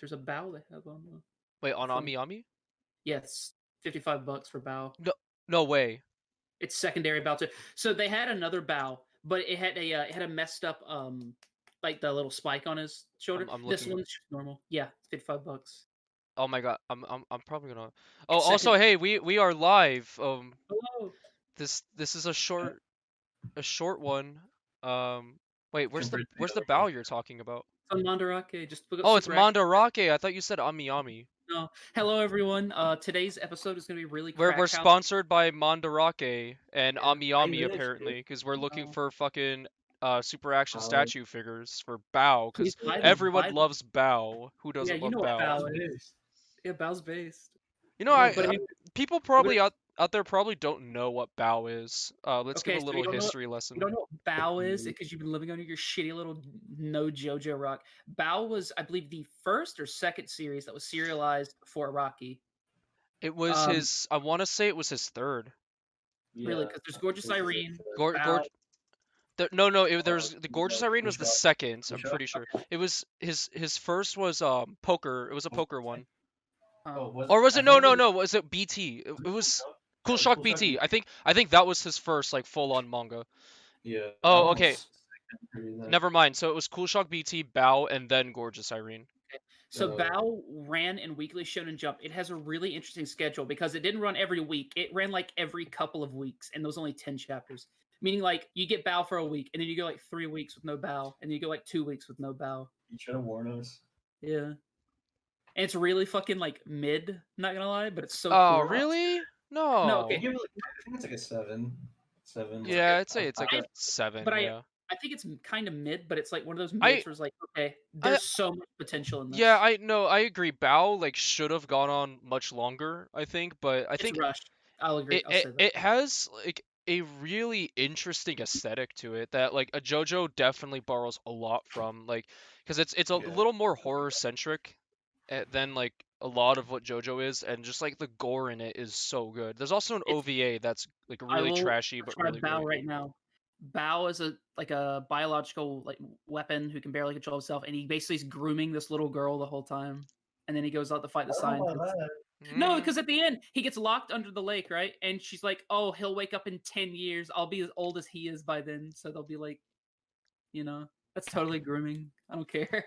There's a bow they have on Wait, on from Ami Ami? yes, $55 for bow. No, no way. It's secondary bow too. So they had another bow, but it had a messed up like the little spike on his shoulder. I'm This looking. one's just normal. Yeah, $55. Oh my god, I'm probably gonna. Oh, It's also, second. hey, we are live. Hello. This is a short one. Wait, Compared to the where's the other bow ones. you're talking about? On Mandarake, just look up Oh, it's Super Action. Mandarake. I thought you said Ami Ami. No. Hello everyone. Today's episode is gonna be really We're crackhouse. sponsored by Mandarake and Yeah. Ami I Ami knew that apparently, shit. because we're looking Oh. for fucking super action Power. statue figures for Bao, Please because buy them. everyone Buy them. loves Bao. Who Yeah, doesn't you love know what Bao? bow That's is. based. Yeah, bow's based. You know, But I mean, people we're probably gonna, out there probably don't know what Bao is. Let's give okay, a so little history lesson. you don't know what bow is Mm. because you've been living under your shitty little no JoJo rock. Bow was, I believe, the first or second series that was serialized for Rocky. It was Um, his. I want to say it was his third. really, Yeah. because there's I Gorgeous think it's Irene, Gor Bow. Gorge. No, no. uh, There's the Gorgeous Irene was the Kusha. second. I'm Kusha? pretty sure it was his first was poker. It was a poker one. Oh, was Or was I it no thought it no was no? Was it BT? It was Cool that was Shock Cool Shock BT. BT. I think that was his first like full on manga. Yeah, that Oh, one okay. was secondary then. Never mind. So it was Cool Shock BT, Bao, and then Gorgeous Irene. So Bow ran in Weekly Shonen Jump. It has a really interesting schedule because it didn't run every week. It ran like every couple of weeks, and there was only 10 chapters. Meaning, like, you get Bow for a week, and then you go like 3 weeks with no Bow, and then you go like 2 weeks with no Bow. You should have warned us. Yeah. And it's really fucking like mid, not gonna lie, but it's so Oh, cool. really? No, I okay. No. give it like I think it's like a 7. 7. It's Like like Yeah, a I'd say it's like I a 7. but Yeah. I think it's kind of mid, but it's like one of those I mids where it's like, okay, I there's so much potential in yeah, this. I no, I agree. Bao like should have gone on much longer, I think, but I It's think rushed. I'll agree. I'll say that. it has like a really interesting aesthetic to it that like a JoJo definitely borrows a lot from, like, because it's a Yeah. little more horror centric than like a lot of what JoJo is, and just like the gore in it is so good. There's also an It's OVA that's like I really will trashy but try really Bao great. right now. Bao is a biological like weapon who can barely control himself, and he basically is grooming this little girl the whole time. And then he goes out to fight the I don't know about scientists. that. No, Mm, because at the end he gets locked under the lake, right? And she's like, "Oh, he'll wake up in 10 years. I'll be as old as he is by then." So they'll be like, that's totally grooming. I don't care.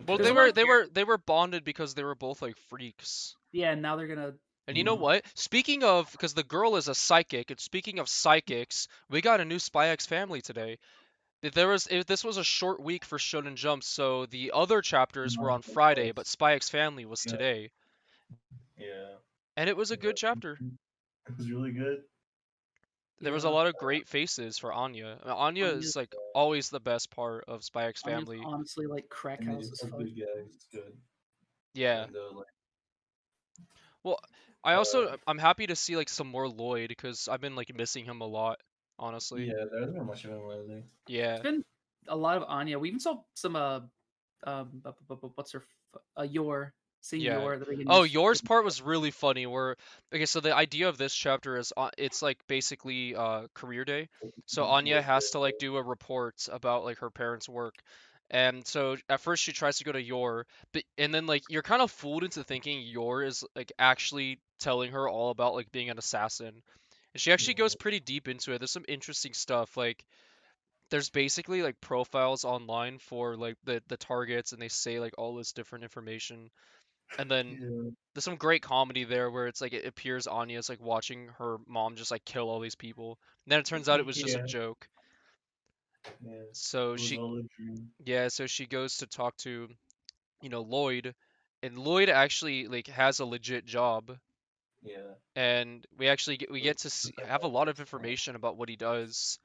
well, Okay. There's a lot of they were bonded because they were both like freaks. yeah. Now they're gonna. And you know what? Speaking of, because the girl is a psychic, and speaking of psychics, we got a new Spy X family today. If this was a short week for Shonen Jump, so the other chapters were on Friday, but Spy X Family was Yeah. today, Yeah. and it was a good chapter. It was really good. There was a Yeah, lot of great faces for Anya. Anya Anya's, is like always the best part of Spy X Anya's Family. honestly like crack And they house just as have fuck. good guys. It's good. Yeah. And like Well, I'm happy to see like some more Lloyd because I've been like missing him a lot, honestly. yeah, there hasn't been much of him lately. It's Yeah. been a lot of Anya. We even saw some what's her Yor, seeing Yeah. Yor at the beginning. Oh, Was yours pretty part was really funny. Where okay, so the idea of this chapter is it's like basically career day. So Anya has to like do a report about like her parents' work. And so at first she tries to go to Yor, but and then like you're kind of fooled into thinking Yor is like actually telling her all about like being an assassin. And she actually goes pretty deep into it. There's some interesting stuff. Like there's basically like profiles online for like the targets, and they say like all this different information. And then Yeah. there's some great comedy there where it's like it appears Anya's like watching her mom just like kill all these people. And then it turns out it was just a Yeah. joke. Yeah. So It was all a dream. so she goes to talk to, Lloyd, and Lloyd actually like has a legit job, Yeah. and we get to have a lot of information about what he does.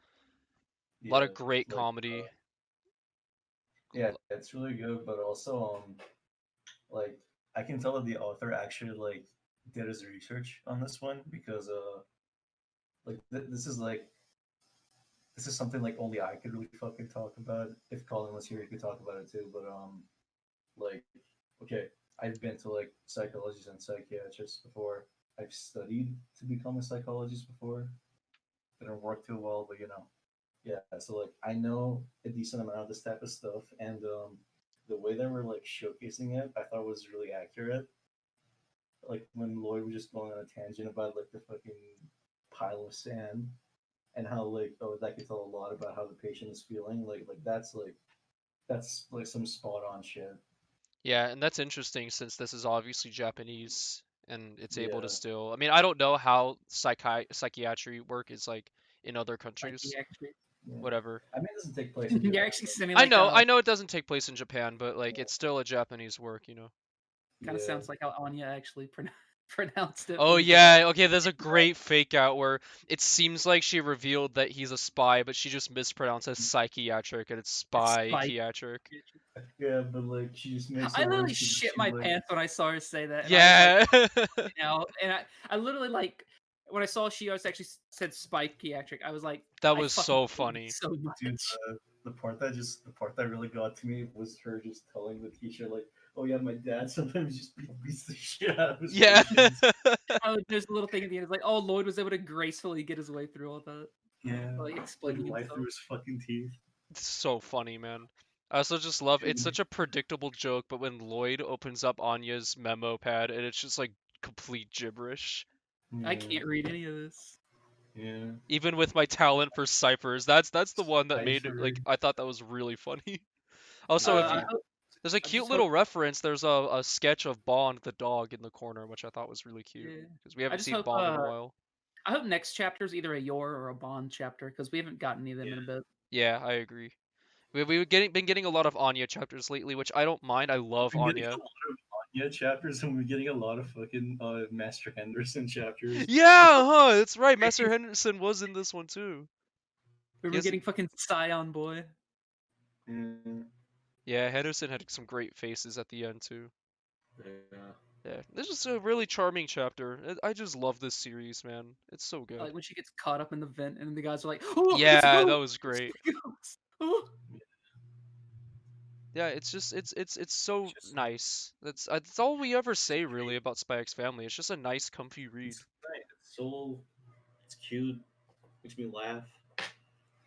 A lot Yeah. of great Like comedy. yeah, it's really good, but also like I can tell that the author actually like did his research on this one because like this is something like only I could really fucking talk about. If Colin was here, he could talk about it too. But like okay, I've been to like psychologists and psychiatrists before. I've studied to become a psychologist before. Didn't work too well, but yeah. So like I know a decent amount of this type of stuff, and the way they were like showcasing it, I thought was really accurate. Like when Lloyd was just going on a tangent about like the fucking pile of sand and how like that could tell a lot about how the patient is feeling. That's like some spot on shit. Yeah, and that's interesting since this is obviously Japanese and it's able to Yeah. still. I mean, I don't know how psychiatry work is like in other Like countries. he actually, Yeah. Whatever. I mean, it doesn't take place in you're Japan. actually sending I like know, a I know it doesn't take place in Japan, but like it's still a Japanese work, you know. kind of Yeah. sounds like how Anya actually pronounced it. Oh when he said yeah, okay, there's a great fake out where it seems like she revealed that he's a spy, but she just mispronounces psychiatric and it's Spike. spy-chiatric. Yeah, but like she just makes I it literally worse because shit she's my like, pants when I saw her say that. And I was like, Yeah. you know, and I literally like when I saw she actually said psychiatric, I was like, That I was fucking so hate you funny. so much. dude, the part that really got to me was her just telling the teacher like, "Oh yeah, my dad sometimes just beats the shit out of his Yeah. patients." Oh, there's a little thing at the end. It's like, oh, Lloyd was able to gracefully get his way through all that, Yeah, like like explaining life himself. through his fucking teeth. It's so funny, man. I also just love it's Dude. such a predictable joke, but when Lloyd opens up Anya's memo pad and it's just like complete gibberish. I Yeah, can't read any of this. yeah. Even with my talent for ciphers, that's the one that made it Cipher. like I thought that was really funny. Also, if I you hope, there's a I cute just little hope, reference. There's a sketch of Bond the dog in the corner, which I thought was really cute yeah. because we I haven't just seen hope, Bond in a while. I hope next chapter is either a Yor or a Bond chapter because we haven't gotten any of them in a Yeah. bit. Yeah, I agree. We've been getting a lot of Anya chapters lately, which I don't mind. I love We're getting a Anya. lot of Anya chapters, and we're getting a lot of fucking Master Henderson chapters. Yeah, huh? That's right. Master Henderson was in this one too. We He were has, getting fucking Scion Boy. Mm, yeah, Henderson had some great faces at the end too. yeah. Yeah, this is a really charming chapter. I just love this series, man. It's so good. Like when she gets caught up in the vent and the guys are like, oh, it's a Yeah, ghost! that was great. It's a ghost! Oh. Yeah, it's just it's so It's just nice. That's all we ever say really about Spy X Family. It's just a nice, comfy read. it's right. It's so it's cute. Makes me laugh.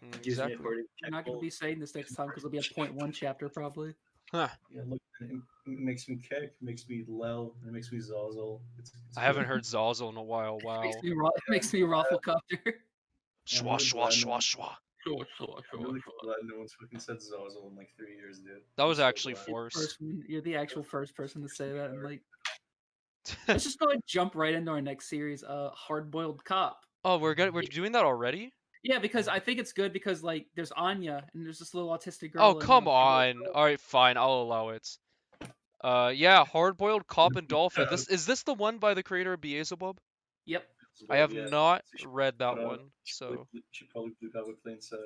Gives me a Exactly. cardiac We're not going to tickle. be saying this next time because it'll be a 0.1 chapter probably. Huh. Yeah, look, it makes me kick, makes me loud, it makes me zazzle. It's I haven't good. heard Zazzle in a while. Wow. It makes me Rafflecopter. Yeah, I'm Schwa really schwa glad no schwa one, schwa. I'm really glad no one's fucking said zazzle in like 3 years, dude. That I'm was so actually glad. forced. You're the actual first person to say that, and like, let's just go ahead and jump right into our next series, Hard Boiled Cop. Oh, we're doing that already? Yeah, because I think it's good because like there's Anya and there's this little autistic Oh, girl. come on. All right, fine. I'll allow it. Yeah, Hard Boiled Cop and Dolphin. This the one by the creator of Beelzebub? Yep. I have Yeah. not So read that but, one, so she probably blew out what Plain said.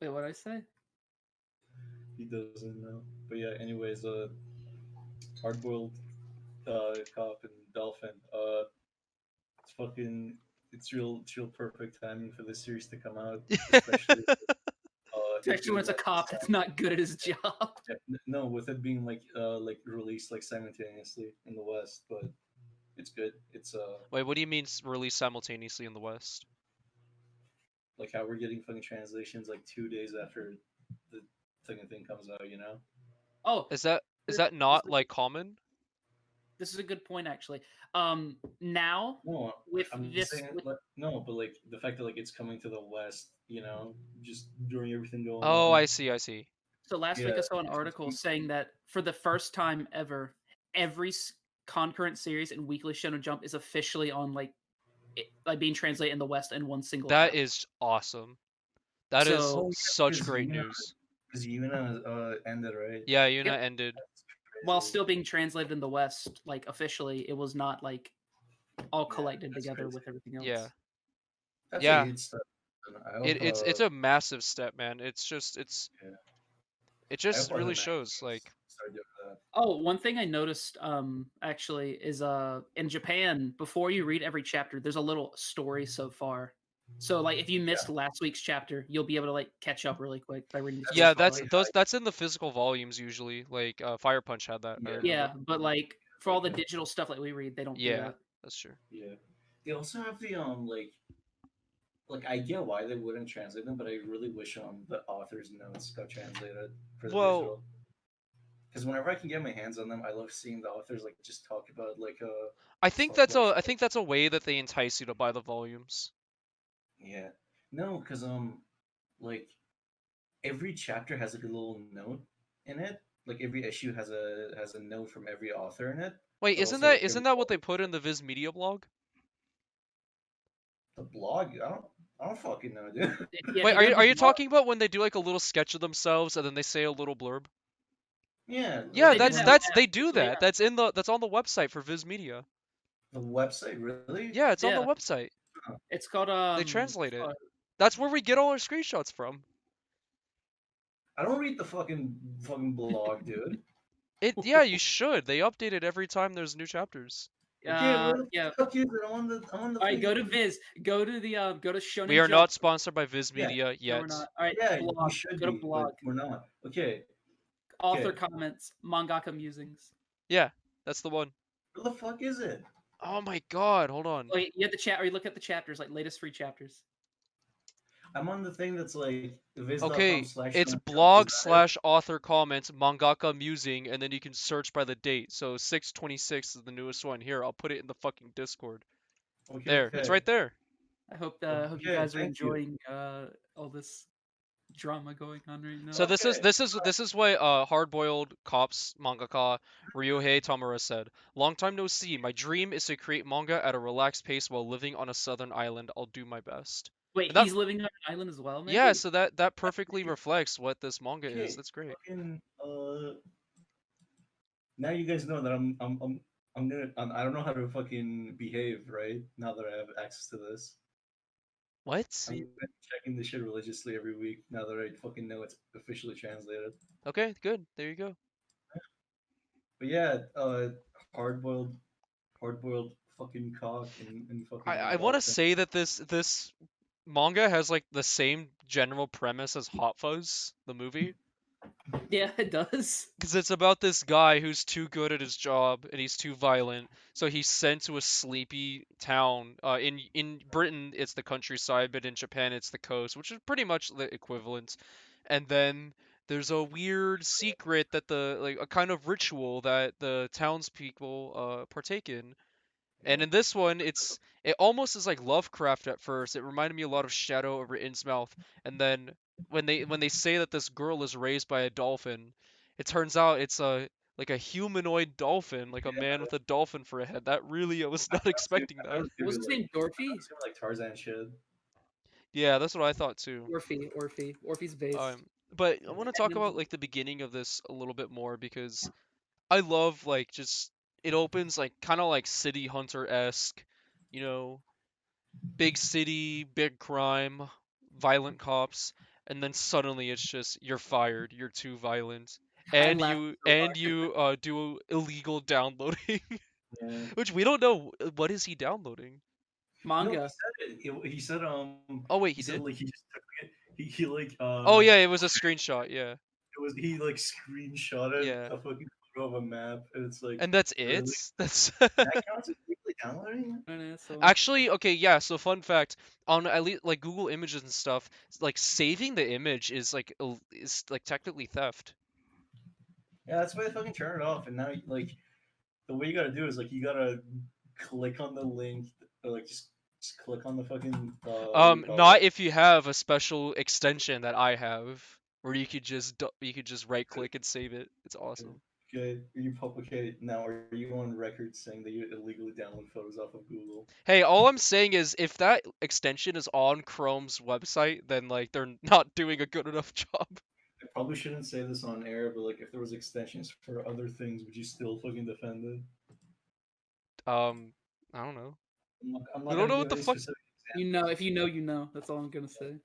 Wait, what did I say? He doesn't know. But yeah, anyways, hard boiled cop and dolphin. It's fucking it's real perfect timing for this series to come out, especially Especially when it's a cop that's not good at his job. no, with it being like released like simultaneously in the West, but it's good. It's wait, what do you mean released simultaneously in the West? like how we're getting fucking translations like 2 days after the fucking thing comes out, you know? Oh, Is that not like common? this is a good point actually. Now No, with I'm this, just saying with, no, but like the fact that like it's coming to the West, you know, just during everything going Oh, on. I see. so last week Yeah, I saw an article saying that for the first time ever, every concurrent series in Weekly Shonen Jump is officially on like being translated in the West in one single That chapter. is awesome. That is So such because great news. Because Yuna ended, right? Yeah, Yuna Yep. ended. while still being translated in the West, like officially, it was not like all Yeah, collected that's together crazy. with everything else. Yeah. That's Yeah. a huge step. And I hope, It's a massive step, man. It's just yeah. it I just hope other really manga shows like start doing that. Oh, one thing I noticed actually is in Japan, before you read every chapter, there's a little story so far. So like if you missed last week's chapter, you'll be able to like catch up really quick by reading the story. yeah, That's that's in the physical volumes usually. Like Fire Punch had that. I Yeah. remember. Yeah, but like for all the digital stuff like we read, they don't do Yeah, that. that's true. Yeah. They also have the like I get why they wouldn't translate them, but I really wish the author's notes got translated for the Well, digital. because whenever I can get my hands on them, I love seeing the authors like just talk about like I think talk about that's a way that they entice you to buy the volumes. yeah. No, because like every chapter has like a little note in it. Like every issue has a note from every author in it. Wait, But isn't also like that every isn't that what they put in the Viz Media blog? the blog. I don't fucking know, dude. Yeah, Wait, if you go to are the you blog, talking about when they do like a little sketch of themselves and then they say a little blurb? Yeah, Yeah, they do like, that. when they do So, yeah. that. That's on the website for Viz Media. the website really. Yeah, it's on the Yeah. website. It's called They translate it. fuck. That's where we get all our screenshots from. I don't read the fucking blog, dude. Yeah, you should. They update it every time there's new chapters. Okay, where the Yeah. fuck is it? I'm on the All right, go to fucking- Viz. Go to the go to Shonen We are Jump. not sponsored by Viz Yeah. Media No, yet. we're not. All right, Yeah, blog. we should Go to be, blog. but we're not. Okay, Author okay. comments. Mangaka musings. Yeah, that's the one. Where the fuck is it? Oh my god, hold on. Wait, you have the chat, or you look at the chapters, like latest free chapters. I'm on the thing that's like viz.com Okay, slash. it's Shonen Jump. blog Is that it? / author comments mangaka musing, and then you can search by the date. So 6/26 is the newest one. Here, I'll put it in the fucking Discord. Okay, There, it's right there. I hope hope you Okay, guys are thank you. enjoying all this drama going on right now. So Okay. this is what hard-boiled cops mangaka Ryohei Tamura said. Long time no see. My dream is to create manga at a relaxed pace while living on a southern island. I'll do my best. Wait, And that- he's living on an island as well, man. Yeah, so that perfectly reflects what this manga Okay, is. That's great. fucking now you guys know that I'm gonna I don't know how to fucking behave, right? Now that I have access to this. What? I'm gonna be checking this shit religiously every week now that I fucking know it's officially translated. Okay, good. There you go. But yeah, hard boiled fucking cock and fucking I want to dolphin. say that this manga has like the same general premise as Hot Fuzz, the movie. Yeah, it does. Because it's about this guy who's too good at his job and he's too violent, so he's sent to a sleepy town. In Britain, it's the countryside, but in Japan, it's the coast, which is pretty much the equivalent. And then there's a weird secret that a kind of ritual that the townspeople partake in. And in this one, it almost is like Lovecraft at first. It reminded me a lot of Shadow over Innsmouth. And then when they say that this girl is raised by a dolphin, it turns out it's like a humanoid dolphin, like a man with a dolphin for a head. That really, I was not expecting I that. was What was his name? Dorothy? gonna like Tarzan shit. Yeah, that's what I thought too. Orphe's base. But I want to talk about like the beginning of this a little bit more because I love like just it opens like kind of like City Hunter-esque, you know, big city, big crime, violent cops, and then suddenly it's just you're fired, you're too violent, and laughed you do illegal downloading, Yeah. which we don't know what is he downloading. No, Manga. he said Oh wait, he he said did. like he just took it. He like Oh yeah, it was a screenshot. Yeah, it was he like screenshotted Yeah. a fucking photo of a map and it's like and that's really? it. That's that counts as weekly downloading? Actually, okay, yeah, so fun fact, on at least like Google Images and stuff, like saving the image is like technically theft. Yeah, that's why they fucking turn it off. And now like the way you gotta do is like you gotta click on the link or like just click on the fucking what do you call Not it? if you have a special extension that I have, where you could just right click and save it. It's awesome. Okay, okay, now are you on record saying that you illegally download photos off of Google? Hey, all I'm saying is if that extension is on Chrome's website, then like they're not doing a good enough job. I probably shouldn't say this on air, but like if there was extensions for other things, would you still fucking defend it? I don't know. I'm We not don't know gonna what give the any fuck. specific You know, if you know, you know. That's all I'm gonna say.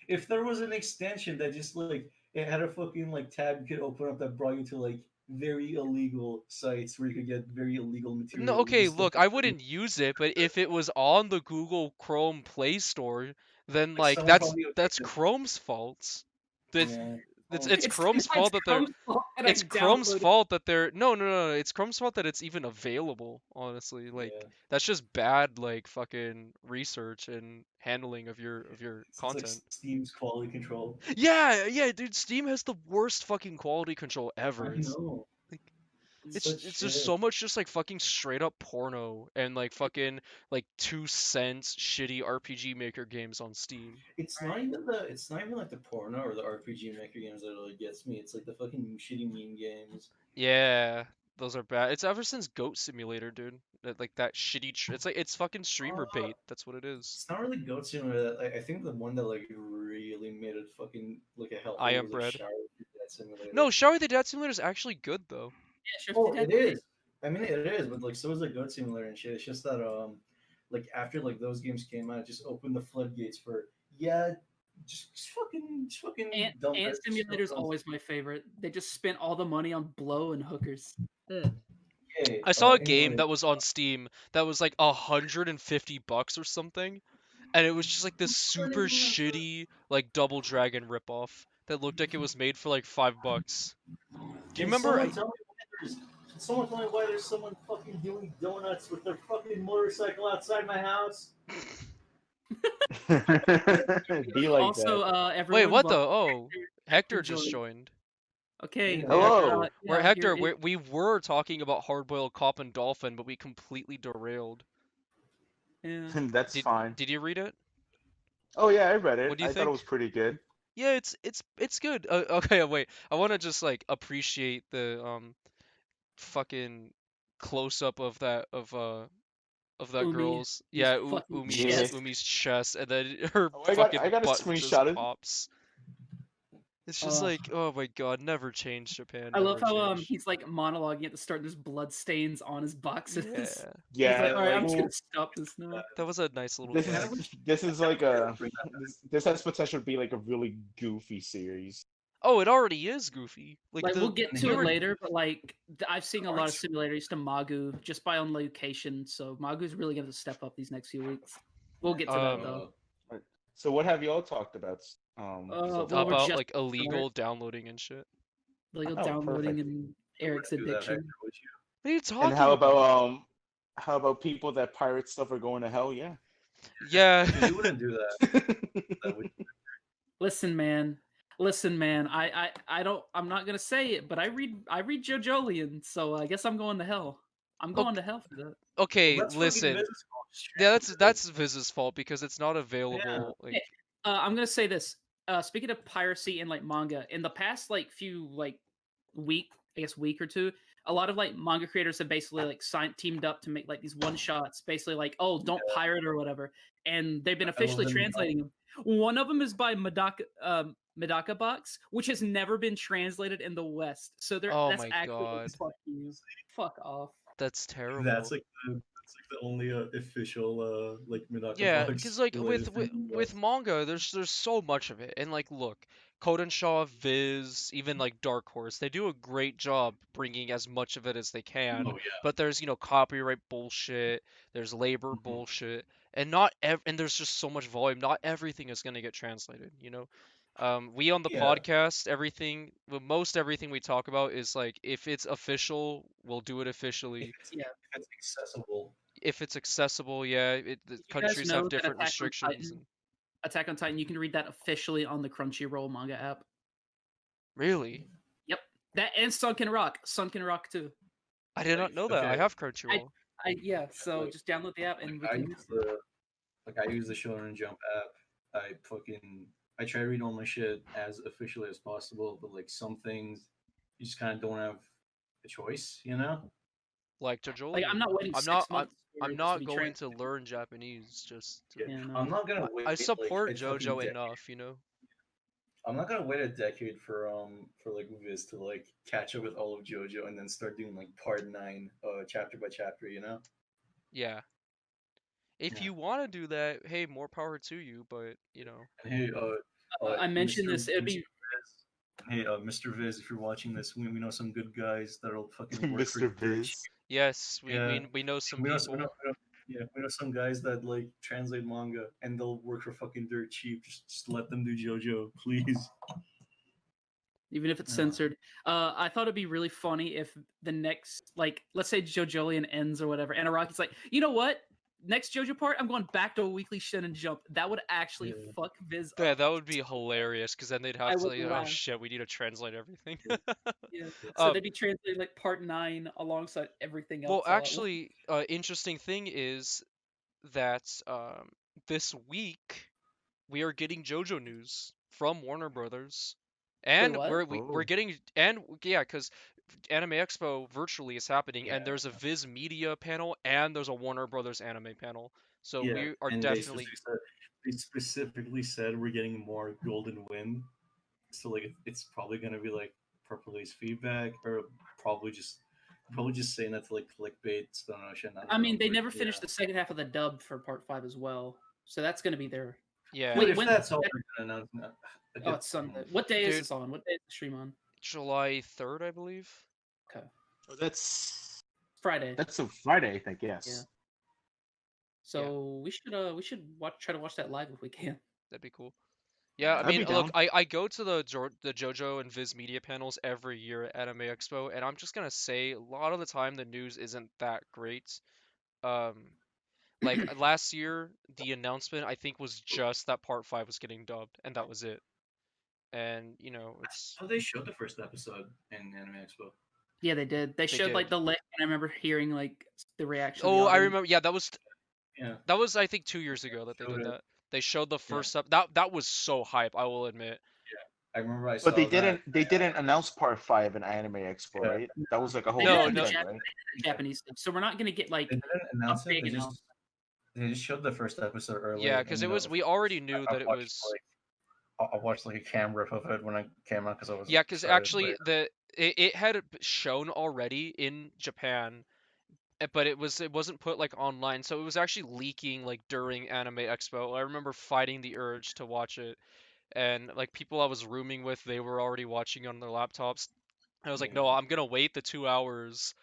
if there was an extension that just like it had a fucking like tab you could open up that brought you to like very illegal sites where you could get very illegal material. No, you okay, could still look, I wouldn't use it, but if it was on the Google Chrome Play Store, then like like someone probably that's okayed it. Chrome's fault. If Yeah. It's Chrome's fault that they're. Chrome's fault that I It's Chrome's downloaded- fault that they're no. It's Chrome's fault that it's even available. Honestly, like Yeah. that's just bad like fucking research and handling of your It's like content. Steam's quality control. Yeah, dude. Steam has the worst fucking quality control I ever. know. Like, It's it's such just shit. so much just like fucking straight up porno and like fucking like 2 cents shitty RPG Maker games on Steam. It's not even like the porno or the RPG Maker games that really gets me. It's like the fucking shitty meme games. Yeah, those are bad. It's ever since Goat Simulator, dude. Like that shitty. It's like it's fucking streamer Uh, bait. That's what it is. It's not really Goat Simulator. I think the one that like really made it fucking like a hell I was Am like Bread. Shower with That Simulator. No, Shower the Dad Simulator is actually good though. Yeah, sure. Oh, it is. I mean, it is, but like so is like Goat Simulator and shit. It's just that like after like those games came out, it just opened the floodgates for just fucking dumb. Ant just Simulator's dumb- always my favorite. They just spent all the money on blow and hookers. Ugh. Okay, I saw a anyway, game that was on Steam that was like $150 or something, and it was just like this super shitty like Double Dragon ripoff that looked like it was made for like $5. Do you Can remember? someone tell me why there's someone fucking doing donuts with their fucking motorcycle outside my house? Be like Also, that. everyone. Wait, what welcome the? Oh, Hector joined. just joined. Okay. Yeah. Hello. Where yeah, Hector, you're- we were talking about Hard-Boiled Cop and Dolphin, but we completely derailed. yeah. That's fine. Did you read it? Oh yeah, I read it. What do you I thought think? it was pretty good. Yeah, it's good. Okay, wait. I want to just like appreciate the fucking close up of that Umi, girl's his fucking Umi's chest. Umi's chest, and then her Oh, I fucking got a butt just screenshot. pops. It's just Ugh. like, oh my god, never change Japan. I love never how change. he's like monologuing at the start. There's blood stains on his boxes. Yeah, He's Yeah, like, all right, I'm just well, gonna stop this now. that was a nice little this gag. is like this has potential to be like a really goofy series. Oh, it already is goofy. Like we'll get we to it were- later, but like I've seen a lot of Arts- simulators to Magu just by on location, so Magu's really gonna step up these next few weeks. We'll get to that though. So what have y'all talked about? So well, far? we're about just like illegal downloading and shit. like Oh, downloading perfect. and Eric's Do that, addiction. Hector, would you? What are you talking And how about people that pirate stuff are going to hell? Yeah. Yeah. You wouldn't do that. That would- Listen, man. I don't. I'm not gonna say it, but I read JoJolian, so I guess I'm going to hell. I'm going to hell for that. Okay, That's fucking listen. Viz's fault. Yeah, that's Viz's fault because it's not available. Like, Hey, I'm gonna say this. Speaking of piracy and like manga, in the past like few like week or two, a lot of like manga creators have basically like teamed up to make like these one shots, basically like, oh, don't pirate or whatever, and they've been I love officially them. translating them. One of them is by Medaka Box, which has never been translated in the West. So Oh that's my actually God. fuck you, fuck off. that's terrible. That's like the only official like Minaka Yeah, Box because like related with thing. with manga, there's so much of it, and like look, Kodenshaw, Viz, even like Dark Horse, they do a great job bringing as much of it as they can. Oh yeah. But there's copyright bullshit, there's labor Mhm. bullshit, and and there's just so much volume. Not everything is gonna get translated. We on the Yeah. podcast, most everything we talk about is like if it's official, we'll do it officially. Yeah. If it's accessible. If it's accessible, yeah, the guys countries know have that different Attack on restrictions. Titan- Attack on Titan, you can read that officially on the Crunchyroll manga app. Really? That and Sunken Rock too. I did not know that. I Okay. have Crunchyroll. So Like- just download the app and we I can use the Shonen Jump app. I try to read all my shit as officially as possible, but like some things you just kind of don't have a choice, you know? Like Jojo. like I'm not waiting I'm 6 not- months. for it I'm just not be going to translated. learn Japanese just to. Yeah, Yeah, no. I'm not gonna wait. I support like, a fucking JoJo decade. enough, I'm not gonna wait a decade for like Viz to like catch up with all of JoJo and then start doing like part 9 chapter by chapter, you know? Yeah. If Yeah. you want to do that, hey, more power to you. But And hey, I mentioned Mr. this. It'd be Viz, hey, Mr. Viz, if you're watching this, we know some good guys that'll fucking work for Mr. dirt Viz. cheap. yes, Yeah. we know some We know, people. we know some guys that like translate manga and they'll work for fucking dirt cheap. Just let them do JoJo, please. even if it's Uh. censored. I thought it'd be really funny if the next, like, let's say JoJolion ends or whatever, and Araki's like, you know what? Next JoJo part, I'm going back to a Weekly Shonen Jump. That would actually Yeah. fuck Viz Yeah, up. that would be hilarious because then they'd I have to would like, oh laugh. shit, we need to translate everything. Yeah. So Um, they'd be translating like part 9 alongside everything else. well, all at once. actually, interesting thing is that this week we are getting JoJo news from Warner Brothers, and what? we're Oh. getting and yeah, because Anime Expo virtually is happening, and Yeah. there's a Viz Media panel and there's a Warner Brothers anime panel. So Yeah, we are and definitely they specifically said we're getting more Golden Wind, so like it's probably gonna be like per police feedback, or probably just saying that to like clickbait Stone Ocean. I mean, they but never yeah. finished the second half of the dub for part 5 as well. So that's going to be their. yeah. But Wait, if when? that's all they're gonna announce, Oh, it's Sunday. What day is Dude. this on? What day is the stream on? July 3rd, I believe. Okay. Oh, that's Friday. a Friday, I think. Yes. Yeah. So we should try to watch that live if we can. That'd be cool. Yeah, I I'd mean, be look, down. I go to the JoJo and Viz Media panels every year at Anime Expo, and I'm just gonna say a lot of the time the news isn't that great. Like last year, the announcement I think was just that Part 5 was getting dubbed, and that was it. And you know, it's Oh, they showed the first episode in Anime Expo. Yeah, they did. They showed like did. the link, and I remember hearing like the reaction. Oh, of the I audience. remember. Yeah, Yeah. that was I think 2 years ago that they Showed did it. that. They showed the Yeah. first up. That was so hype. I will admit. I remember I saw But they that. didn't announce part 5 in Anime Expo, Yeah. right? That was like a whole They did No, it in different no. thing, right? Japanese stuff. So we're not gonna get like They didn't announce a it. big They just announcement. showed the first episode early. Yeah, because and, it was. We already knew I that it watched, was. I watched like a cam rip of it when I came out because I was. Yeah, because excited, actually it had shown already in Japan, but it wasn't put like online, so it was actually leaking like during Anime Expo. I remember fighting the urge to watch it, and like people I was rooming with, they were already watching on their laptops. I was like, no, I'm gonna wait the 2 hours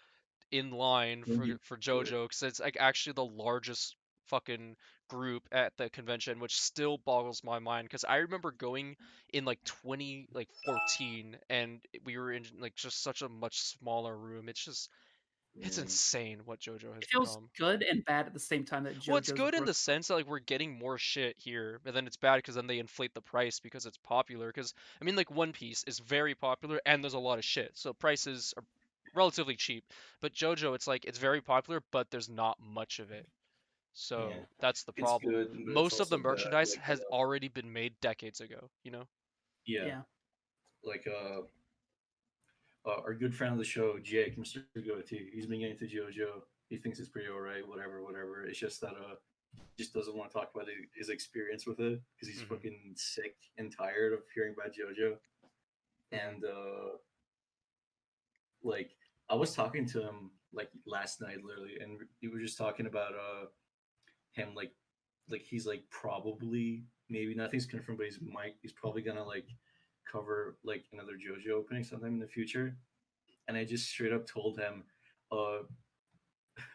in line for JoJo because it's like actually the largest fucking group at the convention, which still boggles my mind because I remember going in like 2014 and we were in like just such a much smaller room. It's insane what JoJo has It feels become. good and bad at the same time. That Well, it's JoJo's good in growth. the sense that like we're getting more shit here, but then it's bad because then they inflate the price because it's popular. Because I mean, like One Piece is very popular and there's a lot of shit, so prices are relatively cheap. But JoJo, it's like it's very popular, but there's not much of it. So Yeah. that's the It's problem. good, but it's Most of the also bad, merchandise like, has already been made decades ago, you know? Yeah. Like our good friend of the show, Jake, Mr. Goatee, he's been getting to JoJo. He thinks it's pretty alright, whatever. It's just that he just doesn't want to talk about his experience with it because he's fucking sick and tired of hearing about JoJo. And like I was talking to him like last night, literally, and he was just talking about him like he's like probably, maybe nothing's confirmed, but he's probably gonna like cover like another JoJo opening sometime in the future. And I just straight up told him, hold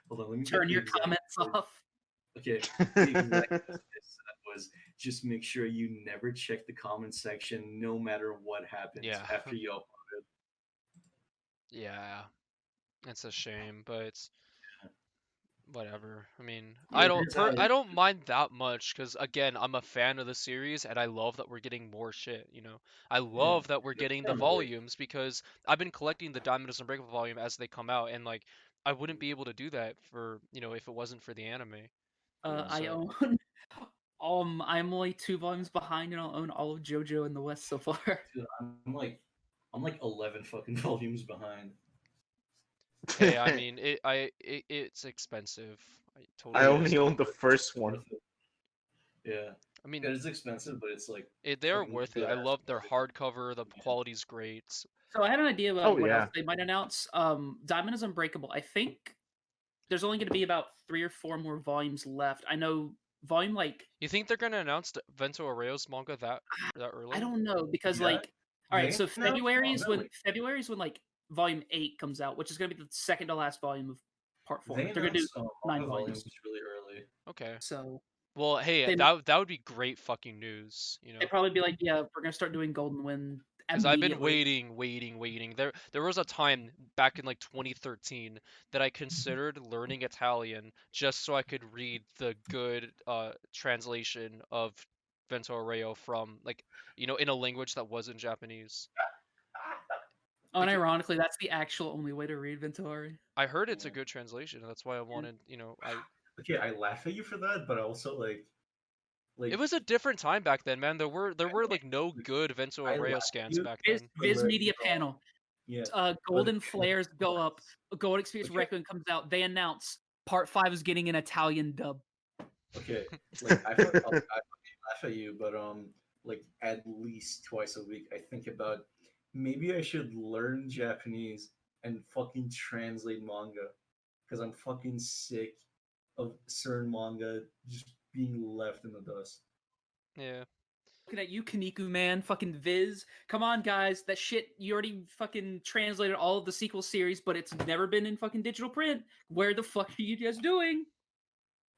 on, let me Turn get the your exact comments words. off. Okay, the exact words I said was just make sure you never check the comment section, no matter what happens after you upload it. Yeah, it's a shame, but it's whatever. I mean, Yeah, I don't mind that much because again, I'm a fan of the series and I love that we're getting more shit, you know. I love that we're getting the volumes because I've been collecting the Diamond is Unbreakable volume as they come out and like I wouldn't be able to do that for, you know, if it wasn't for the anime. I own. I'm only 2 volumes behind, and I'll own all of JoJo in the West so far. Dude, I'm like 11 fucking volumes behind. Hey, I mean, it's expensive. I totally I only understand. own the first one. Yeah. I mean, it's expensive, but it's like they're fucking worth it. good I ass love their quality. hardcover. The quality's great. So I had an idea about Oh, what yeah. else they might announce. Diamond is Unbreakable. I think there's only going to be about 3 or 4 more volumes left. I know volume like You think they're gonna announce Vento Areo's manga that early? I don't know because Yeah. like all right, They so announced February is manga, when like volume 8 comes out, which is going to be the second to last volume of part 4. They They're going to do announced 9 manga volumes. volumes really early. Okay. So Well, hey, They- that would be great fucking news, you know. they'd probably be like, yeah, we're going to start doing Golden Wind Because I've been immediately. waiting. There was a time back in like 2013 that I considered learning Italian just so I could read the good translation of Vento Arreo from like in a language that wasn't Japanese. Unironically, that's the actual only way to read Ventori. I heard it's a Yeah. good translation, and that's why I wanted, Okay, I laugh at you for that, but also like It was a different time back then, man. There were like no like, good Vento I Arreo laugh at scans you, back Viz, then. but Viz like, Media panel. yeah, Golden but Flares go up. Golden Experience Okay. Requiem comes out. They announce Part 5 is getting an Italian dub. okay, like I fucking laugh at you, but like at least twice a week, I think about maybe I should learn Japanese and fucking translate manga, because I'm fucking sick of certain manga just being left in the dust. Yeah. Looking at you, Kaniku man, fucking Viz. Come on, guys, that shit. You already fucking translated all of the sequel series, but it's never been in fucking digital print. Where the fuck are you guys doing?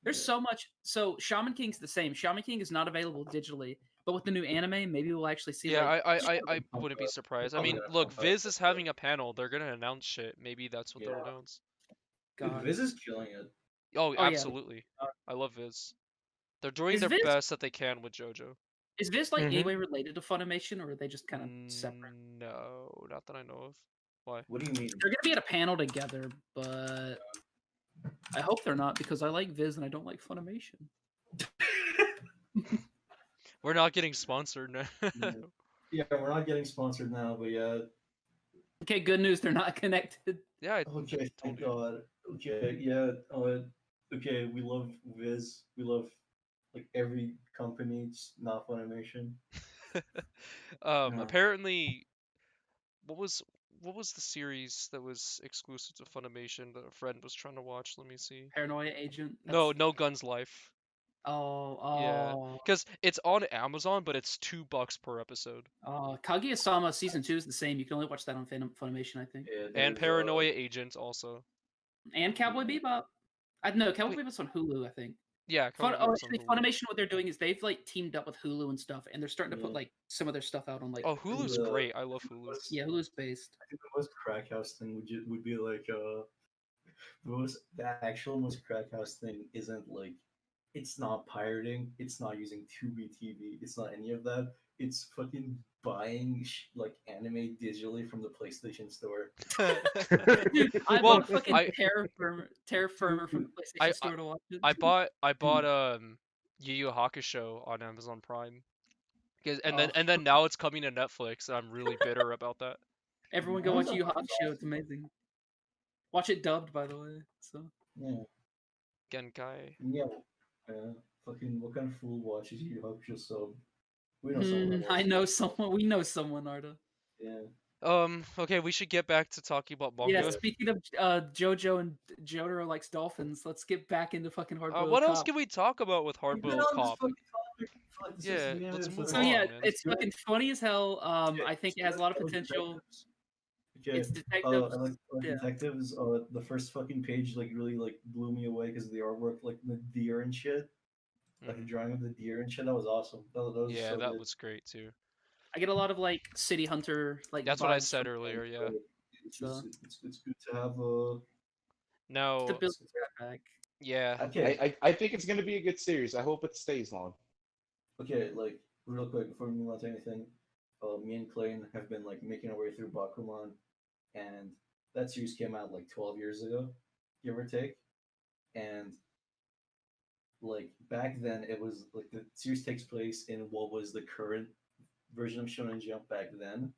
There's Yeah. so much. So Shaman King's the same. Shaman King is not available digitally, but with the new anime, maybe we'll actually see. Yeah, Like, I wouldn't be surprised. I Probably mean, gonna look, pump up, Viz is having a panel. They're gonna announce shit. Maybe that's what they'll Yeah. announce. Dude, God. Viz is killing it. Oh, Oh, yeah. absolutely. I love Viz. They're doing Is their Viz best that they can with JoJo. is Viz like Mhm. anyway related to Funimation, or are they just kind of separate? No, not that I know of. Why? What do you mean? They're gonna be at a panel together, but I hope they're not because I like Viz and I don't like Funimation. We're not getting sponsored now. Yeah, we're not getting sponsored now, but yeah. Okay, good news, they're not connected. Yeah, I Okay, told thank you. God. Okay, yeah. Okay, we love Viz. We love like every company, just not Funimation. Yeah. Apparently, what was the series that was exclusive to Funimation that a friend was trying to watch? Let me see. Paranoia Agent. No, No Guns Life. Yeah, Oh, because it's on Amazon, but it's $2 per episode. Kaguya-sama season 2 is the same. You can only watch that on Funimation, I think. Yeah, And there's Paranoia Agent also. And Cowboy Yeah. Bebop. No, Cowboy Wait. Bebop's on Hulu, I think. Yeah, Cowboy Bebop's on Actually, Hulu. Funimation, what they're doing is they've like teamed up with Hulu and stuff, and they're starting to put Yeah. like some of their stuff out on like. Oh, Hulu's the- great. I love Hulu. Yeah, Hulu's based. I think the most crack house thing would be like the actual most crack house thing isn't like, it's not pirating, it's not using 2B TV, it's not any of that. It's fucking buying like anime digitally from the PlayStation Store. Dude, I Well, bought fucking I- Terra Firma from the PlayStation Store to watch it. I bought Yu Yu Hakusho on Amazon Prime. And then now it's coming to Netflix, and I'm really bitter about that. Everyone go watch Yu Yu Hakusho. It's amazing. Watch it dubbed, by the way. So Yeah, Genkai. yeah. Fucking what kind of fool watches Yu Yu Hakusho sub? We know someone. that I watches know someone. We know someone, Arda. it. Yeah. Okay, we should get back to talking about manga. Yeah. Speaking of JoJo and Jotaro likes dolphins, let's get back into fucking hard-boiled What else cop. can we talk about with We've been Hardboiled on this Cop? fucking topic for like Yeah, 60 let's minutes. move So on, yeah, man. it's fucking funny as hell. Okay, I think it so has a lot of let's go with potential. detectives. Okay. It's I detectives. like Yeah. detectives. The first fucking page like really like blew me away because of the artwork, like the deer and shit, like the Mhm. drawing of the deer and shit. That was awesome. That was Yeah, so that good. was great too. I get a lot of like City Hunter like. That's what I vibes said from earlier. Yeah. It's So- just it's good to have Now, to build that back. yeah. okay. I think it's gonna be a good series. I hope it stays long. Okay, like real quick before we move on to anything, me and Clayton have been like making our way through Bakuman, and that series came out like 12 years ago, give or take. And like back then, it was like the series takes place in what was the current version of Shonen Jump back then.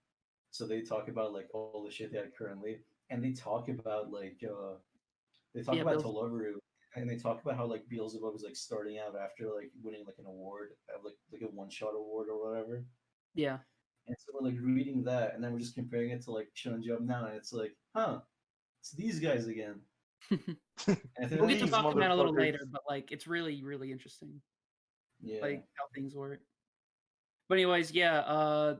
So they talk about like all the shit they had currently, and they talk about like they talk Yeah, about Bill- Toloveru, and they talk about how like Beelzebub was like starting out after like winning like an award, like a one-shot award or whatever. Yeah. And so we're like reading that, and then we're just comparing it to like Shonen Jump now, and it's like, huh, it's these guys again. And I think We'll get to These Bakuman a little motherfuckers. later, but like it's really, really interesting. yeah, Like how things work. But anyways, yeah,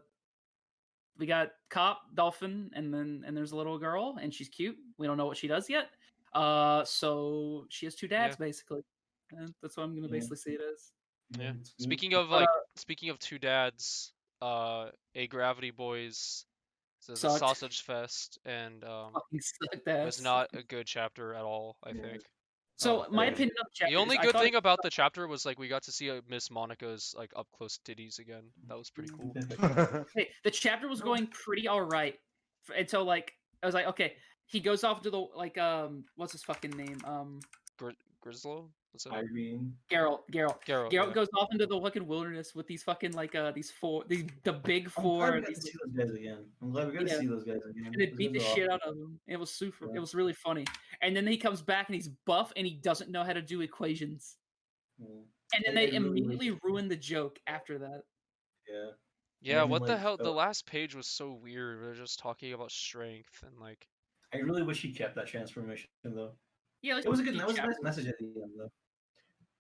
we got Cop, Dolphin, and there's a little girl, and she's cute. We don't know what she does yet. So she has two dads basically. And that's what I'm gonna Yeah. basically see it as. Yeah. it's good. Speaking of But, speaking of two dads, A Gravity Boys. So it's a Sucked. sausage fest, and Fucking sucked it ass. was not a good chapter at all. I Yeah. think. So my yeah. opinion of the chapter The only is I good thought thing about the chapter was like we got to see Miss Monica's like up close titties again. That was pretty cool. hey, the chapter was going pretty all right until like I was like, okay, he goes off to the like what's his fucking name Grislow? What's that? Irene. Geralt. Geralt. Geralt Yeah. goes off into the fucking wilderness with these fucking like the big I'm glad four. we got to see those guys again. I'm glad we got to Yeah. see those guys again. And it Those beat the guys are shit awesome. out of him. It was super. Yeah. It was really funny. And then he comes back and he's buff and he doesn't know how to do equations. Yeah. And then I they really wish- immediately ruin the joke after that. Yeah. Yeah, mean, what the like, hell? The last page was so weird. They're just talking about strength and like. I really wish he kept that transformation though. Yeah, It was a good. That was a nice message at the end though.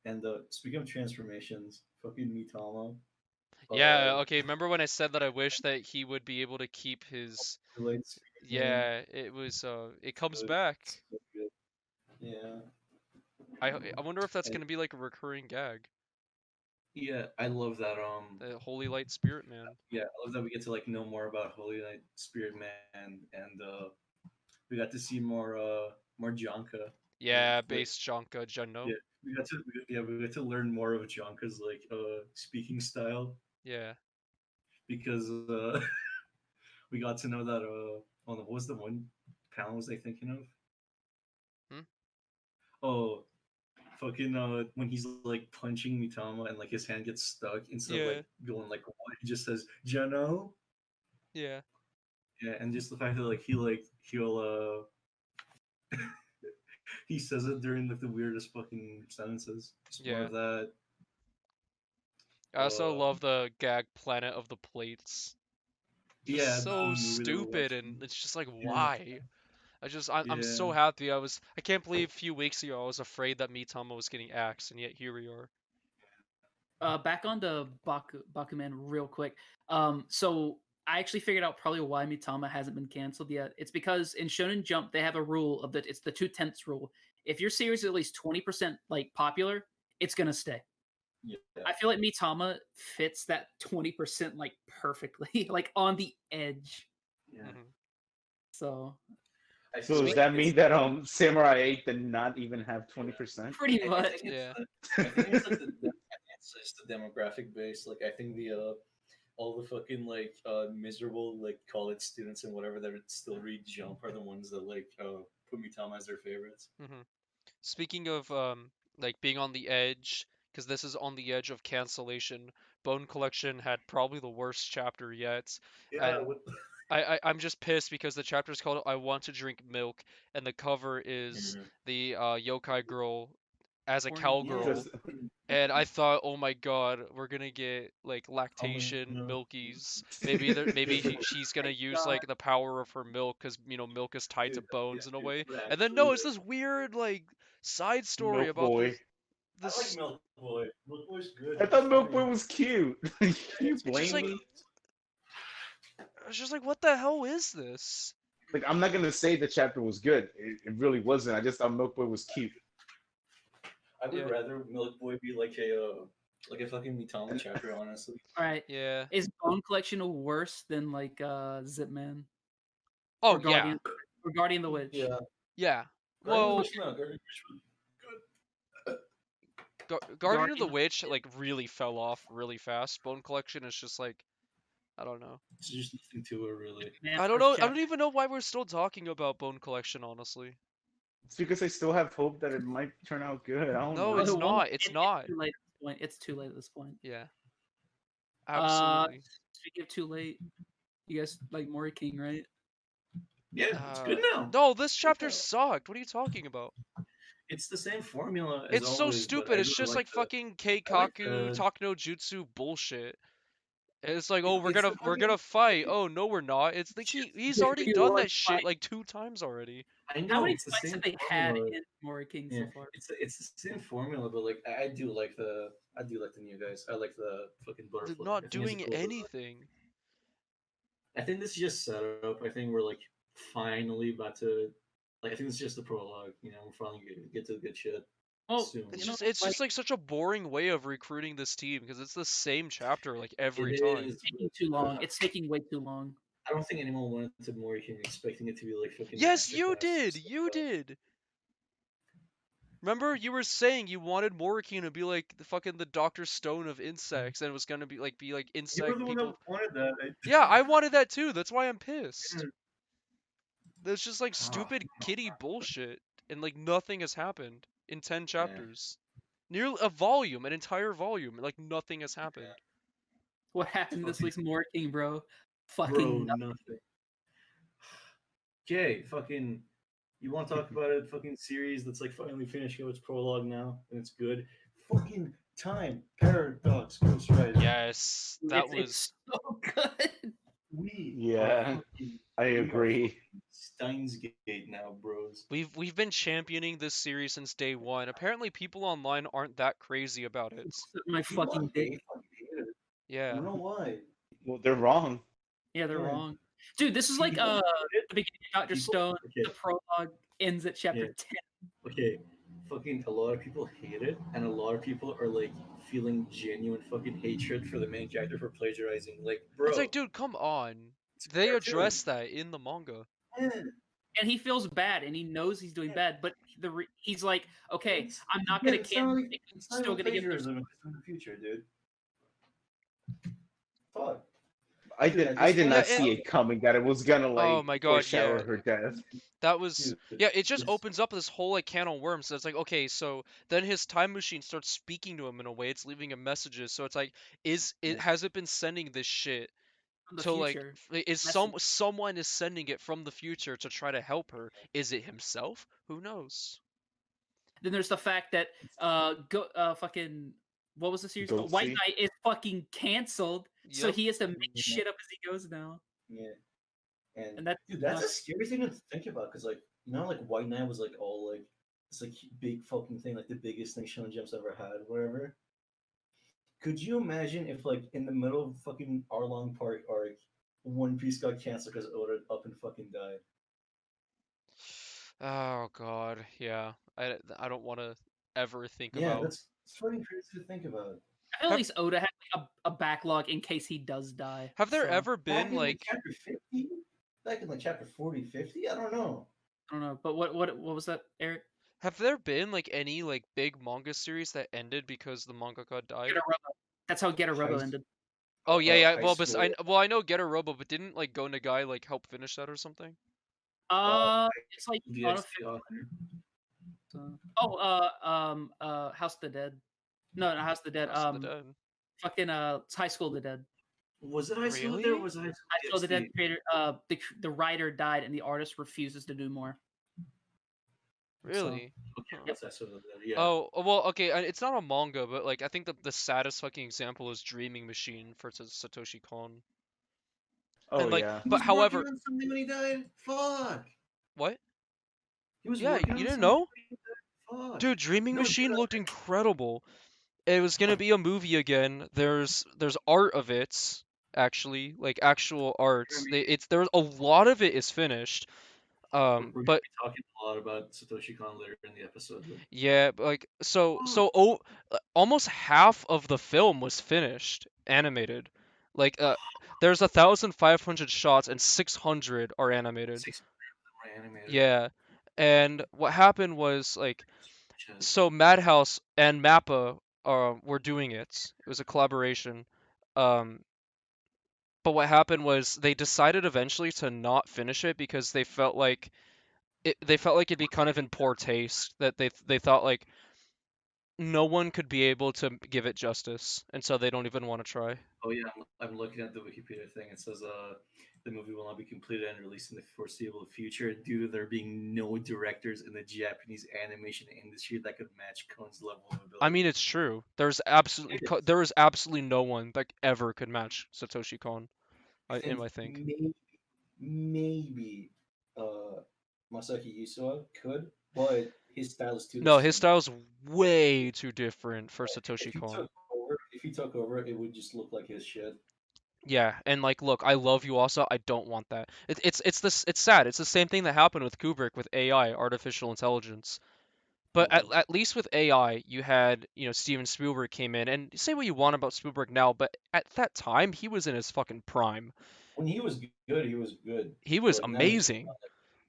And speaking of transformations, fucking Mitama. Yeah. Okay. Remember when I said that I wish that he would be able to keep his. Relates. Yeah. It was. It comes Good. back. So good. Yeah. I wonder if that's And- gonna be like a recurring gag. Yeah, I love that. The Holy Light Spirit Man. Yeah, I love that we get to like know more about Holy Night Spirit Man, and we got to see more Jonka. Yeah, Like, base Jonka Jano. Yeah, we got to learn more of Jonka's like speaking style Yeah. because we got to know that what was the one panel was I thinking of? Oh, fucking when he's like punching Mitama and like his hand gets stuck instead of like going like what he just says Jano. Yeah. Yeah, and just the fact that like he'll he says it during like the weirdest fucking sentences. Just more of that. I also love the gag Planet of the Plates. Just Yeah, so really stupid, watching. and it's just like Yeah. why? I'm so Yeah. happy. I can't believe a few weeks ago I was afraid that Mitama was getting axed, and yet here we are. Back on the Bakuman real quick. So I actually figured out probably why Mitama hasn't been canceled yet. It's because in Shonen Jump they have a rule of that it's the 2/10 rule. If your series is at least 20% like popular, it's gonna stay. Yeah. I feel like Mitama fits that 20% like perfectly, like on the edge. Yeah. Mhm. So So does that mean that Samurai 8 did not even have 20%? pretty I much. think Yeah. I think it's like it's just the demographic base. Like I think the all the fucking like miserable like college students and whatever that still read Jump are the ones that like put Mitama as their favorites. Speaking of like being on the edge, because this is on the edge of cancellation. Bone Collection had probably the worst chapter yet. Yeah. And I'm just pissed because the chapter is called "I Want to Drink Milk" and the cover is the yokai girl as a Horny. cowgirl. Just- And I thought, oh my god, we're gonna get like lactation no. milkies. Maybe she's gonna use like the power of her milk because milk is tied to bones in a way. And then no, it's this weird like side story Milk about Boy. I like Milk Boy. Milk Boy's good. I thought Milk Boy was cute. Can you It's just blame like- me? I was just like, what the hell is this? Like, I'm not gonna say the chapter was good. It really wasn't. I just thought Milk Boy was cute. I would Yeah. rather Milk Boy be like a fucking Mitama chapter, honestly. All right. Yeah. Is Bone Collection worse than like Zipman Oh or yeah. Guardian or Guardian the Witch? Yeah. Yeah. Guardian Well, of the Witch, no, Guardian of the Witch was good. Guardian of the Witch like really fell off really fast. Bone Collection is just like, I don't know. There's just nothing to it, really. Man, I don't first know. I chapter. don't even know why we're still talking about Bone Collection, honestly. It's because I still have hope that it might turn out good. I don't No, know. it's It won't- not. It's not. too late at this point. It's too late at this point. Yeah. Absolutely. Speaking of too late, you guys like Mori King, right? Yeah, it's good now. No, this chapter sucked. What are you talking about? It's the same formula. As It's so always, but stupid. I It's really just like the- fucking like Keikaku, the- Talk no Jutsu bullshit. And it's like, It- oh, we're it's the gonna fucking- fight. Oh no, we're not. It's like he's already People done like that shit fight. like 2 times already. I know How many it's the fights same have they had formula. in Mori King Yeah, so far? it's the same formula, but like I do like the new guys. I like the fucking They're butterfly. I not think it's a doing cool design. anything. I think this is just set up. I think we're like finally about to. Like I think it's just the prologue. You know, we're finally gonna get to the good shit. Well, soon. It's you know, just like such a boring way of recruiting this team because it's the same chapter like every It time. is, it's taking but too long. It's taking way too long. I don't think anyone wanted to Morricane expecting it to be like fucking Yes, you masterclass. did. You did. Remember, you were saying you wanted Morikine to be like the fucking the Dr. Stone of insects, and it was gonna be like You were insect the one people. that wanted that. Yeah, I wanted that too. That's why I'm pissed. Yeah. There's just like Ah, stupid kitty bullshit, and like nothing has happened in 10 yeah. chapters. Nearly a volume, an entire volume, like nothing has happened. What happened this Fucking- week's Morking, bro? Bro, Fucking nothing. nothing. Okay, fucking. You want to talk about a fucking series that's like finally finishing its prologue now, and it's good. Fucking Time Paradox Ghost Rider. Yes, that It's was. so good. We Yeah, I we are agree. fucking Steins Gate now, bros. We've been championing this series since day one. Apparently, people online aren't that crazy about it. My People fucking on dick. Gate fucking hate it. I Yeah. don't know why. Well, they're wrong. Yeah, they're Yeah. wrong. Dude, this is like People hate it. the beginning of Dr. People- Stone. okay. The prologue ends at chapter Yeah. 10. Okay, fucking a lot of people hate it, and a lot of people are like feeling genuine fucking hatred for the main character for plagiarizing. Like, bro, It's like, dude, come on. it's a They cartoon. address that in the manga. Yeah, And he feels bad and he knows he's doing Yeah. bad, but he's like, okay, it's- I'm not yeah, going to it's not cancel like- it. I'm it's not still even going to get plagiarism. It's in the future, dude. Fuck. I Dude, did. I I just did wanna not say- see it coming that it was gonna like Oh my god, foreshadow yeah. her death. That was Dude, yeah, it just it's- opens up this whole like can of worms. So it's like, okay, so then his time machine starts speaking to him in a way, it's leaving him messages. So it's like, has it been sending this shit from the to like future. someone is sending it from the future to try to help her? Is it himself? Who knows? Then there's the fact that fucking what was the series called? Goat White Sea? Knight is fucking canceled, so Yep. he has to make Yeah. shit up as he goes now. Yeah. And that's dude, that's a nuts. scary thing to think about because, like, you know, like White Knight was like all like this like big fucking thing, like the biggest thing Shonen Jump's ever had, whatever. Could you imagine if, like, in the middle of fucking Arlong Park arc, One Piece got canceled because Oda up and fucking died? Oh god, yeah. I don't want to ever think Yeah, about. that's it's fucking crazy to think about. I feel Have- at least Oda had like a backlog in case he does die. Have there so, ever Back been in like chapter 50? Back in like chapter 40, 50? I don't know. I don't know, but what was that, Eric? have there been like any like big manga series that ended because the mangaka died? Get a Robo. That's how Get a Robo Heist. ended. Oh yeah. High Well, but school. I know Get a Robo, but didn't like Go Nagai like help finish that or something? It's like The not XP a author. House of the Dead. No, not House of the Dead. House of the Dead. Fucking it's High School of the Dead. Was it High School Really? there? Or was it High High School of the Dead DxD? creator. The writer died and the artist refuses to do more. Really? Okay, Huh. that's High School of the Dead. Yeah. Oh well, okay. It's not a manga, but like I think the saddest fucking example is Dreaming Machine for Satoshi Kon. Oh And, like, yeah. He but was however, working on something when he died. Fuck. what? He was Yeah, working you on didn't something know? when he died. Fuck. Dude, Dreaming No, Machine dude, looked incredible. It was gonna be a movie again. There's art of it, actually, like actual art. There's a lot of it is finished. We're gonna But be talking a lot about Satoshi Kon later in the episode. Though. yeah, but, like almost half of the film was finished, animated. Like there's 1,500 shots and 600 are animated. 600 were animated. Yeah, and what happened was like. Shit. So Madhouse and Mappa were doing it. It was a collaboration. Um, but what happened was they decided eventually to not finish it because they felt like it'd be kind of in poor taste that they thought like no one could be able to give it justice, and so they don't even want to try. Oh yeah, I'm looking at the Wikipedia thing. It says the movie will not be completed and released in the foreseeable future due to there being no directors in the Japanese animation industry that could match Kon's level of ability. I mean, it's true. It is. There is absolutely no one that ever could match Satoshi Kon. I think. Maybe Masaki Yusawa could, but his style is too No, his distinct. style's way too different for Satoshi If he Kon. took over, it would just look like his shit. Yeah, and like, look, I love you also. I don't want that. It's sad. It's the same thing that happened with Kubrick with AI, artificial intelligence. But Okay. at least with AI, you had, Steven Spielberg came in, and say what you want about Spielberg now, but at that time, he was in his fucking prime. When he was good, he was good. He But was like now he's amazing.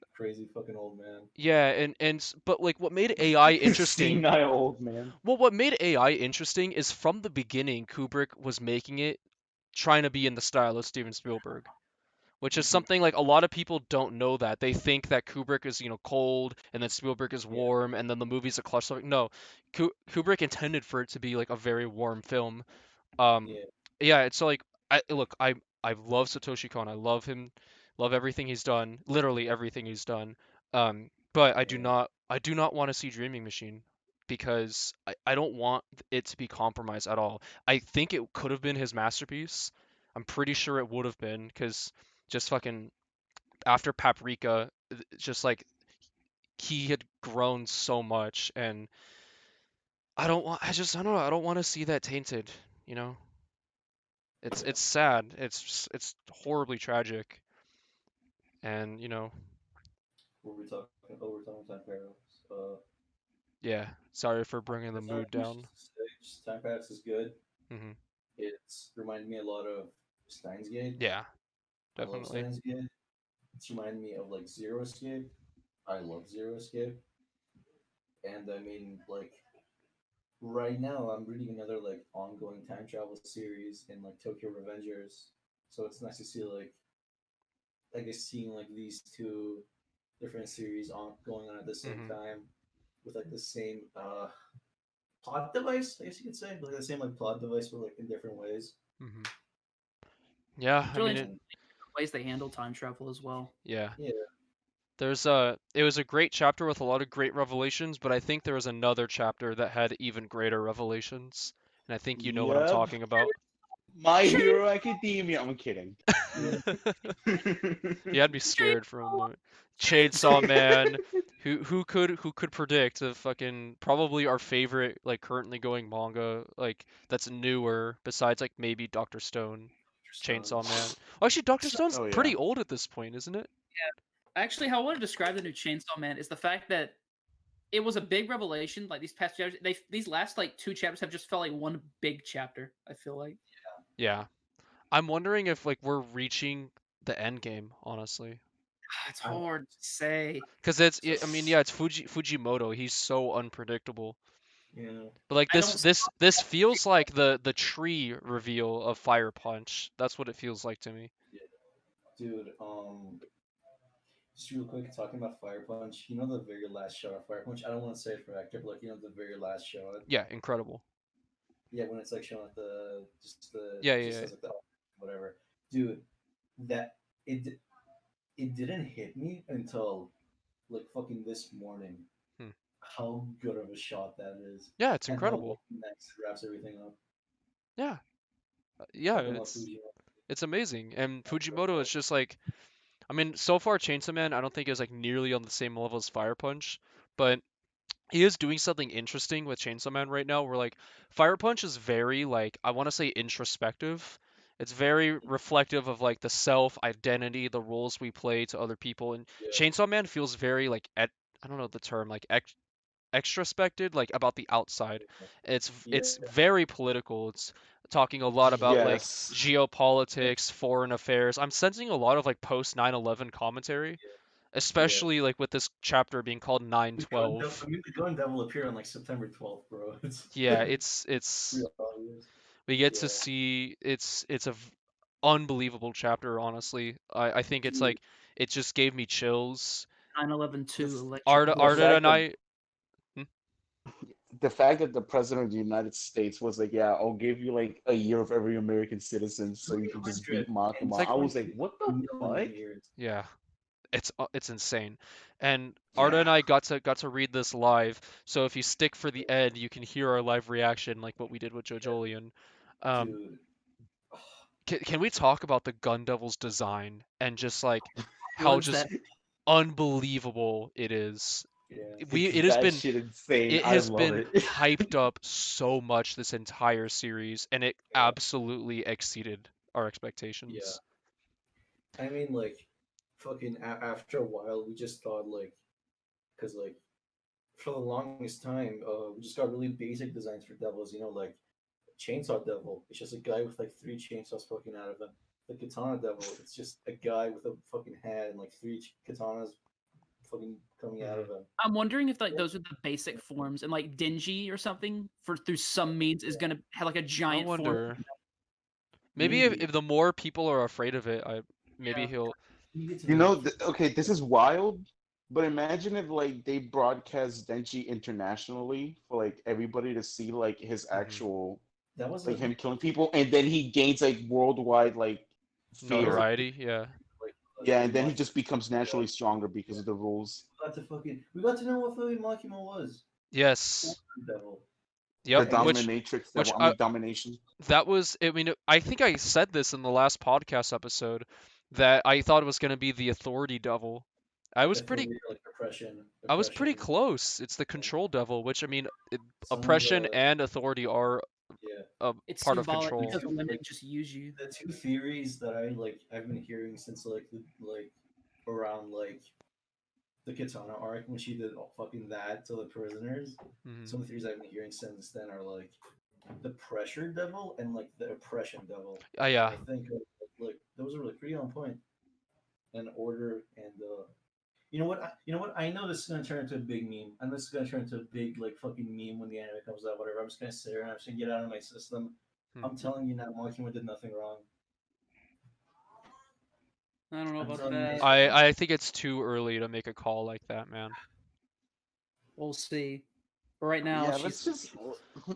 a crazy fucking old man. Yeah, but like what made AI interesting, Senile old man. well, what made AI interesting is from the beginning, Kubrick was making it trying to be in the style of Steven Spielberg. Which is something like a lot of people don't know that. They think that Kubrick is, cold and then Spielberg is Yeah, warm and then the movie's a cluster. No, Kubrick intended for it to be like a very warm film. Um, yeah, yeah, it's like I love Satoshi Kon. I love him, love everything he's done, literally everything he's done. But yeah. I do not want to see Dreaming Machine because I don't want it to be compromised at all. I think it could have been his masterpiece. I'm pretty sure it would have been because just fucking after Paprika, just like he had grown so much, and I don't know, I don't want to see that tainted, you know? It's sad. It's horribly tragic, and What were we talking? Oh, we're talking time paradox. yeah. Sorry for bringing the That's not mood much down. to say. Just time paradox is good. Hmm. It's reminded me a lot of Steins Gate. Yeah, I love definitely. Steins Gate. It's reminded me of like Zero Escape. I love Zero Escape. And I mean, like right now, I'm reading another like ongoing time travel series in like Tokyo Revengers. So it's nice to see like I guess seeing like these two different series on going on at the same Hmm. time with like the same plot device. I guess you could say like the same like plot device, but like in different ways. Hmm. Yeah, It's I really mean it. interesting the ways they handle time travel as well. Yeah, Yeah, it was a great chapter with a lot of great revelations, but I think there was another chapter that had even greater revelations, and I think you know what I'm Yep. talking about. My Hero Academia. I'm kidding. yeah. You had me scared for a moment. Chainsaw Man, who could predict the fucking probably our favorite like currently going manga like that's newer besides like maybe Doctor Stone, Stone. Chainsaw Man. Well, actually, Doctor So, Stone's Oh yeah. pretty old at this point, isn't it? actually, how I want to describe the new Chainsaw Man is the fact that it was a big revelation. Like these past chapters, these last like two chapters have just felt like one big chapter. I feel like Yeah. I'm wondering if like we're reaching the end game, honestly. it's I want hard to say. Because I mean, yeah, it's Fujimoto. He's so unpredictable. yeah. But like I don't. this feels like the tree reveal of Fire Punch. That's what it feels like to me. Yeah. Dude, just real quick, talking about Fire Punch, you know the very last shot of Fire Punch? I don't want to say it for actor, but like, you know the very last shot? Yeah, incredible. Yeah, when it's like showing like Yeah, just yeah, says like the whatever. Dude, that, it, it didn't hit me until like fucking this morning yeah. how good of a shot that is. Yeah, it's And how like incredible. next wraps everything up. Yeah, yeah, Fucking love Fuji. it's amazing. And That's so Fujimoto is fucking just like, I mean, so far Chainsaw Man, I don't think is like nearly on the same level as Fire Punch, but he is doing something interesting with Chainsaw Man right now where like Fire Punch is very like I want to say introspective. It's very reflective of like the self identity, the roles we play to other people, and yeah, Chainsaw Man feels very like I don't know the term like extrospected, like about the outside. yeah, It's very political. It's talking a lot about like Yes. geopolitics, foreign affairs. I'm sensing a lot of like post 9/11 commentary, yeah. especially like with this chapter being called I 9/12. mean, the Gun Devil appeared on like September 12th, bro. It's Yeah, it's real obvious. we get to Yeah, see it's unbelievable chapter, honestly. I think it's dude. like it just gave me chills. 9/11 The, 2 electric Arda The blue. Arda fact and that I hmm? the fact that the president of the United States was like, "Yeah, I'll give you like a year of every American citizen, so you can just beat It's Makima." like I was like, "What the 322 fuck?" million years. yeah. It's insane. And Arda Yeah. and I got to read this live. So if you stick for the end, you can hear our live reaction like what we did with Yeah, JoJolion. Um, dude. can we talk about the Gun Devil's design and just like how Was just that unbelievable it is? Yeah, It's It has that been shit insane. it I has love been it. hyped up so much this entire series, and it yeah, absolutely exceeded our yeah. expectations. I mean, like, fucking after a while, we just thought like, cause like for the longest time, we just got really basic designs for devils. You know, like Chainsaw Devil. It's just a guy with like three chainsaws poking out of him. The Katana Devil. It's just a guy with a fucking head and like three katanas fucking coming out of him. I'm wondering if like those are the basic forms, and like Denji or something for through some means is gonna have like a I giant form. wonder. Maybe if the more people are afraid of it, maybe Yeah. he'll. You know, okay, this is wild, but imagine if like they broadcast Denji internationally for like everybody to see like his actual That was like a, him killing people, and then he gains like worldwide like fear. Notoriety, yeah. Yeah, and then he just becomes naturally stronger because of the rules. We got to know what fucking Makima was. Yes. Devil. The Yep. dominatrix, which domination. that was. I mean, I think I said this in the last podcast episode that I thought it was gonna be the authority devil. I was pretty. Like oppression. I was pretty close. It's the control devil, which I mean, Some of oppression the- and authority are Yeah. a It's part of symbolic control. because women just use you. The two theories that I've been hearing since like around like the Katana arc when she did fucking that to the prisoners. Mhm. Some of the theories I've been hearing since then are like the pressure devil and like the oppression devil. Yeah. I think like those are like pretty on point. And order and you know what? I know this is gonna turn into a big meme, and this is gonna turn into a big like fucking meme when the anime comes out. Whatever. I'm just gonna sit there and I'm just gonna get out of my system. I'm telling you now, Makima did nothing wrong. I don't know I'm about telling you, that. I think it's too early to make a call like that, man. We'll see. But right now, Yeah, she's let's just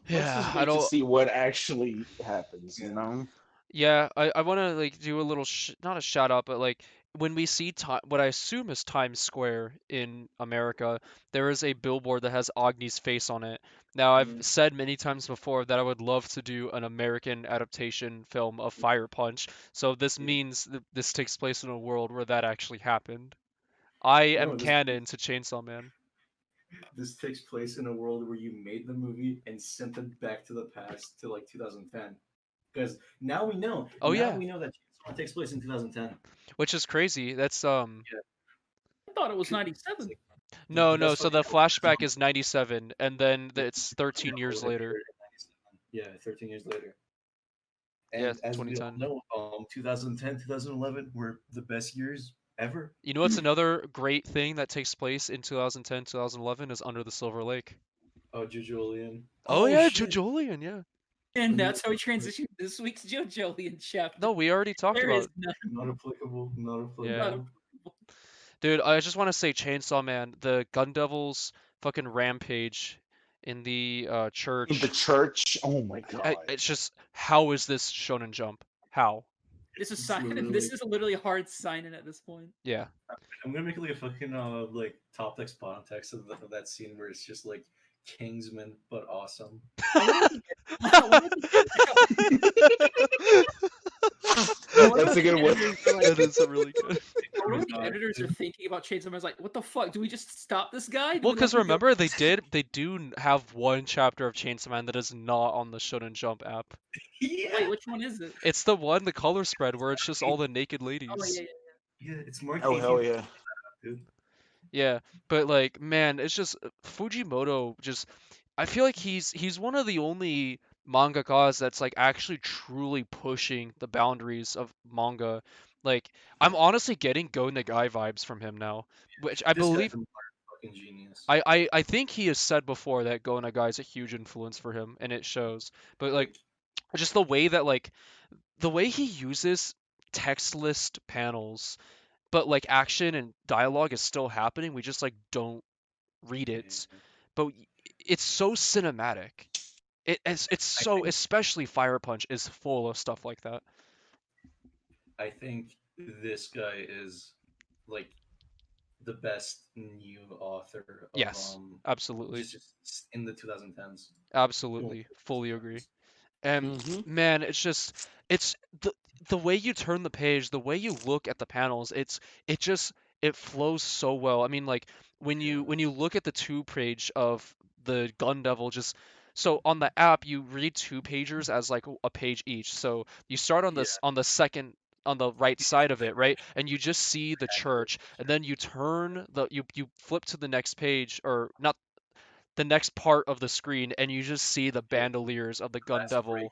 Yeah, I wait to don't. see what actually happens. You know. Yeah, I want to like do a little not a shout out, but like when we see what I assume is Times Square in America, there is a billboard that has Agni's face on it. Now, I've said many times before that I would love to do an American adaptation film of Fire Punch. So this means that this takes place in a world where that actually happened. I am No, canon to Chainsaw Man. this takes place in a world where you made the movie and sent it back to the past to like 2010. Because now we know. Oh, now yeah. we know that Chainsaw Man takes place in 2010. Which is crazy. That's I thought it was 97. no. So the flashback is 97, and then it's 13 years later. Yeah, 13 years later. Yeah, And as we all 2010. know, 2010, 2011 were the best years ever. You know what's another great thing that takes place in 2010, 2011 is Under the Silver Lake. Oh, Jujulian. Oh yeah, shit. Jujolian, yeah. And that's how we transitioned this week's JoJolian chapter. No, we already talked There about is none. Not applicable. Not applicable. Yeah. Dude, I just want to say Chainsaw Man, the Gun Devils fucking rampage in the church. In the church. Oh my god. It's just, how is this Shonen Jump? How? This is literally- this is literally a hard sign-in at this point. Yeah. I'm gonna make like a fucking like top text bottom text of that scene where it's just like Kingsman but awesome. That's a good one. That is a really good. I wonder what the editors are thinking about Chainsaw Man. I was like, what the fuck? Do we just stop this guy? Do Well, we because let him go? remember they do have one chapter of Chainsaw Man that is not on the Shonen Jump app. Wait, which one is it? It's the one, the color spread, where it's just all the naked ladies. Oh, yeah. Yeah, it's more. Oh hell yeah. Dude. Yeah, but like, man, it's just Fujimoto. Just, I feel like he's one of the only mangakas that's like actually truly pushing the boundaries of manga. Like, I'm honestly getting Go Nagai vibes from him now, which I This guy's believe. a fucking genius. I think he has said before that Go Nagai is a huge influence for him, and it shows. But like, just the way that like, the way he uses text list panels, but like action and dialogue is still happening. We just like don't read it, but it's so cinematic. It's so, especially Fire Punch is full of stuff like that. I think this guy is like the best new author of Yes, absolutely, just in the 2010s. absolutely, fully agree. And man, it's just, it's the way you turn the page, the way you look at the panels, it flows so well. I mean, like when you look at the 2 page of the Gun Devil, just so on the app you read 2 pagers as like a page each. So you start on this on the second, on the right side of it, right? And you just see the church, and then you turn you flip to the next page, or not. the next part of the screen, and you just see the bandoliers of the Gun glass Devil. breaking,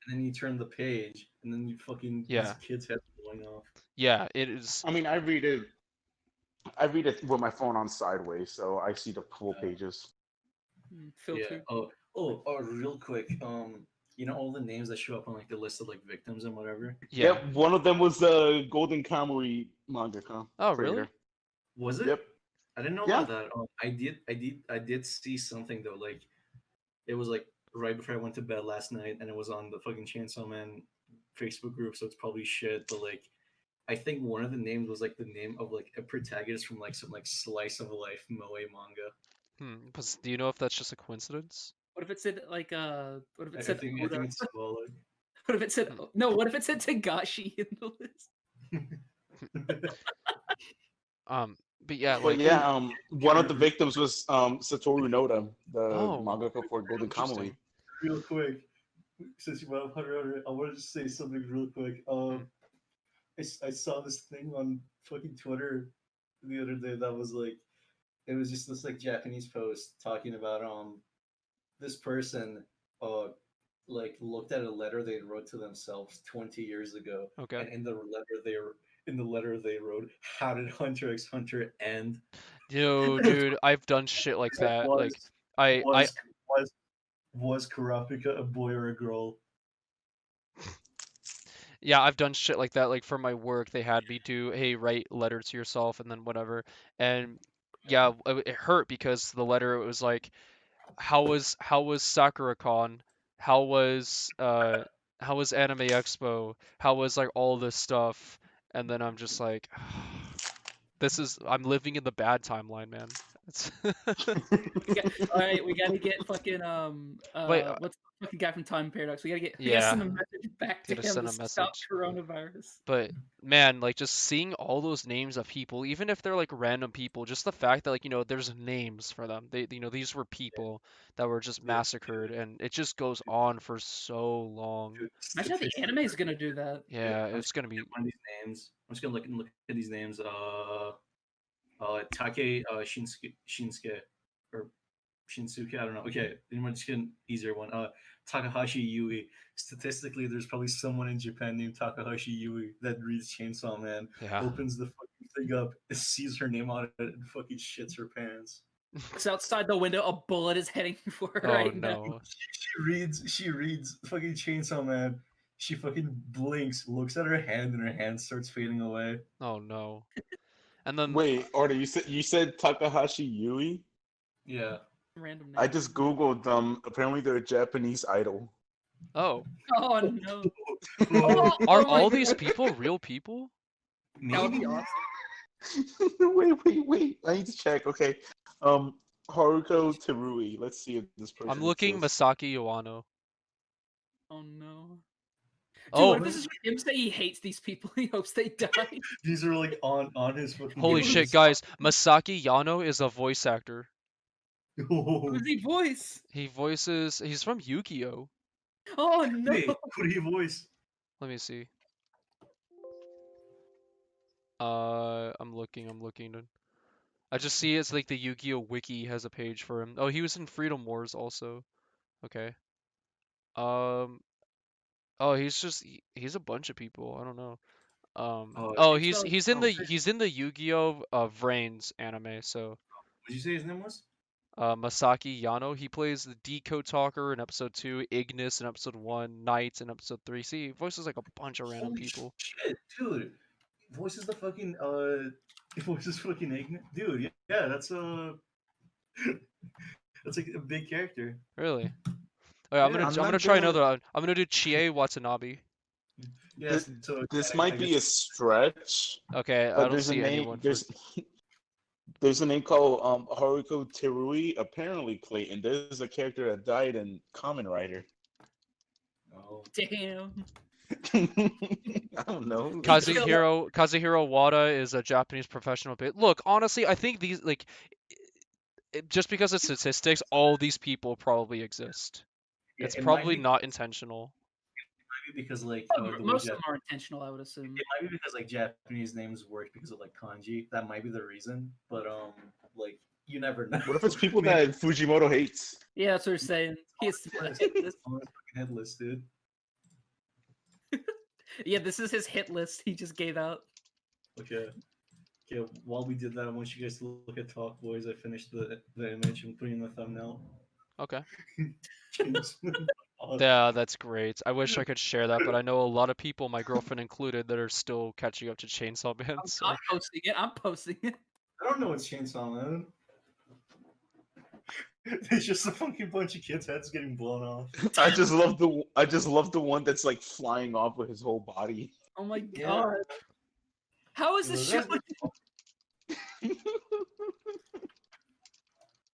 and then you turn the page, and then you fucking Yeah. this kid's head blowing off. Yeah, it is. I mean, I read it. I read it with my phone on sideways, so I see the full pages. Filter. Yeah. Real quick. You know all the names that show up on like the list of like victims and whatever. Yeah. Yep, one of them was the Golden Kamuy mangaka. Oh, creator. really? Was it? Yep. I didn't know Yeah. about that. I did see something though. Like it was like right before I went to bed last night, and it was on the fucking Chainsaw Man Facebook group. So it's probably shit. But like, I think one of the names was like the name of like a protagonist from like some like slice of life moe manga. But do you know if that's just a coincidence? What if it said like what if it I said think Oda? it's symbolic. What if it said no? What if it said Tagashi in the list? But yeah, But like yeah, one of the victims was Satoru Noda, the Oh, mangaka for Golden Kamuy. interesting. Real quick, since you brought up Hunter x Hunter, I want to just say something real quick. I saw this thing on fucking Twitter the other day that was like, it was just this like Japanese post talking about this person like looked at a letter they wrote to themselves 20 years ago, Okay. and in the letter they wrote, "How did Hunter x Hunter end?" Yo, dude, I've done shit like that. Like I Was Kurapika a boy or a girl? yeah, I've done shit like that. Like for my work, they had me do, hey, write letter to yourself and then whatever. And yeah, it hurt because the letter it was like, how was Sakura-con? How was Anime Expo? How was like all this stuff? And then I'm just like, I'm living in the bad timeline, man. It's All right, we gotta get fucking Wait, what's the fucking guy from Time Paradox? We gotta Yeah. send a message back to Gotta him send to a stop message. coronavirus. But man, like just seeing all those names of people, even if they're like random people, just the fact that like there's names for them. These were people that were just massacred, and it just goes on for so long. Dude, Imagine how the anime is gonna do that. Yeah, I'm it's gonna be. one of these names. I'm just gonna look at these names. Take Shinsuke or Shinsuke. I don't know. Okay, then we're just gonna easier one. Takahashi Yui. Statistically, there's probably someone in Japan named Takahashi Yui that reads Chainsaw Man, Yeah. opens the fucking thing up, sees her name on it, and fucking shits her pants. It's outside the window. A bullet is heading for her Oh right now. no. She reads fucking Chainsaw Man. She fucking blinks, looks at her hand, and her hand starts fading away. Oh no. And then Wait, Arda, you said Takahashi Yui? Yeah. Random name. I just googled them. Apparently, they're a Japanese idol. oh, Oh no. are Oh my all these God. people real people? That would be Maybe. awesome. wait. I need to check. Okay. Haruko Terui. Let's see if this person I'm looking exists. Masaki Iwano. Oh no. Dude, Oh, what if this is him say he hates these people? He hopes they die. These are like on his fucking. holy games. shit, guys! Masaki Yano is a voice actor. Who's he voice? He's from Yu-Gi-Oh! Oh no. Wait, who do you voice? Let me see. I'm looking. I just see it's like the Yu-Gi-Oh! Wiki has a page for him. Oh, he was in Freedom Wars also. Okay. Oh, he's a bunch of people. I don't know. Oh, It's spelled- he's in the Yu-Gi-Oh! Vrains anime. So, What did you say his name was? Masaki Yano. He plays the Decode Talker in episode 2, Ignis in episode 1, Knight in episode 3. See, he voices like a bunch of random Holy people. shit, dude! Voices the fucking voices fucking ignorant, dude. Yeah, that's that's like a big character. Really? Okay, I'm Yeah, gonna try another one. I'm gonna do Chie Watanabe. Yes. This might be a stretch. Okay, I But don't there's a see name. anyone for. There's a name called Haruko Terui. Apparently, Clayton. There's a character that died in Kamen Rider. Oh. Damn. I don't know. Kazuhiro Wada is a Japanese professional. Look, honestly, I think these like just because of statistics, all these people probably exist. Yeah, It's it probably might be, not intentional. might be because like the way Most of them are intentional, I would assume. it might be because like Japanese names work because of like kanji. That might be the reason. But like You never know. What if it's people that Fujimoto hates? Yeah, that's what we're saying. He's hit list. Headless, dude. Yeah, this is his hit list he just gave out. Okay. Okay, while we did that, I want you guys to look at Talk Boys. I finished the image and putting in the thumbnail. Okay. James- Yeah, that's great. I wish I could share that, but I know a lot of people, my girlfriend included, that are still catching up to Chainsaw Man. So I'm posting it. I'm posting it. I don't know what's Chainsaw Man. There's just a fucking bunch of kids' heads getting blown off. I just love the one that's like flying off with his whole body. Oh my Yeah. god. How is this show?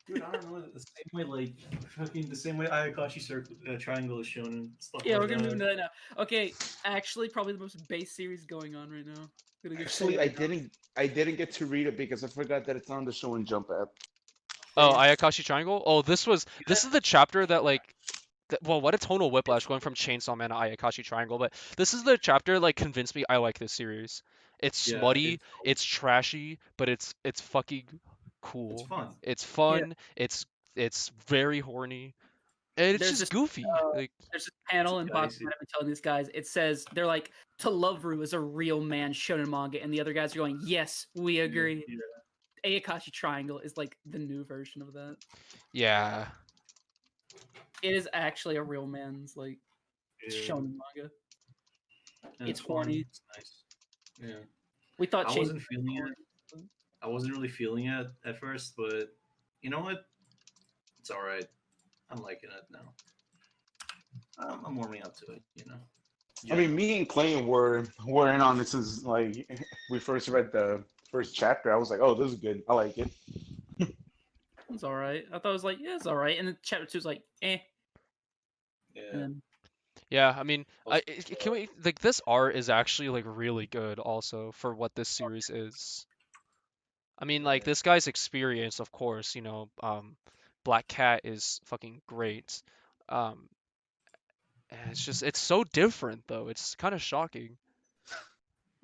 Dude, I don't know. The same way, like fucking the same way Ayakashi Circle Triangle is shown. Stuff Yeah, like we're gonna that. move into that now. Okay, actually, probably the most base series going on right now. Gonna get Actually, straight I didn't get to read it because I forgot that it's on the Shonen Jump app. oh, Ayakashi Triangle? Oh, this is the chapter that like well, what a tonal whiplash going from Chainsaw Man to Ayakashi Triangle, but this is the chapter like convinced me I like this series. It's Yeah, smutty, it's trashy, but it's fucking cool. It's fun. It's fun. It's very horny. And it's There's just this, goofy. Like There's this panel in It's Box dicey. I've been telling these guys. It says they're like, Toloveru is a real man shonen manga, and the other guys are going, yes, we agree. Yeah. Ayakashi Triangle is like the new version of that. yeah. It is actually a real man's like Yeah. shonen manga. And It's fun. horny. It's nice. Yeah. We thought I Chainsaw wasn't feeling it. I wasn't really feeling it at first, but you know what? It's all right. I'm liking it now. I'm warming up to it. You know. I mean, me and Clayton were in on this since like we first read the first chapter. I was like, oh, this is good. I like it. It's all right. I thought it was like, yeah, it's all right. And then chapter 2 is like, eh. Yeah. And then, Yeah, I mean, can we like this art is actually like really good also for what this series is. I mean, like this guy's experience, of course, you know, Black Cat is fucking great. Um, and it's so different though. It's kind of shocking.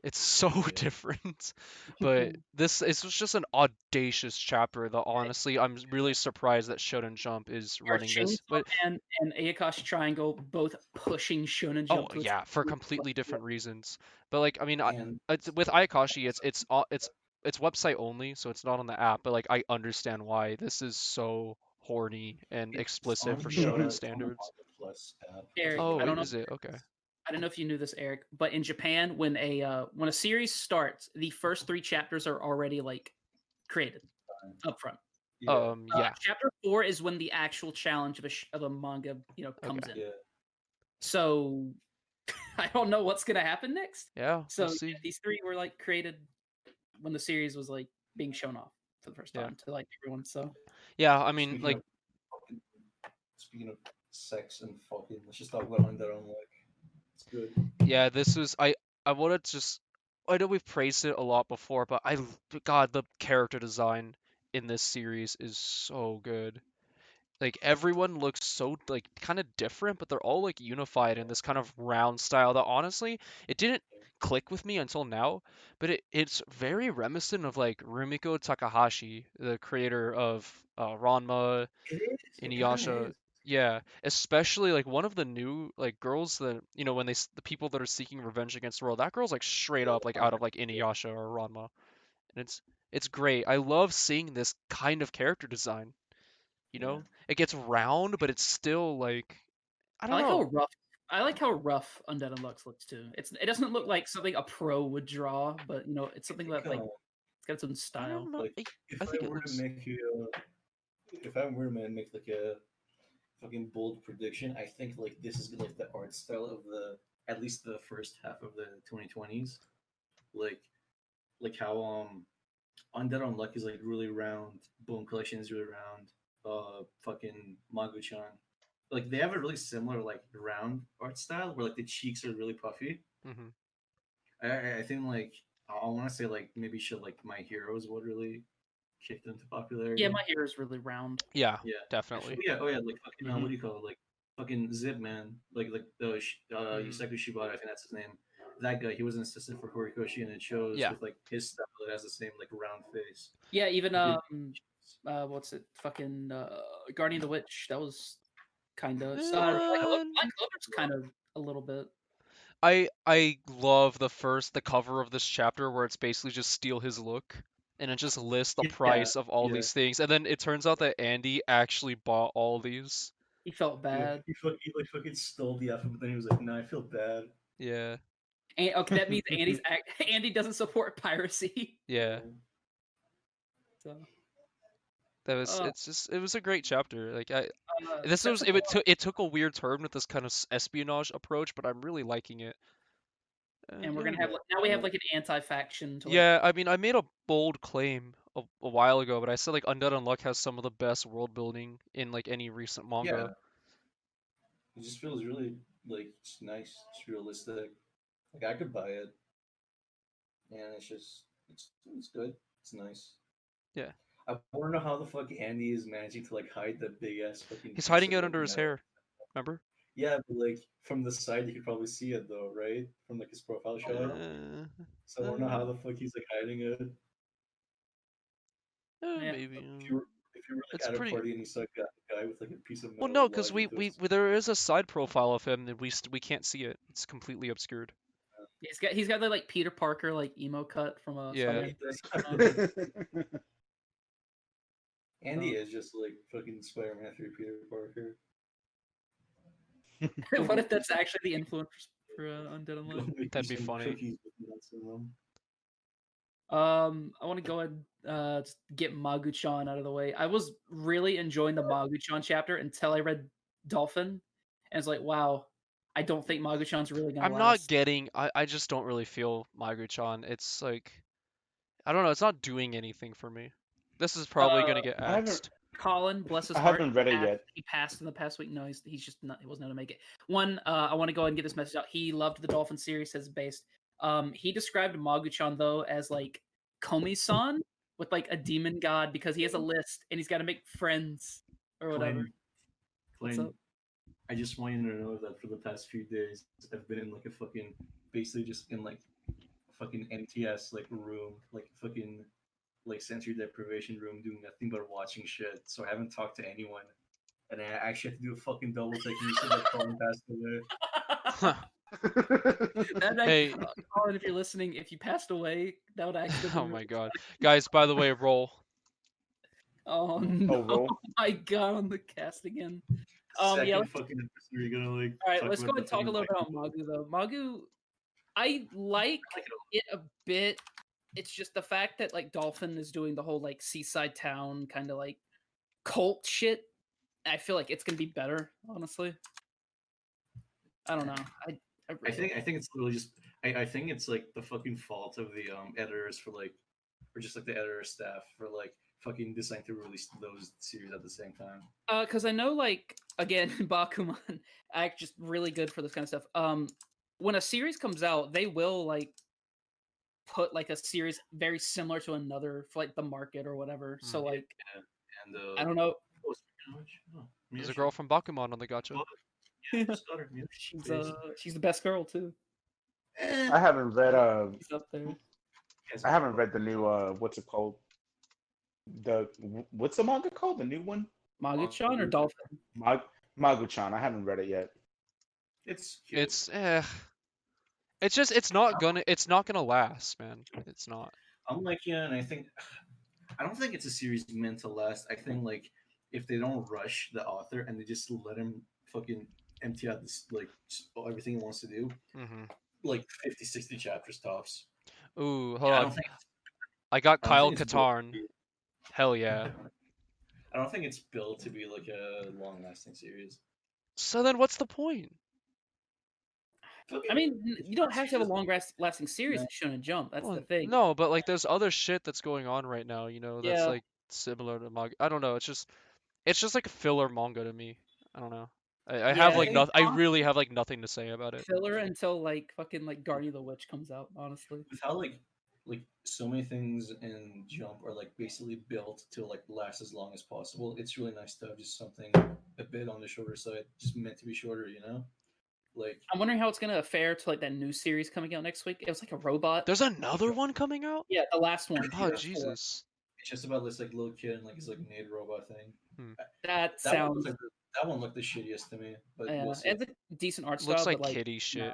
It's so different. But this is just an audacious chapter that honestly, I'm really surprised that Shonen Jump is are running this. Chainsaw But Man and Ayakashi Triangle both pushing Shonen Jump oh to its yeah, for absolute completely limit. different reasons. But like, I mean, And with Ayakashi, it's website only, so it's not on the app. But like, I understand why this is so horny and it's explicit on for the, shonen on the standards. Plus app. Eric, Oh, I don't know. is it? Okay. I don't know if you knew this, Eric, but in Japan, when a series starts, the first 3 chapters are already like created up front. Yeah. Yeah. Chapter 4 is when the actual challenge of a manga, comes in. Yeah. So I don't know what's gonna happen next. Yeah. So We'll see. these 3 were like created when the series was like being shown off for the first Yeah. time to like everyone. So Yeah. I mean, Speaking like, of fucking- speaking of sex and fucking, let's just talk about Under on like. It's good. yeah, this was I wanted to just I know we've praised it a lot before, but God, the character design in this series is so good. Like everyone looks so like kind of different, but they're all like unified in this kind of round style that honestly it didn't click with me until now, but it's very reminiscent of like Rumiko Takahashi, the creator of Ranma, It is. It kinda Inuyasha. is. Yeah, especially like one of the new like girls that when the people that are seeking revenge against the world, that girl's like straight up like out of like Inuyasha or Ranma, and it's great. I love seeing this kind of character design. Yeah. It gets round, but it's still like I I don't like know. how rough. I like how rough Undead Unluck looks too. It doesn't look like something a pro would draw, but it's something that like it's got its own I style. don't know. Like, I if think I it were looks. to make you, if I were to make like a fucking bold prediction, I think like this is like the art style of the at least the first half of the 2020s, like how Undead Unluck is like really round, Bone Collection is really round, fucking Magu-chan, like they have a really similar like round art style where like the cheeks are really puffy. hmm I think like I want to say like maybe should like My Heroes would really kick them to popularity. Yeah, my hair is really round. Yeah, Yeah, definitely. Oh yeah, like fucking Mhm. what do you call it? Like fucking Zip Man, like the Mhm. Yusaku Shibata, I think that's his name. That guy, he was an assistant for Horikoshi, and it shows Yeah. with like his style. It has the same like round face. Yeah, even Good. what's it? Fucking Guardian of the Witch. That was kind of. Eh, Black Clover's kind of a little bit. I love the cover of this chapter where it's basically just steal his look, and it just lists the Yeah, price of all yeah. these things, and then it turns out that Andy actually bought all these. He felt bad. He fucking stole the effort, but then he was like, "No, I feel bad." Yeah, And, okay, that means Andy doesn't support piracy. yeah. So, That was it was a great chapter. Like Sense of it took a weird turn with this kind of espionage approach, but I'm really liking it. and we're Yeah. gonna have now we have like an anti-faction. To, like, Yeah, I mean, I made a bold claim a while ago, but I said like Undead Unluck has some of the best world building in like any recent Yeah, manga. it just feels really like it's nice, it's realistic. Like I could buy it, and it's good, it's nice. Yeah. I want to know how the fuck Andy is managing to like hide the big ass fucking. He's piece hiding of, it like, under his metal. hair. Remember? Yeah, but like from the side you could probably see it though, right? From like his profile shot. So I don't know how the fuck he's like hiding it. Yeah. Maybe. If you were like It's at pretty- a party and you saw a guy with like a piece of metal. Well, no, because lying into his- there is a side profile of him that we can't see it. It's completely obscured. he's got the like Peter Parker like emo cut from a Yeah. Andy is just like fucking Spider-Man through Peter Parker. What if that's actually the influence for Undead Unluck? Make That'd you be some funny. cookies with nuts in them. I want to go ahead just get Magu-chan out of the way. I was really enjoying the Magu-chan chapter until I read Dolphin, and it's like, wow, I don't think Magu-chan's really gonna I'm last. not getting. I just don't really feel Magu-chan. It's like, I don't know. It's not doing anything for me. This is probably gonna get I haven't- axed. Colin, bless his I heart. haven't read it yet. He passed in the past week. No, he's just not. He wasn't able to make it. One, I want to go ahead and get this message out. He loved the Dolphin series as based. He described Magu-chan though as like Komi-san with like a demon god because he has a list and he's got to make friends or whatever. What's Clayton, up? I just want you to know that for the past few days, I've been in like a fucking, basically just in like a fucking MTS like room, like fucking like sensory deprivation room, doing nothing but watching shit. So I haven't talked to anyone, and I actually have to do a fucking double take. And you said that Colin passed away. Hey. Colin, if you're listening, if you passed away, that would actually. Be Oh really my god, guys! By the way, roll. Oh no! roll. Oh my god, on the cast again. Second yeah. fucking episode, you're gonna like. All right, talk let's go about ahead and the talk a fucking little bit white about people. Magu though. Magu, I like it a bit. It's just the fact that like Dolphin is doing the whole like seaside town kind of like cult shit. I feel like it's gonna be better, honestly. I don't know. I think it's literally just I think it's like the fucking fault of the editors for like, or just like the editor staff for like fucking deciding to release those series at the same time. Because I know, like, again, Bakuman act just really good for this kind of stuff. When a series comes out, they will like put like a series very similar to another for like the market or whatever. So like, And I don't know. oh, speaking of which, oh, There's a Miyoshi. girl from Bakuman on the gacha. Yeah, just got her, Miyoshi. She's the best girl too. I haven't read She's up there. I haven't read the new what's it called? What's the manga called? The new one? Magu-chan or Dolphin? Magu-chan. I haven't read it yet. It's cute. It's just it's not gonna last, man. It's not. I'm like, yeah, and I don't think it's a series meant to last. I think like if they don't rush the author and they just let him fucking empty out this like everything he wants to do, like 50, 60 chapters tops. Ooh, hold I on. don't think I got I don't Kyle think it's built Katarn. to be- Hell yeah. I don't think it's built to be like a long-lasting series. So then what's the point? I mean, you don't have to have a long-lasting series in Shonen Jump. That's Well, the thing. no, but like there's other shit that's going on right now, you know, that's Yeah. like similar to manga. I don't know, it's just like a filler manga to me. I don't know. I have Yeah, like it's nothing. I awesome. really have like nothing to say about it. Filler until like fucking like Guardian of the Witch comes out. Honestly. With how like so many things in Jump are like basically built to like last as long as possible. It's really nice to have just something a bit on the shorter side, just meant to be shorter, you know? Like I'm wondering how it's gonna fare to like that new series coming out next week. It was like a robot. There's another one coming out? Yeah, the last one. Oh There's 4. Jesus. It's just about this like little kid and like his like maid robot thing. That That one, sounds. that one looked the shittiest to me, but Yeah, we'll see. it's a decent art Looks style, like but like, kitty shit.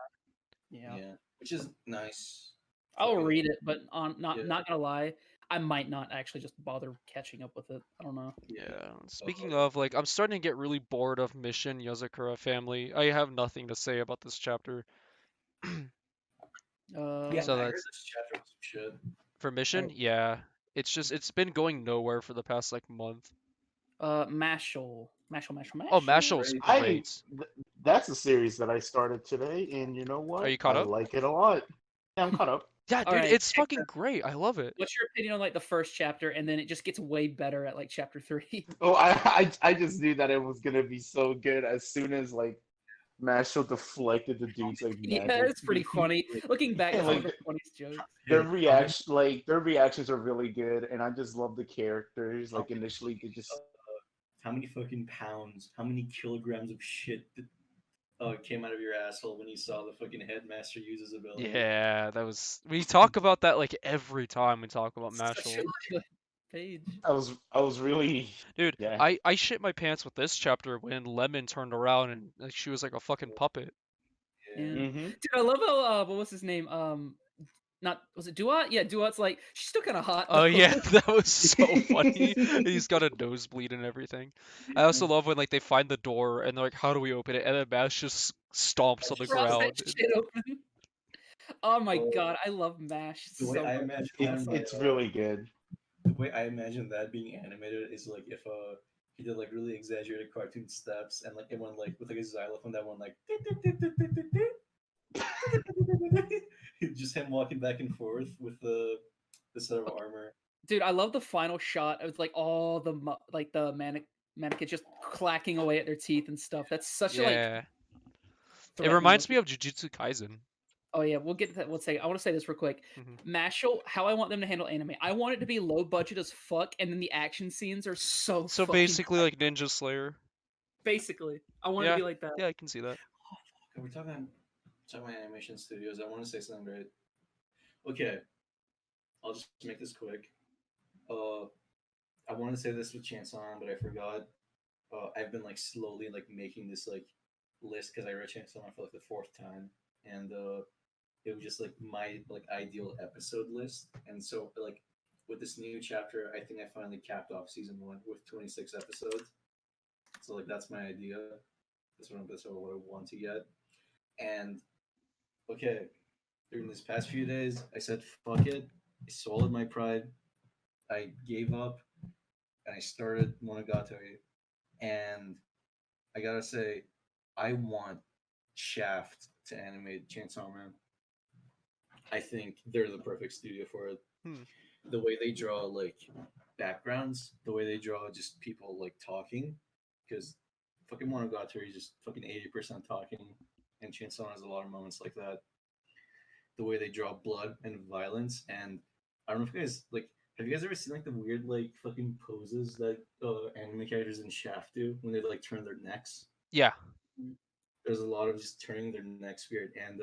yeah. Yeah, which is nice. I'll Fucking- read it, but not Yeah. not gonna lie, I might not actually just bother catching up with it. I don't know. Yeah. Speaking of, like, I'm starting to get really bored of Mission Yozakura Family. I have nothing to say about this chapter. Yeah, So I heard that's this chapter was some shit. for Mission. Yeah, it's been going nowhere for the past like month. Mashal. Oh, Mashal's Great. great. That's a series that I started today, and you know Are what? you caught I up? like it a lot. Yeah, I'm caught up. Yeah, dude, Alright, it's fucking great. I love it. What's your opinion on like the first chapter, and then it just gets way better at like chapter 3? Oh, I just knew that it was gonna be so good as soon as like Mashal deflected the dude's like Yeah, magic. it's pretty funny. Looking back, it's one of Like, the funniest jokes. their reactions are really good, and I just love the characters. Like initially, they just How many fucking pounds, how many kilograms of shit came out of your asshole when you saw the fucking headmaster use his ability? Yeah, that was. We talk about that like every time we talk about Such Mashal. a good page. I was really Dude, yeah. I shit my pants with this chapter when Lemon turned around and like she was like a fucking puppet. Yeah. Mm-hmm. Dude, I love how what was his name? Not was it Duat? Yeah, Duat's like she's still kind of hot. Oh though. yeah, that was so funny. He's got a nosebleed and everything. I also love when like they find the door and they're like, "How do we open it?" And then Mash just stomps on the Props that ground. shit open. Oh my Oh. god, I love Mash The so way I much. imagine It's that, it's really good. the way I imagine that being animated is like if he did like really exaggerated cartoon steps and like it went like with like a xylophone that went like just him walking back and forth with the set of armor. Dude, I love the final shot of like all the like the mannequins just clacking away at their teeth and stuff. That's such a like. Yeah. It threatening reminds me looking- of Jujutsu Kaisen. Oh yeah, we'll get to that. We'll say. I want to say this real quick. Mhm. Mashal, how I want them to handle anime. I want it to be low budget as fuck, and then the action scenes are so. So fucking basically like Ninja Slayer. basically, I want it to be like that. Yeah, I can see that. We're talking about animation studios. I want to say something great. Okay, I'll just make this quick. I want to say this with Chance on, but I forgot. I've been like slowly like making this like list because I read Chance on for like the 4th time, and it was just like my like ideal episode list. And so like with this new chapter, I think I finally capped off season 1 with 26 episodes. So like that's my idea. That's what I want to get. And okay, during this past few days, I said fuck it. I swallowed my pride. I gave up, and I started Monogatari. And I gotta say, I want Shaft to animate Chainsaw Man. I think they're the perfect studio for it. The way they draw like backgrounds, the way they draw just people like talking, because fucking Monogatari is just fucking 80% talking, and Chainsaw Man has a lot of moments like that. The way they draw blood and violence, and I don't know if you guys like. Have you guys ever seen like the weird like fucking poses that anime characters in Shaft do when they like turn their necks? Yeah. There's a lot of just turning their necks weird, and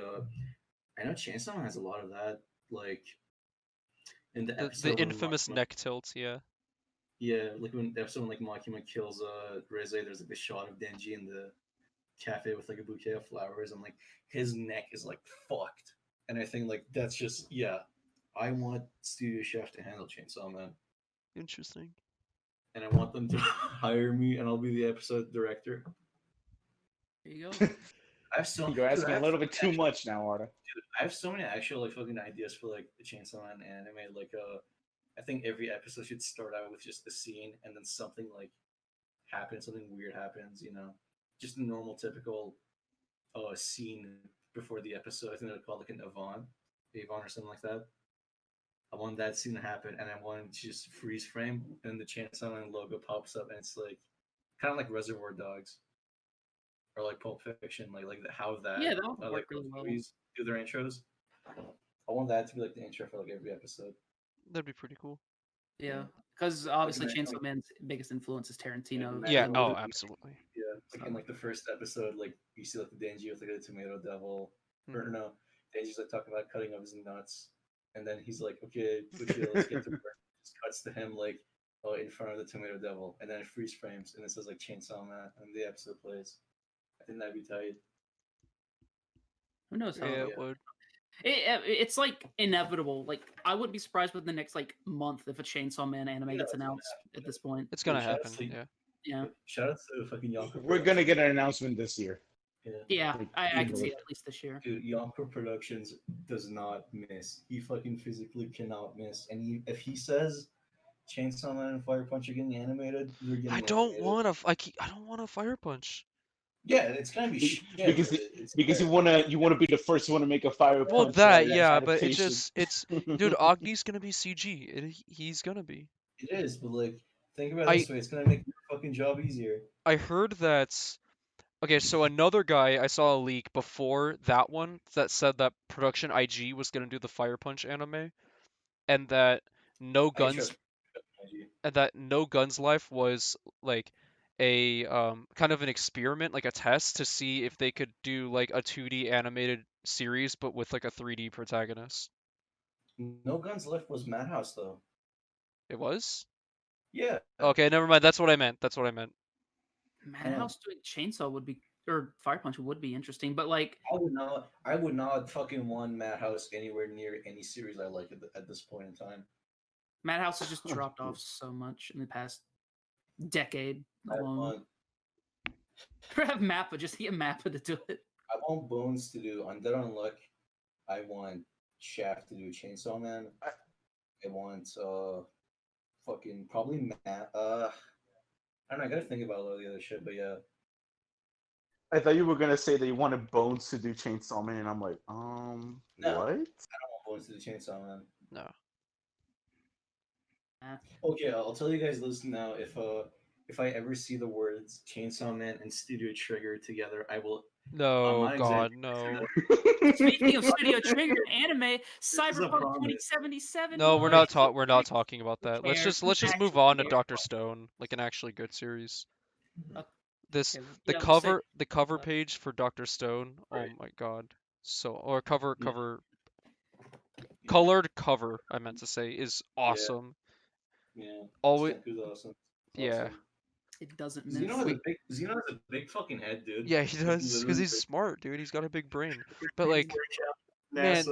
I know Chainsaw Man has a lot of that. Like in the episode, The when infamous Makima- neck tilt, yeah. Yeah, like when the episode when like Makima kills Reze, there's like a shot of Denji in the cafe with like a bouquet of flowers, and like his neck is like fucked. And I think like that's just I want Studio Chef to handle Chainsaw Man, Interesting. and I want them to hire me, and I'll be the episode director. There you go. I have so You're asking dude, I a have little so bit many too much now, Arda. I have so many actual like fucking ideas for like the Chainsaw Man anime. Like I think every episode should start out with just a scene, and then something like happens, something weird happens. You know, just a normal typical scene before the episode. I think they're called like an Avon or something like that. I want that scene to happen, and I want it to just freeze frame, and the Chainsaw Man logo pops up, and it's like kind of like Reservoir Dogs or like Pulp Fiction, like how that Yeah, that would work like really those well. movies do their intros. I want that to be like the intro for like every episode. That'd be pretty cool. Yeah, because obviously imagine, Chainsaw like- Man's biggest influence is Tarantino. Yeah, Yeah, Imagine oh, what it- absolutely. Yeah, like in like the first episode, like you see like the Denji with like the tomato devil, or Mhm. no, Denji's like talking about cutting up his nuts, and then he's like, "Okay, let's get to work." just cuts to him like in front of the Tomato Devil, and then it freeze frames, and it says like Chainsaw Man, and the episode plays. I think that'd be tight. Who knows how? Yeah, yeah. it would. It's like inevitable. Like I wouldn't be surprised within the next like month if a Chainsaw Man anime Yeah, gets it's gonna announced at this point. It's gonna Dude, shout out happen. to- Yeah. Yeah, Shout out to fucking Yonko. We're gonna get an announcement this year. yeah, Like, I can see easily. it at least this year. Dude, Yonko Productions does not miss. He fucking physically cannot miss. And if he says Chainsaw Man and Fire Punch are getting animated, they're getting I don't animated. want to. I don't want a Fire Punch. Yeah, it's gonna be shit. Because but it's Because there. you wanna be the first one to make a Fire Well, Punch. that yeah, but it adaptation. just it's dude. Agni's gonna be CG. He's gonna be. It is, but like, think about it I- this way: it's gonna make your fucking job easier. I heard that. Okay, so another guy I saw a leak before that one that said that Production IG was gonna do the Fire Punch anime, and that No I Guns trust IG. and that No Guns Life was like a kind of an experiment, like a test to see if they could do like a 2D animated series but with like a 3D protagonist. No Guns Left was Madhouse though. It was? Yeah. Okay, never mind. That's what I meant. That's what I meant. Madhouse doing Chainsaw would be, or Fire Punch would be interesting, but like, I would not fucking want Madhouse anywhere near any series I like at this point in time. Madhouse has just dropped off so much in the past decade I alone. want, Or have Mappa, just get Mappa to do it. I want Bones to do Undead Unluck. I want Shaft to do Chainsaw Man. I want fucking probably I don't know, I gotta think about all the other shit, but yeah. I thought you were gonna say that you wanted Bones to do Chainsaw Man, and I'm like, No. what? I don't want Bones to do Chainsaw Man. No. Okay, I'll tell you guys this now. If I ever see the words Chainsaw Man and Studio Trigger together, I will. No, not God, exaggerating. no. Speaking of Studio Trigger anime, is a Cyberpunk promise. 2077. No, we're boys. not we're not talking about that. Let's cares? just move Actually on to cares. Dr. Stone, like an actually good series. This Okay, the yeah, cover say- the cover page for Dr. Stone. Oh Right. my God. So or cover Yeah. cover colored cover, I meant to say, is awesome. Yeah. Always Senku's awesome. yeah. Awesome. It doesn't miss. Xeno has a big fucking head, dude. Yeah, he He's does because literally he's big. smart, dude. He's got a big brain. But He's like working out man,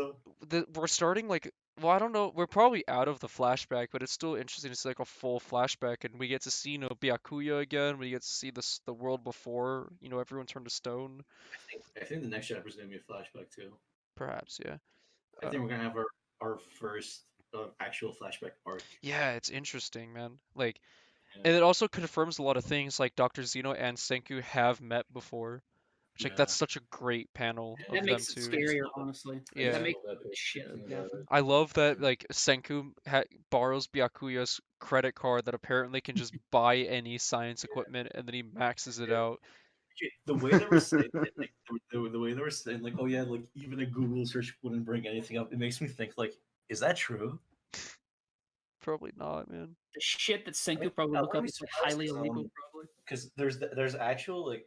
NASA. we're starting like well, I don't know. We're probably out of the flashback, but it's still interesting to see like a full flashback, and we get to see Byakuya again. We get to see the world before everyone turned to stone. I think the next chapter is gonna be a flashback too. Perhaps, yeah. I think we're gonna have our first actual flashback arc. Yeah, it's interesting, man. Like, Yeah. and it also confirms a lot of things. Like Dr. Zeno and Senku have met before, which like that's Yeah. such a great panel That of makes them it too. scarier, honestly. Yeah. That makes That picture, shit. thinking Yeah. about it. I love that like Senku borrows Byakuya's credit card that apparently can just buy any science equipment, and then he maxes it out. Okay, the way they were saying it, like, the way they were saying, like, oh yeah, like even a Google search wouldn't bring anything up. It makes me think, like, is that true? Probably not, man. The shit that Senku Like, probably I looked up wouldn't is like be surprised highly if, illegal, probably. Because there's actual like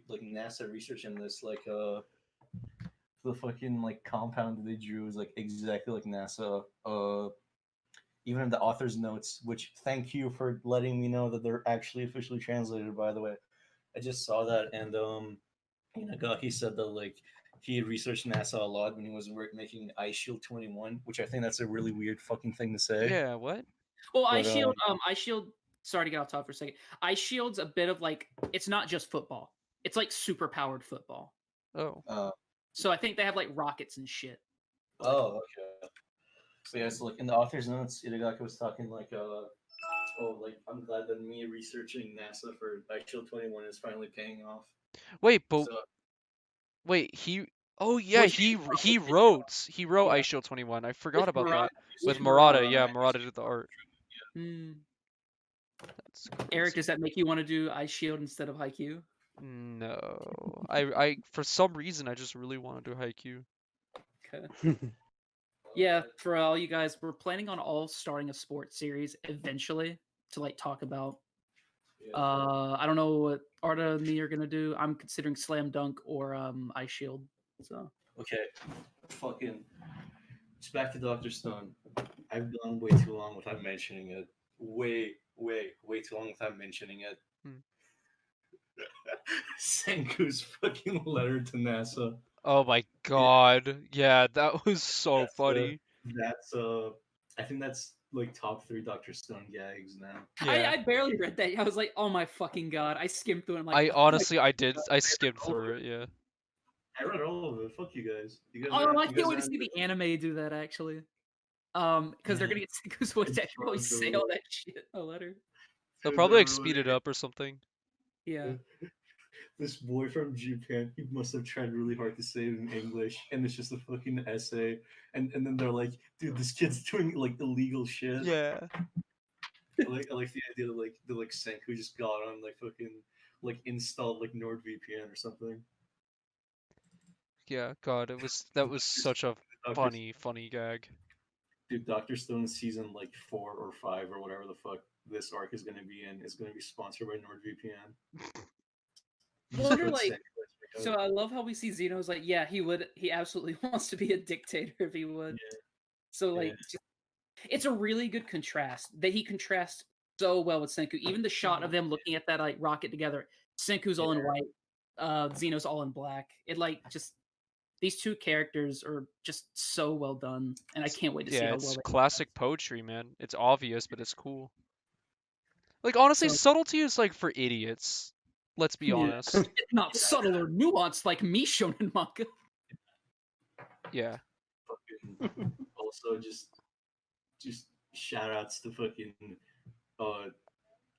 like NASA research in this, like the fucking like compound that they drew is like exactly like NASA. Even in the author's notes, which thank you for letting me know that they're actually officially translated. By the way, I just saw that, and Inagaki said that like he researched NASA a lot when he was making Ice Shield 21, which I think that's a really weird fucking thing to say. Yeah, what? Well, But, Ice Shield. Sorry to get off topic for a second. Ice Shield's a bit of like it's not just football. It's like super powered football. Oh. So I think they have like rockets and shit. Oh, okay. So yeah, so like in the author's notes, Itagaki was talking like, like I'm glad that me researching NASA for Ice Shield 21 is finally paying off. Wait, but So, wait, Oh yeah, Well, he wrote Yeah. Ice Shield 21. I forgot about Murata. that. With With Murata, yeah, Murata. Murata did the art. Hmm. That's Eric, crazy. does that make you want to do Ice Shield instead of Haikyuu? No. I for some reason I just really want to do Haikyuu. Okay. Yeah, for all you guys, we're planning on all starting a sports series eventually to like talk about. yeah. I don't know what Arda and me are gonna do. I'm considering Slam Dunk or Ice Shield. So Okay, fucking Just back to Doctor Stone. I've gone way too long without mentioning it. Way too long without mentioning it. Hmm. Senku's fucking letter to NASA. Oh my god. Yeah, that was so That's, funny. That's I think that's like top 3 Doctor Stone gags now. Yeah. I barely read that. I was like, oh my fucking god. I skimmed through it. I'm like, I oh my honestly, I did. God. I skimmed through it. Yeah. I read all of it. Fuck you guys. You guys Oh, are, I you can't guys wait to are see the in anime do that actually. Because they're gonna get Senku's voice to actually probably say all that shit in a letter. They'll Dude, probably they're like speed it really- up or something. Yeah. This boy from Japan, he must have tried really hard to say it in English, and it's just a fucking essay. And then they're like, dude, this kid's doing like illegal shit. Yeah. I like the idea that like Senku just got on like fucking like installed like NordVPN or something. Yeah. God, that was such a Doctor, funny gag. dude, Doctor Stone season like 4 or 5 or whatever the fuck this arc is gonna be in is gonna be sponsored by NordVPN. I wonder, Code like, Senku, so I love how we see Zeno's like, yeah, he absolutely wants to be a dictator if he would. Yeah. So like, Yeah. it's a really good contrast that he contrasts so well with Senku. Even the shot of them looking at that like rocket together, Senku's all in white, Zeno's all in black. It like just these two characters are just so well done, and I can't wait to see Yeah, how it's well they. classic poetry, man. It's obvious, but it's cool. Like honestly, So- subtlety is like for idiots. Let's be Yeah. honest. It's not subtle or nuanced like me shonen manga. Yeah. Fucking also just shout outs to fucking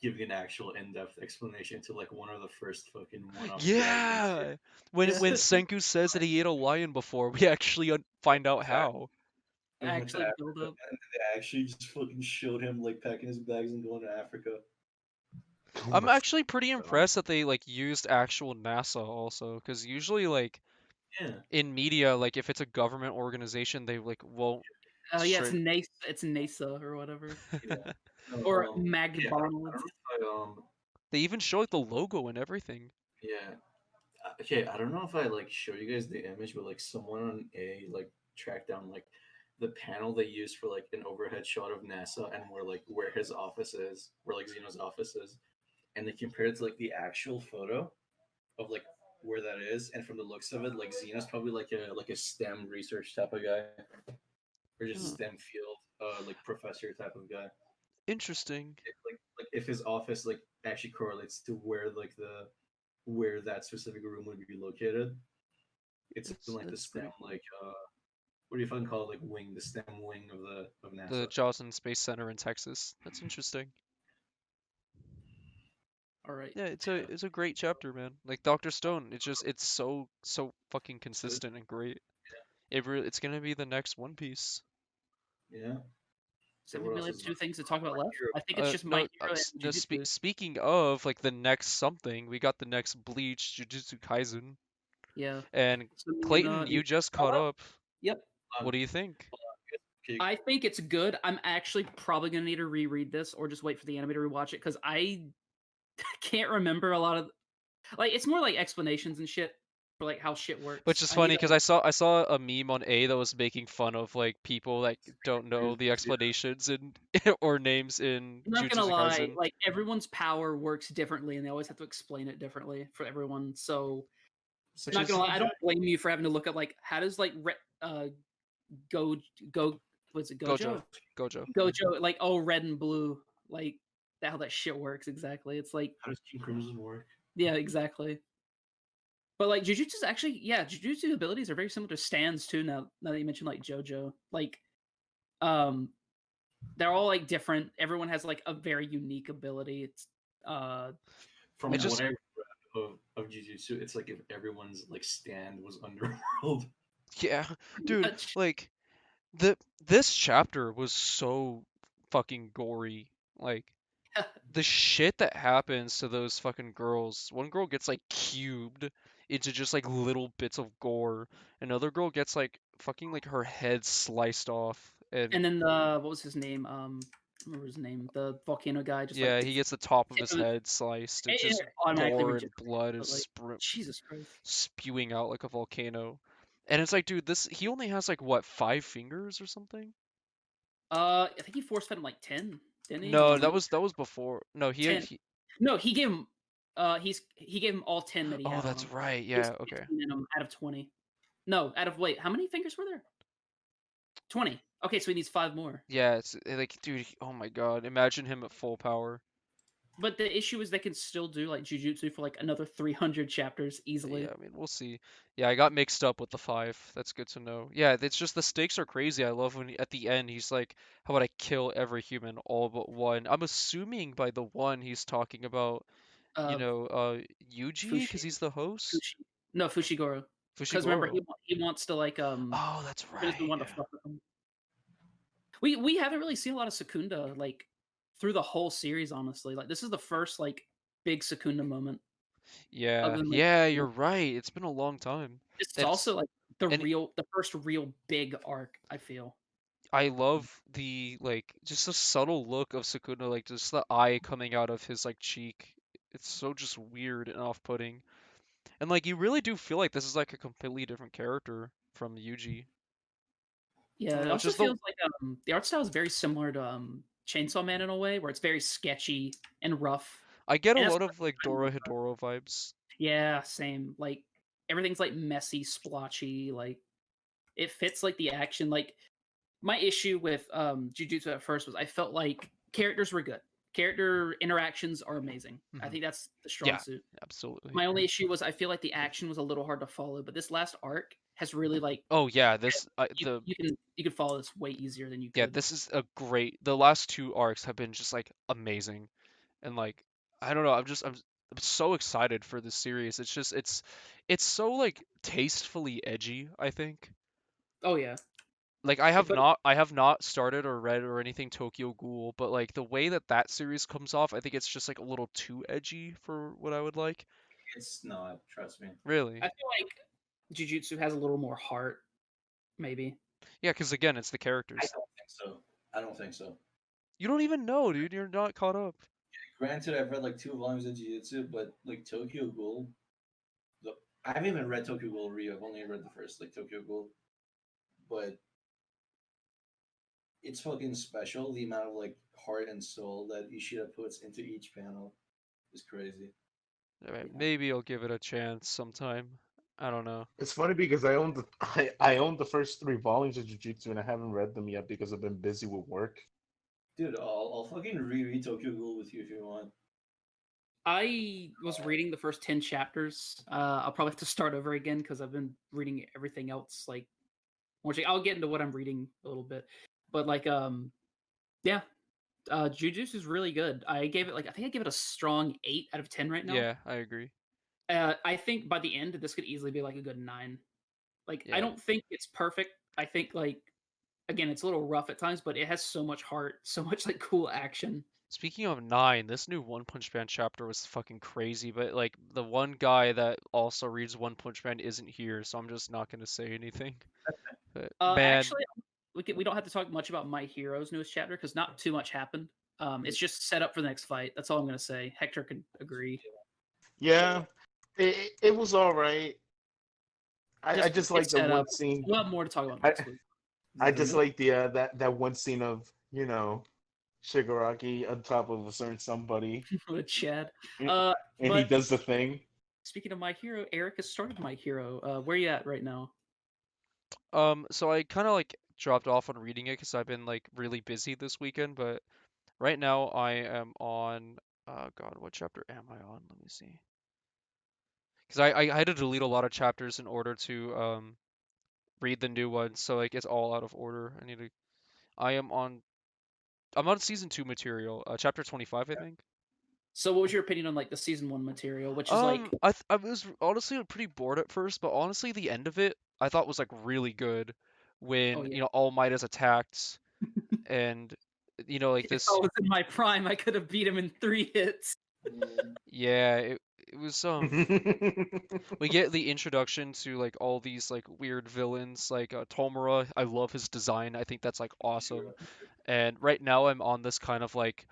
giving an actual in-depth explanation to like one of the first fucking one-off gags and Yeah. shit. When Yeah. Senku says that he ate a lion before, we actually find out how. They went to Actually build Africa, up. and they actually just fucking showed him like packing his bags and going to Africa. I'm actually pretty impressed that they like used actual NASA also, because usually like Yeah. in media, like if it's a government organization, they like won't. Oh yeah, it's straight- NASA. It's NASA or whatever, Yeah. No, or yeah, I don't McDonald's. know if They even show like the logo and everything. yeah. Okay, I don't know if I like show you guys the image, but like someone on A like tracked down like the panel they used for like an overhead shot of NASA and where his office is, where like Zeno's office is, and they compared it to like the actual photo of like where that is, and from the looks of it, like Zeno's probably like a STEM research type of guy, or just Hmm. STEM field like professor type of guy. Interesting. Like if his office like actually correlates to where that specific room would be located. It's in, like the That's STEM pretty cool. like what do you fucking call it, like wing, the STEM wing of NASA. The Joslin Space Center in Texas. That's interesting. All right. Yeah, it's a great chapter, man. Like Dr. Stone, it's so fucking consistent and great. It's gonna be the next One Piece. Yeah. So what we else really have is 2 left? things to talk about My left. Hero. I think it's just My Hero and No, Jujutsu. speaking of like the next something, we got the next Bleach, Jujutsu Kaisen, Yeah. and So me and, Clayton, you just caught up. Yep. What do you think? Okay, I think it's good. I'm actually probably gonna need to reread this or just wait for the anime to rewatch it because I can't remember a lot of like it's more like explanations and shit for like how shit works. Which is I funny need to, because I saw a meme on A that was making fun of like people that don't know the explanations and or names in I'm not gonna Jujutsu lie, Kaisen. like everyone's power works differently, and they always have to explain it differently for everyone. So I'm not gonna lie, I don't blame you for having to look up like how does like go what's it Gojo Gojo. like red and blue like how that shit works exactly. It's like how does King Crimson work? yeah, exactly. But like Jujutsu's actually Jujutsu abilities are very similar to Stan's too. Now that you mentioned like JoJo, like they're all like different. Everyone has like a very unique ability. It's From I just- what I read of Jujutsu, it's like if everyone's like stand was Underworld. Yeah, dude, much. like this chapter was so fucking gory. Like the shit that happens to those fucking girls. One girl gets like cubed into just like little bits of gore. Another girl gets like fucking like her head sliced off. And then the what was his name? I remember his name. The volcano guy. Just yeah, like he gets the top of tip his of his- head sliced. it It's just automatically gore and regenerates, blood but, is like, Jesus Christ. spewing out like a volcano. And it's like, dude, he only has like what, 5 fingers or something? I think he force fed him like 10, didn't he? Hold No, on, let me that was before. No, 10. No, he gave him. He gave him all 10 that he Oh, had on that's him. right. He has Yeah, okay. 15 in him out of 20. No, out of wait, how many fingers were there? 20. Okay, so he needs 5 more. Yeah, it's like, dude, oh my God, imagine him at full power. But the issue is they can still do like Jujutsu for like another 300 chapters easily. Yeah, I mean, we'll see. Yeah, I got mixed up with the 5. That's good to know. Yeah, it's just the stakes are crazy. I love when at the end he's like, "How about I kill every human, all but one?" I'm assuming by the one he's talking about, Uh, Yuji, because Fushi, he's the host. no, Fushiguro. Because remember, Fushiguro. he wants to like Oh, that's he doesn't right. want to Yeah. fuck with him. We haven't really seen a lot of Secunda like through the whole series, honestly. Like this is the first like big Secunda moment. Yeah, Other than like yeah, you're right. It's been a long time. this is It's also like and the first real big arc, I feel. I love the like just the subtle look of Sukuna, like just the eye coming out of his like cheek. It's so just weird and off-putting. And like you really do feel like this is like a completely different character from Yuji. I Yeah, don't it know, also just the feels like the art style is very similar to Chainsaw Man in a way, where it's very sketchy and rough. I get a And that's lot what of like I love Dora about Hidoro vibes. it. Yeah, same. Like everything's like messy, splotchy. Like it fits like the action. Like my issue with Jujutsu at first was I felt like characters were good. Character interactions are amazing. I Mhm. think that's the strong Yeah, suit. absolutely. My only issue was I feel like the action was a little hard to follow, but this last arc has really like Oh yeah, you can follow this way easier than you yeah, could. this is a great. The last 2 arcs have been just like amazing. And like I don't know, I'm so excited for this series. It's just it's so like tastefully edgy, I think. Oh yeah, Like but I have not started or read or anything Tokyo Ghoul, but like the way that that series comes off, I think it's just like a little too edgy for what I would like. It's not. Trust me. Really? I feel like Jujutsu has a little more heart, maybe. Yeah, because again, it's the I characters. don't think so. I don't think so. You don't even know, dude. You're not caught up. Granted, I've read like 2 volumes of Jujutsu, but like Tokyo Ghoul, the, I haven't even read Tokyo Ghoul Rio. I've only read the first like Tokyo Ghoul, but it's fucking special. The amount of like heart and soul that Ishida puts into each panel is crazy. Alright, Yeah. maybe I'll give it a chance sometime. I don't know. It's funny because I own the first 3 volumes of Jujutsu and I haven't read them yet because I've been busy with work. Dude, I'll fucking reread Tokyo Ghoul with you if you want. I was reading the first 10 chapters. I'll probably have to start over again because I've been reading everything else. Like, I'll get into what I'm reading a little bit, but like, yeah, Jujutsu is really good. I think I gave it a strong 8 out of 10 right now. Yeah, I agree. I think by the end, this could easily be like a good 9. Like, I Yeah. don't think it's perfect. I think like again, it's a little rough at times, but it has so much heart, so much like cool action. Speaking of 9, this new One Punch Man chapter was fucking crazy, but like the one guy that also reads One Punch Man isn't here, so I'm just not gonna say anything. But man, Actually, we don't have to talk much about My Hero's newest chapter because not too much happened. It's just set up for the next fight. That's all I'm gonna say. Hector can agree. Yeah, it was all right. I Just just like it's the set up. one scene. We'll have more to talk about I next week. I just like the that one scene of Shigaraki on top of a certain somebody, With Chad. and he But does the thing. speaking of My Hero, Eric has started My Hero. Where you at right now? so I kind of like dropped off on reading it because I've been like really busy this weekend, but right now I am on, oh God, what chapter am I on? Let me see. Because I had to delete a lot of chapters in order to read the new one, so like it's all out of order. I am on I'm on season 2 material, chapter 25, I think. So, what was your opinion on like the season 1 material, which is like, I was honestly pretty bored at first, but honestly the end of it I thought was like really good oh when, yeah, All Might is attacked and like if I this, was in my prime, I could have beat him in 3 hits. yeah, it was we get the introduction to like all these like weird villains like Tomura. I love his design. I think that's like awesome. And right now I'm on this kind of like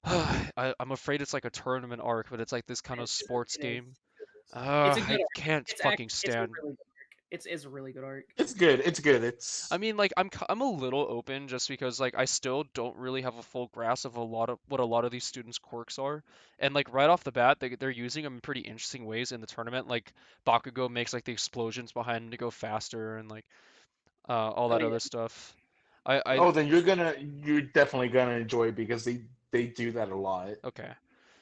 I'm afraid it's like a tournament arc, but it's like this kind of sports It is. game. It's a good I arc. can't fucking It's a stand. really good arc. It's a really good arc. It's good. It's good. It's. I mean, like I'm a little open just because like I still don't really have a full grasp of what a lot of these students' quirks are, and like right off the bat, they're using them in pretty interesting ways in the tournament. Like Bakugo makes like the explosions behind him to go faster, and like all Oh that yeah. other stuff. I Oh, then you're definitely gonna enjoy it because they do that a lot. okay.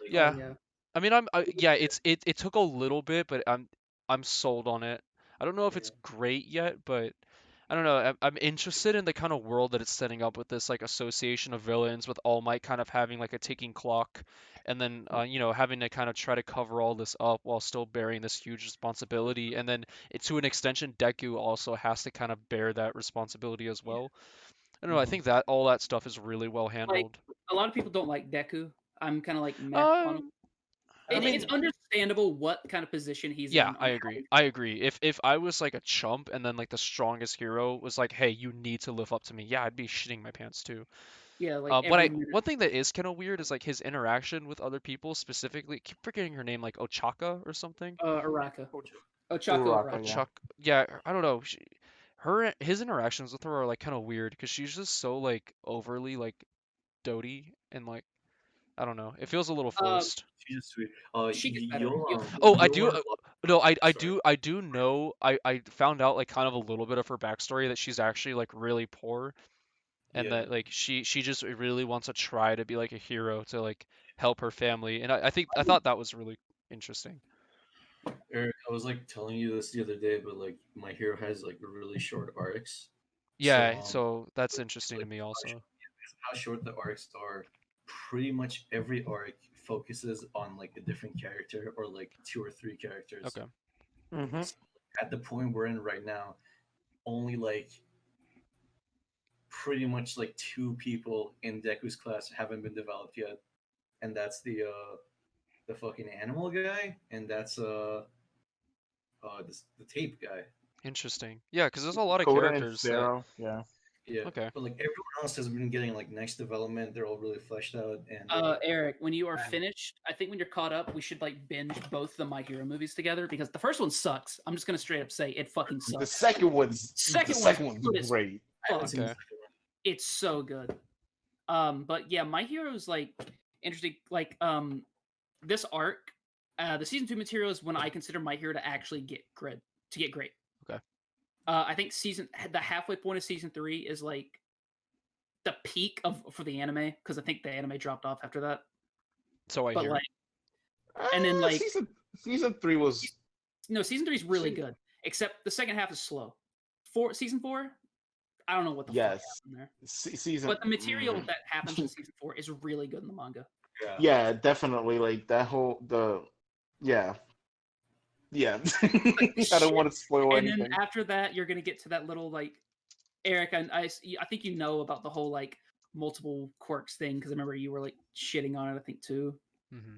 Like, Yeah. Oh yeah. I mean, yeah, it took a little bit, but I'm sold on it. I don't know if it's great yet, but I don't know. I'm interested in the kind of world that it's setting up with this like association of villains, with All Might kind of having like a ticking clock, and then having to kind of try to cover all this up while still bearing this huge responsibility, and then to an extension, Deku also has to kind of bear that responsibility as well. I don't know. I think that all that stuff is really well Like handled. a lot of people don't like Deku. I'm kind of like meh on him. I mean, It's understandable what kind of position he's yeah, in. I agree. I agree. If I was like a chump and then like the strongest hero was like, "Hey, you need to live up to me," yeah, I'd be shitting my pants too. Yeah, like every One thing that is kind of weird is like his interaction with other people, specifically, I keep forgetting her name, like Ochaka or something. Araka. Ochako Uraraka, Araka. yeah. Ochaka, yeah, I don't know. His interactions with her are like kind of weird because she's just so like overly like doty and like I don't know. It feels a little forced. she's just sweet. She gets better. Oh, I you'll do. learn a lot- No, Sorry. I do know. I found out like kind of a little bit of her backstory that she's actually like really poor, and Yeah. that like she just really wants to try to be like a hero to like help her family, and I thought that was really interesting. Eric, I was like telling you this the other day, but like my hero has like really short arcs. Yeah, So so that's so, interesting to like me also. how short the arcs are, pretty much every arc focuses on like a different character or like two or three characters. Okay. Mm-hmm. So, at the point we're in right now, only like pretty much like two people in Deku's class haven't been developed yet, and that's the fucking animal guy, and that's the tape guy. Interesting. Yeah, because there's a lot of Coda and characters that. Pharaoh, yeah. Yeah, Okay. but like everyone else has been getting like next development. They're all really fleshed out, and Eric, when you are finished, I think when you're caught up, we should like binge both the My Hero movies together because the first one sucks. I'm just gonna straight up say it fucking The sucks. second one's Second one's good as great. I haven't seen the Okay. second one. It's so good. But yeah, My Hero's like interesting. Like this arc, the season 2 material is when I consider My Hero to actually get great. Okay. I think the halfway point of season 3 is like the peak for the anime because I think the anime dropped off after that. So I But hear. like, and then like season 3 was no, season 3 is really good, except the second half is slow. Season 4, I don't know what the fuck happened there. season. But the material that happens in season 4 is really good in the manga. Yeah, definitely. Like that whole yeah. I don't want to spoil And anything. then after that, you're gonna get to that little like Eric. I think you know about the whole like multiple quirks thing because I remember you were like shitting on it. I think too. Hmm.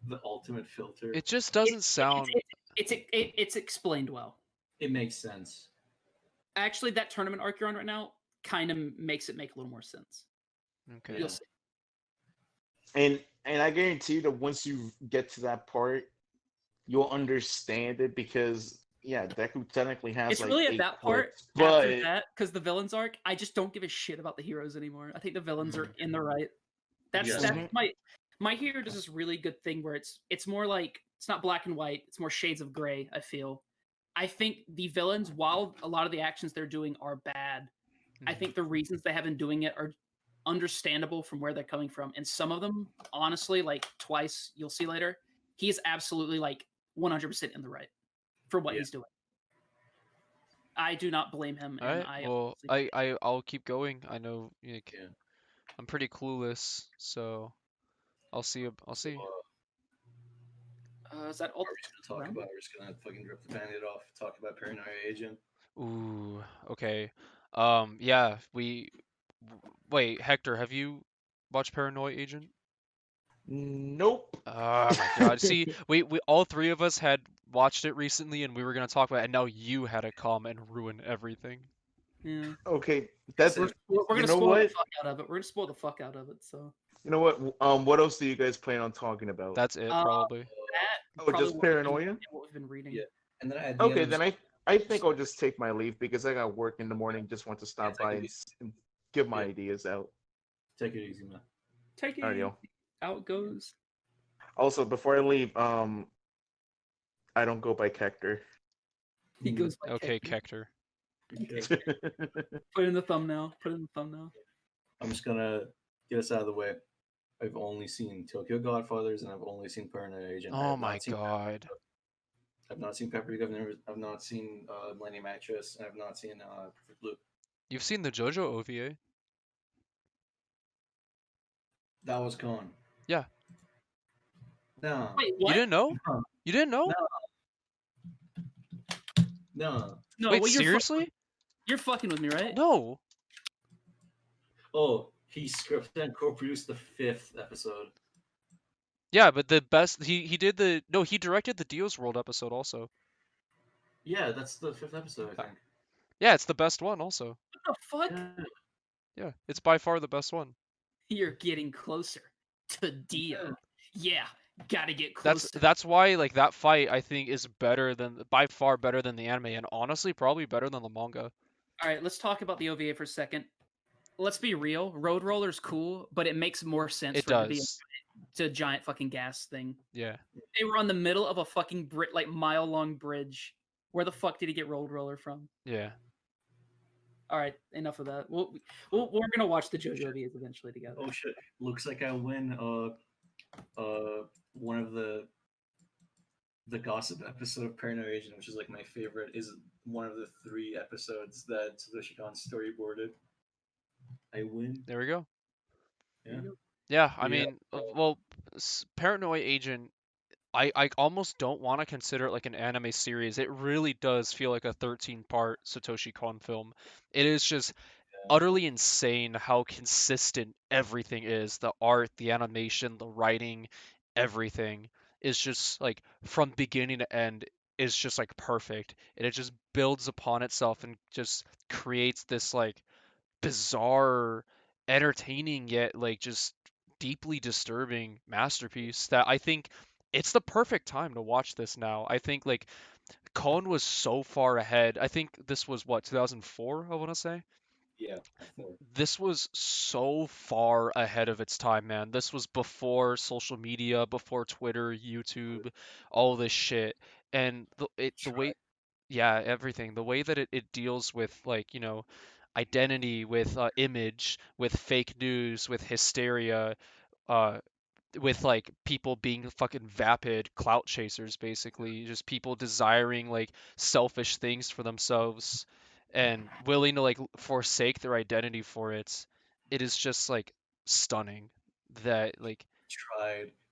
The ultimate filter. It just doesn't sound. It's explained well. It makes sense. Actually, that tournament arc you're on right now kind of makes it make a little more sense. Okay. You'll see. And I guarantee you that once you get to that part, you'll understand it because Deku technically has It's like really 8 at that part quirks, but after that because the villains arc. I just don't give a shit about the heroes anymore. I think the villains are in the right. That's Yes. that's my hero does this really good thing where it's more like it's not black and white. It's more shades of gray. I feel. I think the villains, while a lot of the actions they're doing are bad, I think the reasons they have been doing it are understandable from where they're coming from. And some of them, honestly, like twice, you'll see later, he is absolutely like 100% in the right for what he's doing. I do not blame him. All And right. Well, I'll keep going. I know like, I'm pretty clueless, so I'll see. I'll see. Is that all? We're just gonna talk about. We're just gonna fucking rip the band-aid off. Talk about Paranoia Agent. Ooh. Okay. Yeah. Wait, Hector, have you watched Paranoia Agent? nope. Oh my God. See, we all three of us had watched it recently, and we were gonna talk about it, and now you had to come and ruin everything. Yeah. Okay, that's We're gonna you know spoil what? the fuck out of it. We're gonna spoil the fuck out of it. So You know what? What else do you guys plan on talking about? That's it, probably. that Oh, just probably Paranoia? what we've been reading. Yeah. And then I had Okay, then I think I'll just take my leave because I got work in the morning. Just want to stop take by it and, easy. and give my Yeah. ideas out. Take it easy, man. Take it Alright, easy. yo. Out it goes. Also, before I leave, I don't go by Hector. He goes by Okay, Kector. Kector. Okay. Put it in the thumbnail. Put it in the thumbnail. I'm just gonna get us out of the way. I've only seen Tokyo Godfathers and I've only seen Paranoia Agent. I Oh have my not seen god. I've not seen Paprika. I've not seen Millennium Actress. And I've not seen Perfect Blue. You've seen the JoJo OVA? That was gone. Yeah. No. Wait, You what? didn't know? No. You didn't know? No. No, Wait, well, seriously? You're fucking with me, right? No. Oh, he scripted and co-produced the 5th episode. Yeah, but the best he did the no, he directed the Dio's World episode also. Yeah, that's the 5th episode, I think. Yeah, it's the best one also. What the fuck? Yeah. Yeah, it's by far the best one. You're getting closer to Dio. Yeah, gotta get That's closer. that's why like that fight I think is better than by far better than the anime and honestly probably better than the manga. All right, let's talk about the OVA for a second. Let's be real. Road Roller's cool, but it makes more sense It for it to be does. a giant fucking gas thing. Yeah. They were on the middle of a fucking like mile-long bridge. Where the fuck did he get Road Roller from? Yeah. All right, enough of that. We're gonna watch the JoJo OVAs eventually together. Oh shit! Looks like I win. One of the gossip episode of Paranoia Agent, which is like my favorite, is one of the 3 episodes that Satoshi Kon storyboarded. I win. There we go. Yeah. Yeah, I Yeah. mean, well, Paranoia Agent I almost don't want to consider it like an anime series. It really does feel like a 13-part Satoshi Kon film. It is just utterly insane how consistent everything is. The art, the animation, the writing, everything is just like from beginning to end is just like perfect. And it just builds upon itself and just creates this like bizarre, entertaining yet like just deeply disturbing masterpiece that I think it's the perfect time to watch this now. I think like Cohen was so far ahead. I think this was what 2004, I want to say. Yeah. This was so far ahead of its time, man. This was before social media, before Twitter, YouTube, all this shit. And the way, yeah, everything. The way that it deals with like, identity, with image, with fake news, with hysteria, uh, with like people being fucking vapid clout chasers, basically just people desiring like selfish things for themselves and willing to like forsake their identity for it. It is just like stunning that like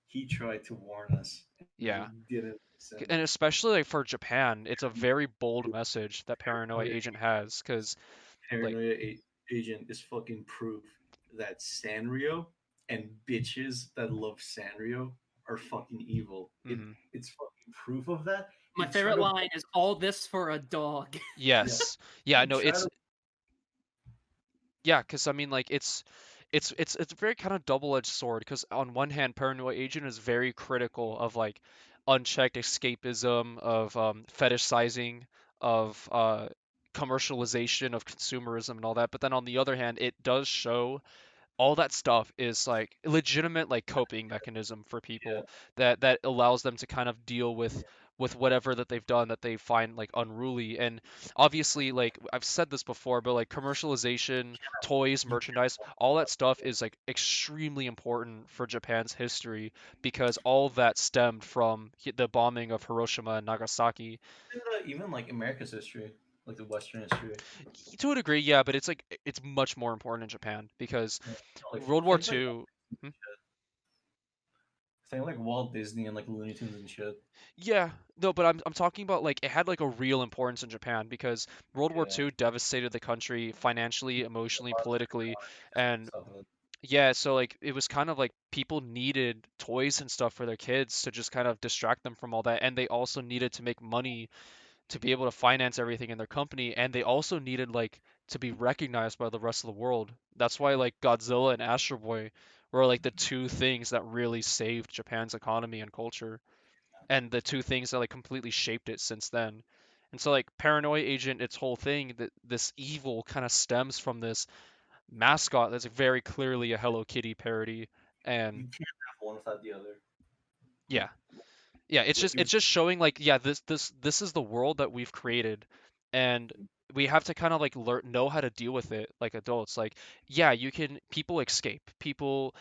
He tried to warn us. yeah. He didn't listen. And especially like for Japan, it's a very bold message that Paranoia Agent has because like Paranoia Agent is fucking proof that Sanrio and bitches that love Sanrio are fucking evil. mhm. It's fucking proof of that. My favorite line is "all this for a dog." Yes. Yeah, no, try it's to- yeah, because I mean, like it's a very kind of double-edged sword. Because on one hand, Paranoia Agent is very critical of like unchecked escapism, of fetishizing, of commercialization, of consumerism, and all that. But then on the other hand, it does show all that stuff is like legitimate like coping mechanism for people that allows them to kind of deal with whatever that they've done that they find like unruly. And obviously like I've said this before, but like commercialization, toys, merchandise, all that stuff is like extremely important for Japan's history because all of that stemmed from the bombing of Hiroshima and Nagasaki. even like America's history, like the Western history. To a degree, yeah, but it's like it's much more important in Japan because Like, World War things like- II. Thing like Walt Disney and like Looney Tunes and shit. Yeah, no, but I'm talking about like it had like a real importance in Japan because World War Yeah. II devastated the country financially, emotionally, politically, and Stuff like that. yeah, so like it was kind of like people needed toys and stuff for their kids to just kind of distract them from all that, and they also needed to make money to be able to finance everything in their company, and they also needed like to be recognized by the rest of the world. That's why like Godzilla and Astro Boy were like the two things that really saved Japan's economy and culture and the two things that like completely shaped it since then. And so like Paranoia Agent, its whole thing, that this evil kind of stems from this mascot that's very clearly a Hello Kitty parody. And You can't have one without the other. yeah, yeah, Like it's just showing like, yeah, this is the world that we've created, and we have to kind of like know how to deal with it like adults. Like, yeah, people escape, people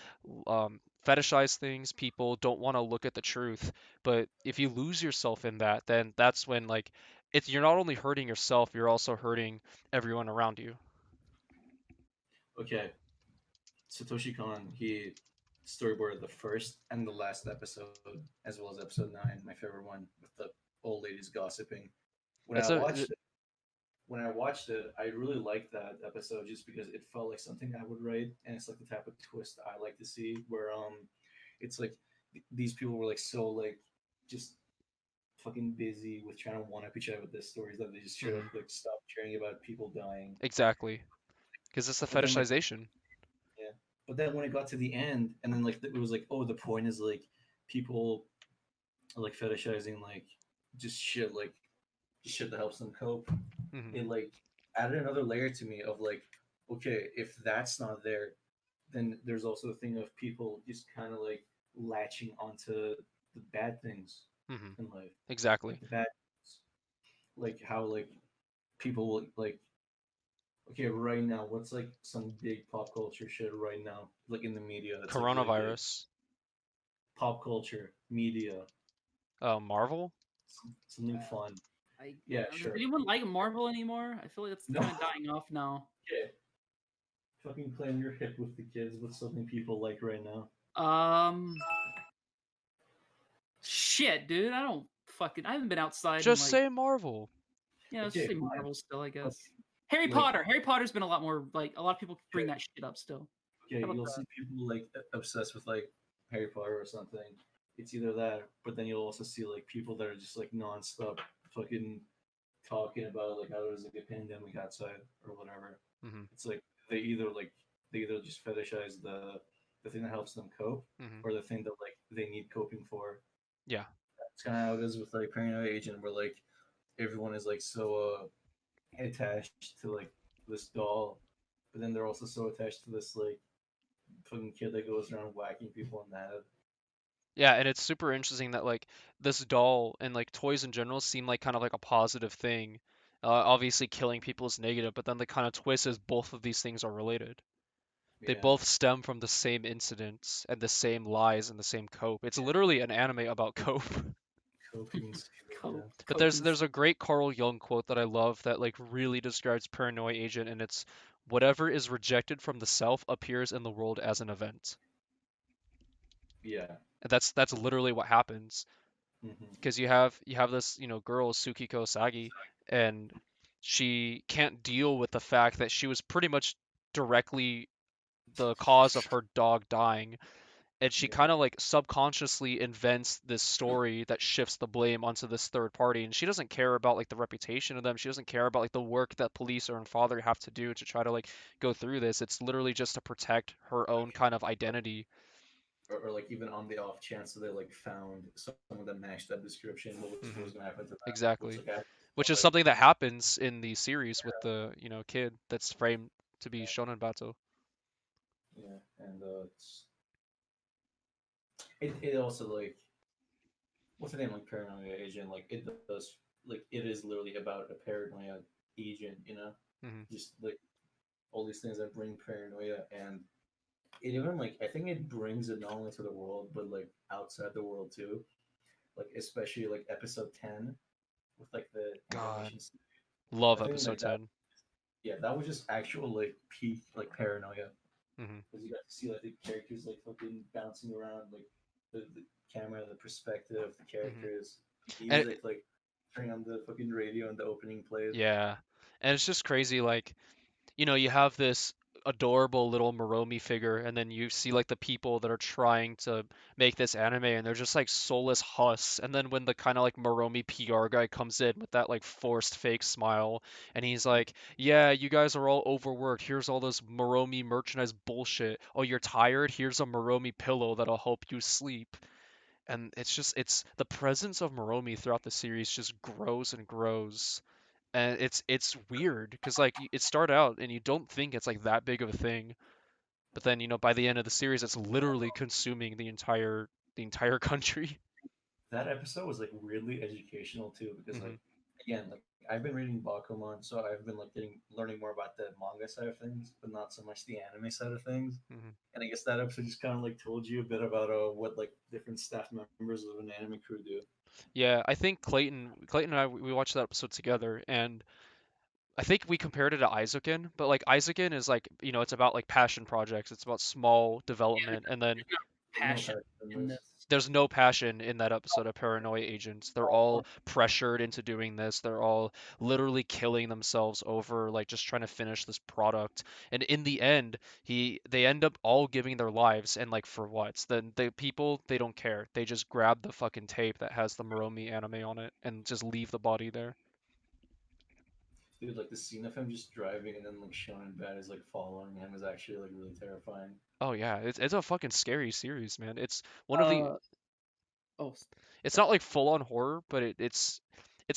fetishize things, people don't want to look at the truth, but if you lose yourself in that, then that's when like you're not only hurting yourself, you're also hurting everyone around you. okay, Satoshi Kon, he storyboarded the first and the last episode, as well as episode 9, my favorite one, with the old ladies gossiping. When I It's a watched it, I really liked that episode just because it felt like something I would write, and it's like the type of twist I like to see, where it's like these people were like so like just fucking busy with trying to one up each other with their stories that they just should have like stopped caring about people dying. exactly, because it's the But then like fetishization. yeah, but then when it got to the end, and then like it was like, oh, the point is like people are like fetishizing like just shit like shit that helps them cope. Hmm. It like added another layer to me of like, okay, if that's not there, then there's also the thing of people just kind of like latching onto the bad things Hmm. in life, Exactly. like the bad, like how like people will like, okay, right now, what's like some big pop culture shit right now, like in the media that's like really big? Coronavirus. Pop culture, media, Marvel. something fun. I Yeah, Does sure. anyone like Marvel anymore? I feel like it's No, kind of dying off now. okay. Fucking playing your hip with the kids. What's something people like right now? Um, shit, dude, I haven't been outside in Just like, say Marvel. let's just Okay, say fine. Marvel still, I Okay, guess. Harry like Potter. Harry Potter's been a lot more like a lot of people bring that shit up still. okay, How about you'll that? see people like obsessed with like Harry Potter or something. It's either that, but then you'll also see like people that are just like nonstop fucking talking about like how there's like a pandemic outside or whatever. Hmm. It's like they either like they either just fetishize the thing that helps them cope, Hmm. or the thing that like they need coping for. Yeah. It's kind of how it is with like Paranoia Agent, where like everyone is like so attached to like this doll, but then they're also so attached to this like fucking kid that goes around whacking people in the head. Yeah, and it's super interesting that like this doll and like toys in general seem like kind of like a positive thing. Obviously, killing people is negative, but then the kind of twist is both of these things are related. They Yeah, both stem from the same incidents and the same lies and the same cope. It's literally an anime about cope. coping skills. Cope, Yeah, But coping. there's a great Carl Jung quote that I love that like really describes Paranoia Agent, and it's whatever is rejected from the self appears in the world as an event. yeah. And that's literally what happens. Hmm. Because you have this girl Sukiko Sagi, and she can't deal with the fact that she was pretty much directly the cause of her dog dying, and she Yeah, kind of like subconsciously invents this story that shifts the blame onto this third party, and she doesn't care about like the reputation of them, she doesn't care about like the work that police or her father have to do to try to like go through this. It's literally just to protect her own kind of identity. or like even on the off chance that they like found someone that matched that description, what Hmm. was gonna happen to them? Which Exactly. like I Which is like something that happens in the series with the kid that's framed to be Shonen Bato. yeah, and it also like what's the name like Paranoia Agent, like it does like it is literally about a paranoia agent, you know, Hmm. just like all these things that bring paranoia, and it even like I think it brings it not only to the world but like outside the world too, like especially like episode 10 with like the God, animation. love I think episode like that, 10. yeah, that was just actual like peak like paranoia, Hmm. because you got to see like the characters like fucking bouncing around, like the camera, the perspective of the Hmm. characters, And music, like turning on the fucking radio and the opening plays. yeah, and it's just crazy. Like, you have this adorable little Moromi figure, and then you see like the people that are trying to make this anime, and they're just like soulless husks. And then when the kind of like Moromi PR guy comes in with that like forced fake smile, and he's like, "Yeah, you guys are all overworked. Here's all this Moromi merchandise bullshit. Oh, you're tired? Here's a Moromi pillow that'll help you sleep." and it's the presence of Moromi throughout the series just grows and grows, and it's weird because like it started out and you don't think it's like that big of a thing, but then by the end of the series it's literally consuming the entire country. That episode was like weirdly educational too, because Hmm. like again, like I've been reading Bakuman, so I've been like learning more about the manga side of things, but not so much the anime side of things. Hmm. And I guess that episode just kind of like told you a bit about what like different staff members of an anime crew do. Yeah, I think Clayton and I we watched that episode together, and I think we compared it to Aizuken, but like Aizuken is like it's about like passion projects, it's about small Yeah, development, and then No passion passion in in this. this. there's no passion in that episode of Paranoia Agents. They're all pressured into doing this. They're all literally killing themselves over like just trying to finish this product. And in the end, they end up all giving their lives, and like for what? The people, they don't care. They just grab the fucking tape that has the Moromi anime on it and just leave the body there. Dude, like the scene of him just driving and then like Shonen Bad is like following him is actually like really terrifying. Oh yeah, it's a fucking scary series, man. It's one of the Uh oh, it's sorry. not like full on horror, but it's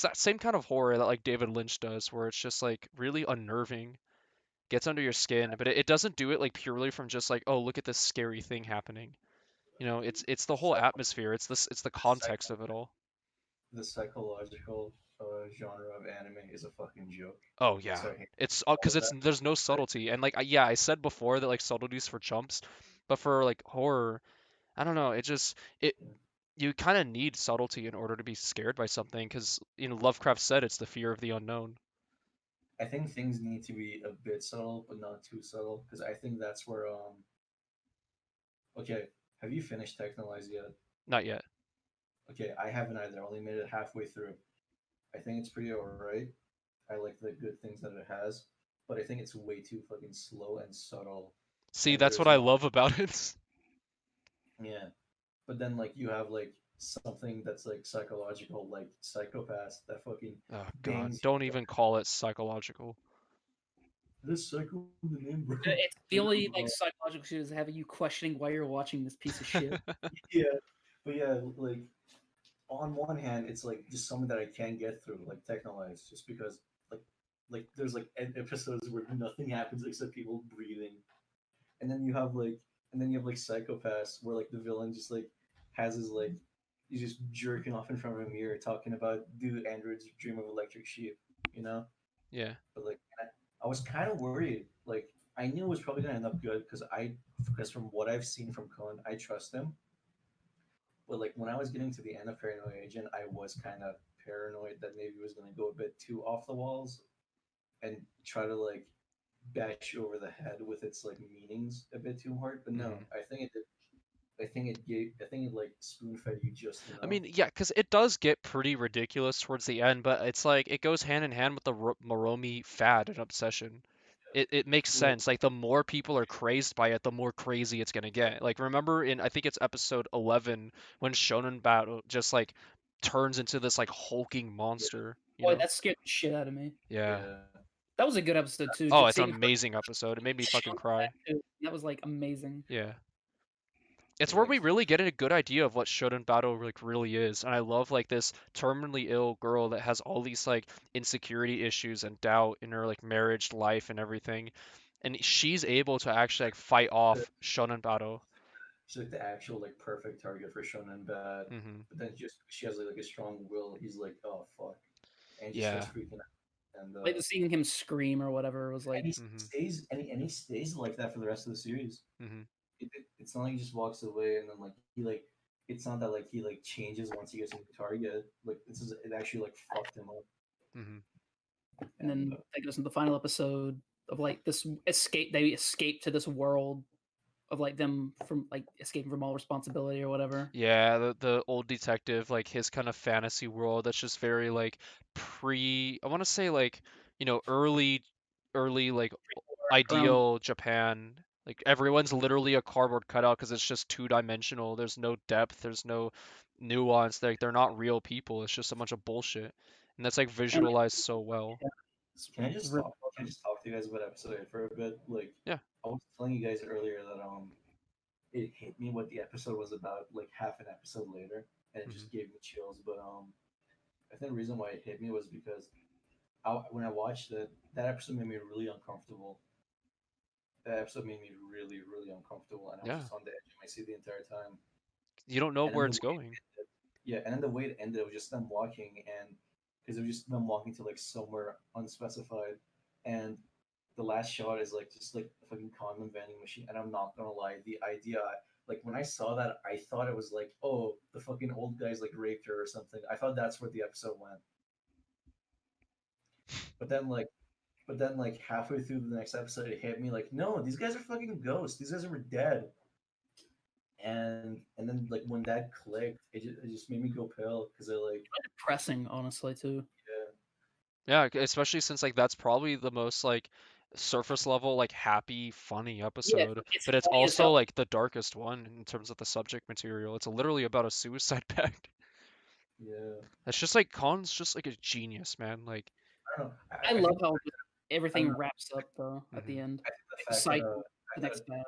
that same kind of horror that like David Lynch does, where it's just like really unnerving, gets under your skin, but it doesn't do it like purely from just like, oh, look at this scary thing happening. It's the whole Psycho- atmosphere. It's the context psycho- of it all. the psychological genre of anime is a fucking joke. Oh yeah, So I hate it's all because of it's that. there's no subtlety, and like yeah, I said before that like subtleties for chumps, but for like horror, I don't know. It you kind of need subtlety in order to be scared by something, because Lovecraft said it's the fear of the unknown. I think things need to be a bit subtle, but not too subtle, because I think that's where Okay, have you finished Technolize yet? Not yet. Okay, I haven't either. I only made it halfway through. I think it's pretty alright. I like the good things that it has, but I think it's way too fucking slow and subtle, See, and that's what there's I not. love about it. Yeah, but then like you have like something that's like psychological, like Psychopaths that fucking Oh God, bangs don't you. even call it psychological. This psycho in the name, bro. It's the only like psychological shit is having you questioning why you're watching this piece of shit. Yeah, but yeah, like on one hand, it's like just something that I can't get through, like Technolize, just because like there's like episodes where nothing happens except people breathing, and then you have like Psychopaths where like the villain just like has his like he's just jerking off in front of a mirror talking about do androids dream of electric sheep, you know? Yeah. But like I was kind of worried. Like I knew it was probably gonna end up good because from what I've seen from Cohen, I trust him. But like when I was getting to the end of Paranoia Agent, I was kind of paranoid that maybe it was gonna go a bit too off the walls and try to like bash you over the head with its like meanings a bit too hard. But no, Hmm. I think it did. I think it like spoon fed you just I enough. mean, yeah, because it does get pretty ridiculous towards the end, but it's like it goes hand in hand with the Moromi fad and obsession. It makes Well, sense. Like the more people are crazed by it, the more crazy it's gonna get. Like remember in I think it's episode 11 when Shonen Battle just like turns into this like hulking yeah, monster, you Boy, know? that scared the shit out of me. Yeah. yeah. That was a good episode too. Oh, Just it's an seeing her amazing episode. It made me fucking show cry. that too. That was like amazing. Yeah. It's But where like we really get a good idea of what Shonen Battle like really is, and I love like this terminally ill girl that has all these like insecurity issues and doubt in her like marriage life and everything, and she's able to actually like fight the, off Shonen Battle. she's like the actual like perfect target for Shonen Bad. Hmm. But then just she has like a strong will. He's like, oh fuck, and he starts Yeah. freaking out. Like seeing him scream or whatever was like, And he Hmm. stays and he stays like that for the rest of the series. Hmm. It's not like he just walks away and then like he like it's not that like he like changes once he gets a new target. Like it actually like fucked him up. Hmm. and And then that goes into the final episode of like this escape. They escape to this world of like them from like escaping from all responsibility or whatever. Yeah, the old detective, like his kind of fantasy world that's just very like I want to say like, early like Around ideal Japan. Like everyone's literally a cardboard cutout because it's just two-dimensional. There's no depth, there's no nuance. Like they're not real people. It's just a bunch of bullshit. And that's like and like, visualized so well. yeah, can I it's just really talk? well Can I done. just talk to you guys about episode 8 for a bit? Like Yeah. I was telling you guys earlier that it hit me what the episode was about like half an episode later, and it just gave me chills. But I think the reason why it hit me was because when I watched it, that episode made me really uncomfortable. That episode made me really, really uncomfortable, and I was Yeah. just on the edge of my seat the entire time. You don't know And then where the it's way going. yeah, and then the way it ended, it was just them walking, and because it was just them walking to like somewhere unspecified, and the last shot is like just like a fucking condom vending machine. And I'm not gonna lie, the idea, like when I saw that, I thought it was like, oh, the fucking old guys like raped her or something. I thought that's where the episode went. But then like, halfway through the next episode, it hit me like, no, these guys are fucking ghosts. These guys are dead. And then like when that clicked, it just made me go pale because I like Depressing, honestly, too. Yeah, especially since like that's probably the most like surface level like happy funny episode, It's but it's funny as also hell. like the darkest one in terms of the subject material. It's literally about a suicide pact. yeah. It's just like Khan's just like a genius, man. Like I don't know. I think love how I don't everything know. wraps up though at the end. I think the Like, fact that cycle, I the had next tab.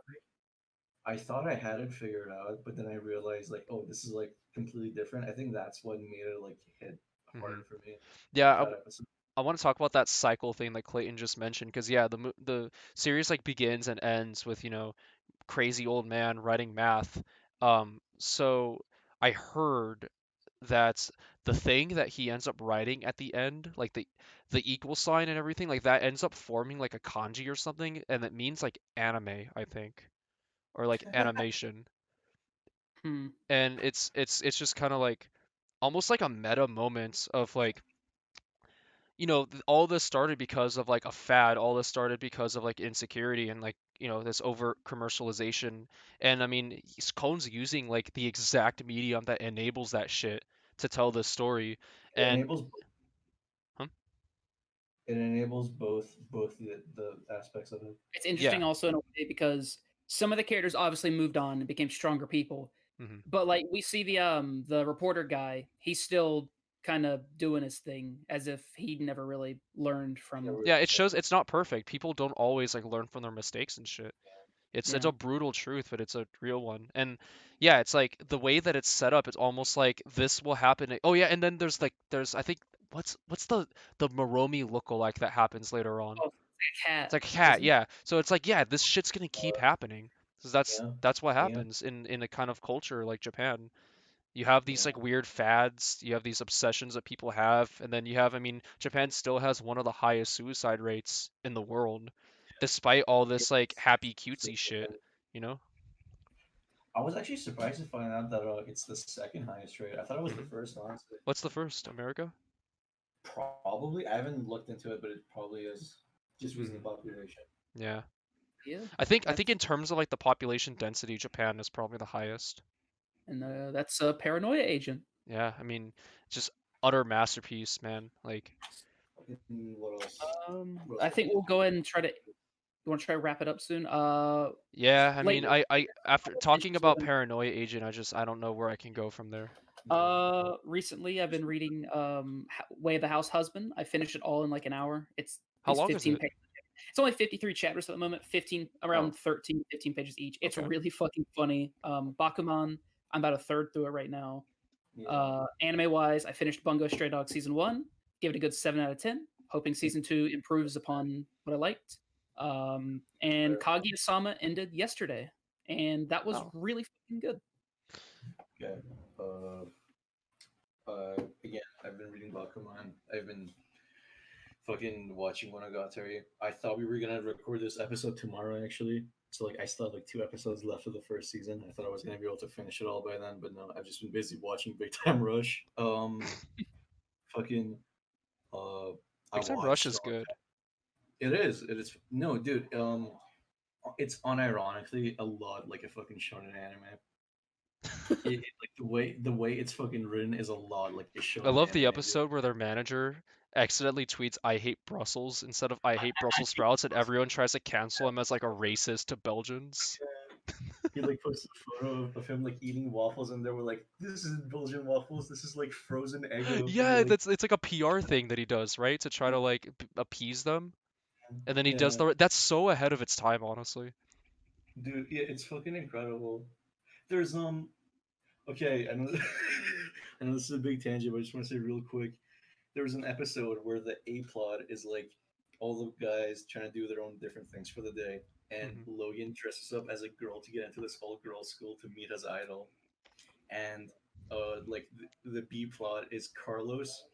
I thought I had it figured out, but then I realized like, oh, this is like completely different. I think that's what made it like hit harder for me. yeah, That episode. I want to talk about that cycle thing that Clayton just mentioned because yeah, the series like begins and ends with, you know, crazy old man writing math. So I heard that the thing that he ends up writing at the end, like the equal sign and everything, like that ends up forming like a kanji or something, and it means like anime, I think, or like animation. Hmm. And it's just kind of like almost like a meta moment of like, you know, all this started because of like a fad. All this started because of like insecurity and like, you know, this over commercialization. And I mean, Cone's using like the exact medium that enables that shit to tell this story. It And enables huh? it enables both the aspects of it. It's Yeah. interesting also in a way because some of the characters obviously moved on and became stronger people. hmm But like we see the reporter guy, he's still kind of doing his thing as if he'd never really learned from. Yeah, it shows it's not perfect. People don't always like learn from their mistakes and shit. It's Yeah. a brutal truth, but it's a real one. And yeah, it's like the way that it's set up, it's almost like this will happen. Oh yeah, and then there's I think what's the Moromi lookalike that happens later on? Oh, it's like a cat. It's like a cat, Isn't it? yeah. So it's like yeah, this shit's gonna keep happening. Because Yeah, that's what yeah, happens in a kind of culture like Japan. You have these yeah. like weird fads, you have these obsessions that people have, and then you have, I mean, Japan still has one of the highest suicide rates in the world, despite all this like happy cutesy shit, you know? I was actually surprised to find out that it's the second highest rate. I thought it was the hmm first, honestly. What's the first? America? Probably. I haven't looked into it, but it probably is just because of hmm the population. Yeah. Yeah. I think in terms of like the population density, Japan is probably the highest. And that's a Paranoia Agent. Yeah, I mean, just utter masterpiece, man. Like, What else? What I else? think we'll go ahead and try to. You want to try to wrap it up soon? yeah, I mean, Lately, I after talking attention about to Paranoia Agent, I don't know where I can go from there. recently I've been reading Way of the House Husband. I finished it all in like an hour. How It's long is 15 it? pages. It's only 53 chapters at the moment, 15 Oh, around 13, 15 pages each. It's okay. really fucking funny. Bakuman, I'm about a third through it right now. Yeah. Anime wise, I finished Bungo Stray Dog season 1. Give it a good 7 out of 10. Hoping season 2 improves upon what I liked. And Kaguya-sama ended yesterday, and that was Oh. really fucking good. Okay. Again, I've been reading Bakuman. I've been fucking watching Monogatari. I thought we were gonna record this episode tomorrow, actually. So like, I still have like 2 episodes left of the first season. I thought I was gonna be able to finish it all by then, but no, I've just been busy watching Big Time Rush. Fucking. I Big Time watched. Rush is good. It is. It is. No, dude. It's unironically a lot like a fucking shonen anime. Like the way it's fucking written is a lot like a I shonen love the anime. Dude. episode where their manager accidentally tweets "I hate Brussels" instead of "I hate Brussels sprouts," and everyone tries to cancel him as like a racist to Belgians. He like posted a photo of him like eating waffles, and they were like, "This isn't Belgian waffles. This is like frozen egg yolk." Yeah, that's it's like a PR thing that he does, right? To try to like appease them. And then he does Yeah, that's so ahead of its time, honestly. Dude, yeah, it's fucking incredible. There's okay, I know I know this is a big tangent, but I just want to say real quick. There was an episode where the A plot is like all the guys trying to do their own different things for the day, and Hmm. Logan dresses up as a girl to get into this all girls school to meet his idol, and like the B plot is Carlos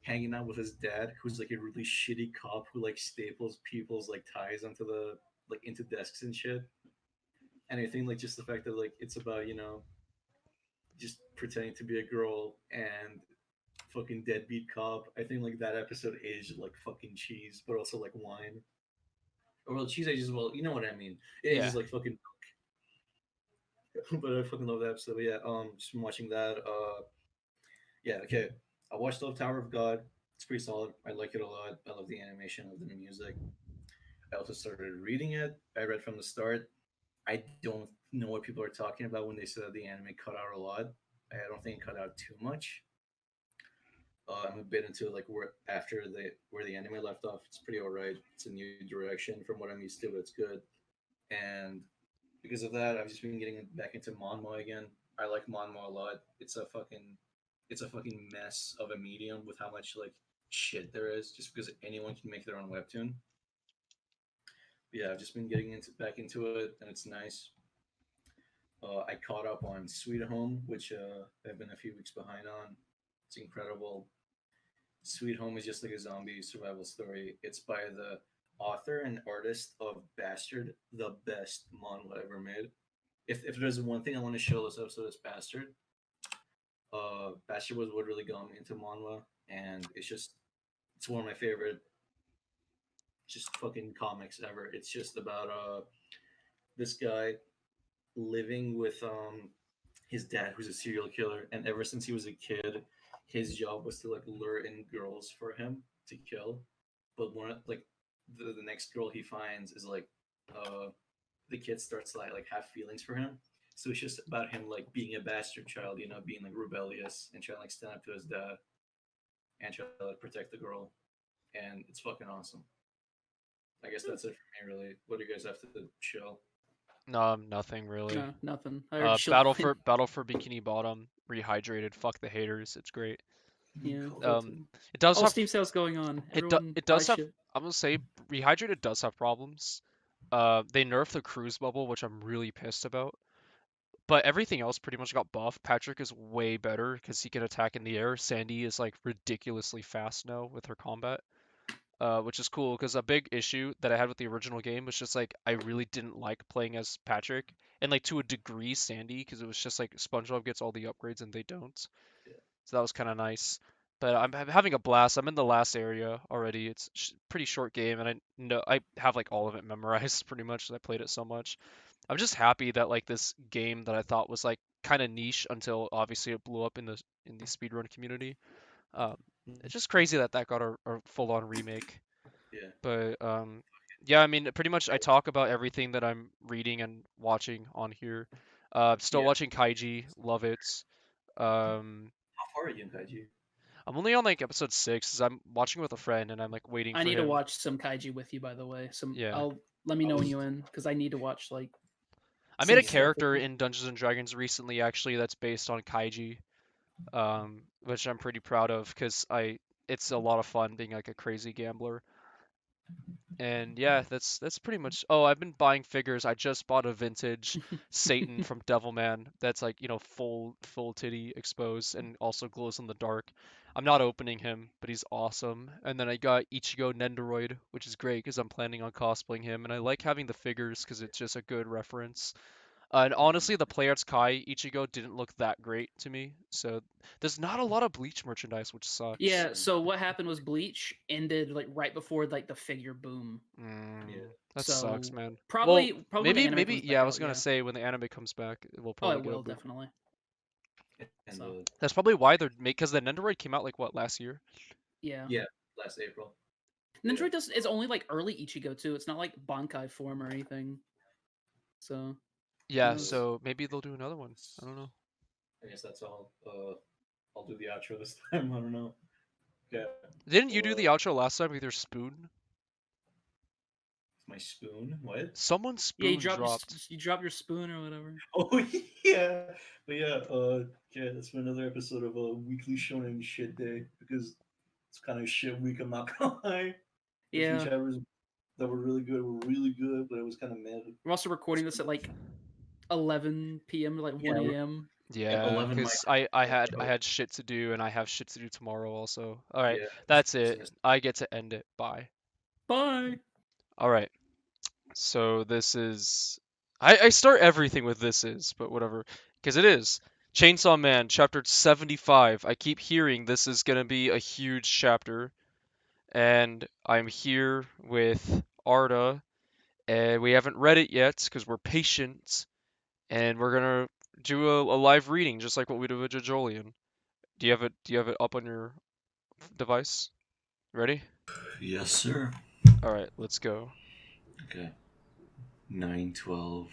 hanging out with his dad, who's like a really shitty cop who like staples people's like ties onto the like into desks and shit. And I think like just the fact that like it's about just pretending to be a girl and fucking deadbeat cop. I think like that episode aged like fucking cheese, but also like wine. Or well, cheese ages well. You know what I mean? It Yeah. ages like fucking. But I fucking love that episode. But yeah, just been watching that. Yeah, okay. I watched Love Tower of God. It's pretty solid. I like it a lot. I love the animation, I love the music. I also started reading it. I read from the start. I don't know what people are talking about when they say that the anime cut out a lot. I don't think it cut out too much. I'm a bit into like where the anime left off. It's pretty alright. It's a new direction from what I'm used to, but it's good. And because of that, I've just been getting back into manhwa again. I like manhwa a lot. It's a fucking mess of a medium with how much like shit there is. Just because anyone can make their own webtoon. But yeah, I've just been getting into back into it, and it's nice. I caught up on Sweet Home, which I've been a few weeks behind on. It's incredible. Sweet Home is just like a zombie survival story. It's by the author and artist of Bastard, the best manga ever made. If there's one thing I want to show this episode, it's Bastard. Bastard was what really got me into manga, and it's one of my favorite just fucking comics ever. It's just about this guy living with his dad who's a serial killer, and ever since he was a kid, his job was to like lure in girls for him to kill. But like the next girl he finds is like uh the kid starts to like have feelings for him. So it's just about him like being a bastard child, being like rebellious and trying to like stand up to his dad and try to like protect the girl. And it's fucking awesome. I guess that's it for me really. What do you guys have to show? No, nothing really. No, nothing. I heard Shield Battle for Bikini Bottom, rehydrated. Fuck the haters. It's great. Yeah. It does All have Steam sales going on. Everyone it buy does have. shit. I'm gonna say rehydrated does have problems. They nerfed the cruise bubble, which I'm really pissed about. But everything else pretty much got buffed. Patrick is way better because he can attack in the air. Sandy is like ridiculously fast now with her combat, which is cool because a big issue that I had with the original game was just like I really didn't like playing as Patrick and like to a degree Sandy because it was just like SpongeBob gets all the upgrades and they don't. Yeah. So that was kind of nice. But I'm having a blast. I'm in the last area already. It's pretty short game, and I know I have like all of it memorized pretty much 'cause I played it so much. I'm just happy that like this game that I thought was like kind of niche until obviously it blew up in the speedrun community. Um, it's just crazy that that got a full-on remake. Yeah. But yeah, I mean, pretty much I talk about everything that I'm reading and watching on here. Still Yeah. watching Kaiji, love it. Um, How far are you in Kaiji? I'm only on like episode 6 'cause I'm watching with a friend and I'm like waiting I for need to him. watch some kaiji with you, by the way. Yeah. I'll let me I know when was you in because I need to watch like I made some a stuff with character you. in Dungeons and Dragons recently actually that's based on Kaiji, which I'm pretty proud of because it's a lot of fun being like a crazy gambler. And yeah, that's pretty much. Oh, I've been buying figures. I just bought a vintage Satan from Devilman that's like, full titty exposed and also glows in the dark. I'm not opening him, but he's awesome. And then I got Ichigo Nendoroid, which is great because I'm planning on cosplaying him. And I like having the figures because it's just a good reference. And honestly, the Play Arts Kai Ichigo didn't look that great to me. So there's not a lot of Bleach merchandise, which sucks. Yeah. So what happened was Bleach ended like right before like the figure boom. Yeah. That sucks, So man. probably Well, when the anime maybe comes yeah, back I out. was gonna Yeah. say when the anime comes back, we'll Oh, probably it get a will boom. definitely. And So That's probably why they're because the Nendoroid came out like what last year? yeah. yeah, last April. Nendoroid Yeah. does is only like early Ichigo too. It's not like Bankai form or anything. So who Yeah, knows? so maybe they'll do another one. I don't know. I guess that's all. I'll do the outro this time. I don't know. Okay. Didn't you do Well, the outro last time with your spoon? My spoon? What? Someone's Yeah, spoon dropped. you drop your spoon or whatever. Oh yeah, but yeah, yeah, that's for another episode of Weekly Shonen Shitday because it's kind of shit week. I'm not gonna lie. The few Yeah. chapters that were really good, but it was kind of mad. We're also recording this at like 11 p.m. to like Yeah, 1 a.m. Yeah, 11 because my I had shit to do and I have shit to do tomorrow also. All right, yeah. that's it. I get to end it. Bye. Bye. All right. So this is I start everything with this is, but whatever, because it is Chainsaw Man chapter 75. I keep hearing this is gonna be a huge chapter, and I'm here with Arda, and we haven't read it yet because we're patient, and we're gonna do a live reading just like what we did with Jojolian. Do you have it? Do you have it up on your device? Ready? Yes, sir. All right, let's go. Okay. 9/12.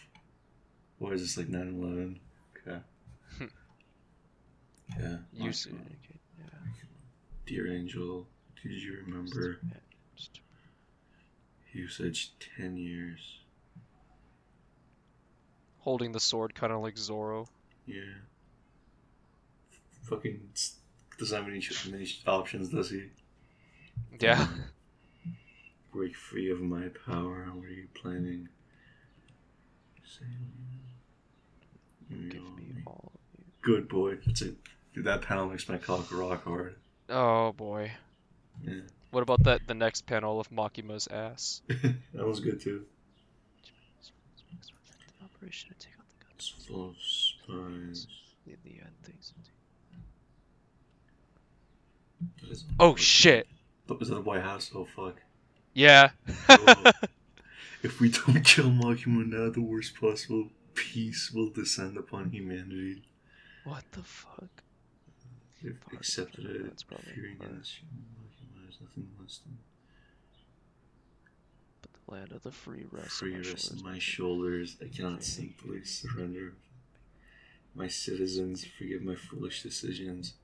Or is this like 9/11? Okay. Yeah. You 9/12. see? Okay, yeah. Dear Angel, did you remember usage 10 years? Holding the sword, kind of like Zoro. Yeah. Fucking doesn't have many options, does he? Yeah. Break free of my power. What are you planning? Give me all of you. Good boy. That's it. Dude, that panel makes my cock rock hard. Oh boy. Yeah. What about the next panel of Makima's ass? That was good too. The operation to take out the guns. It's full of spies. In the end, things. Oh shit. Is that a White House? Oh fuck. Yeah. Oh. If we don't kill Makima now, the worst possible peace will descend upon humanity. What the fuck? They've accepted it. That's probably Fearing part. against Makima is nothing less than But the land of the free rests. free rest on my shoulders. I cannot simply surrender. My citizens, forgive my foolish decisions.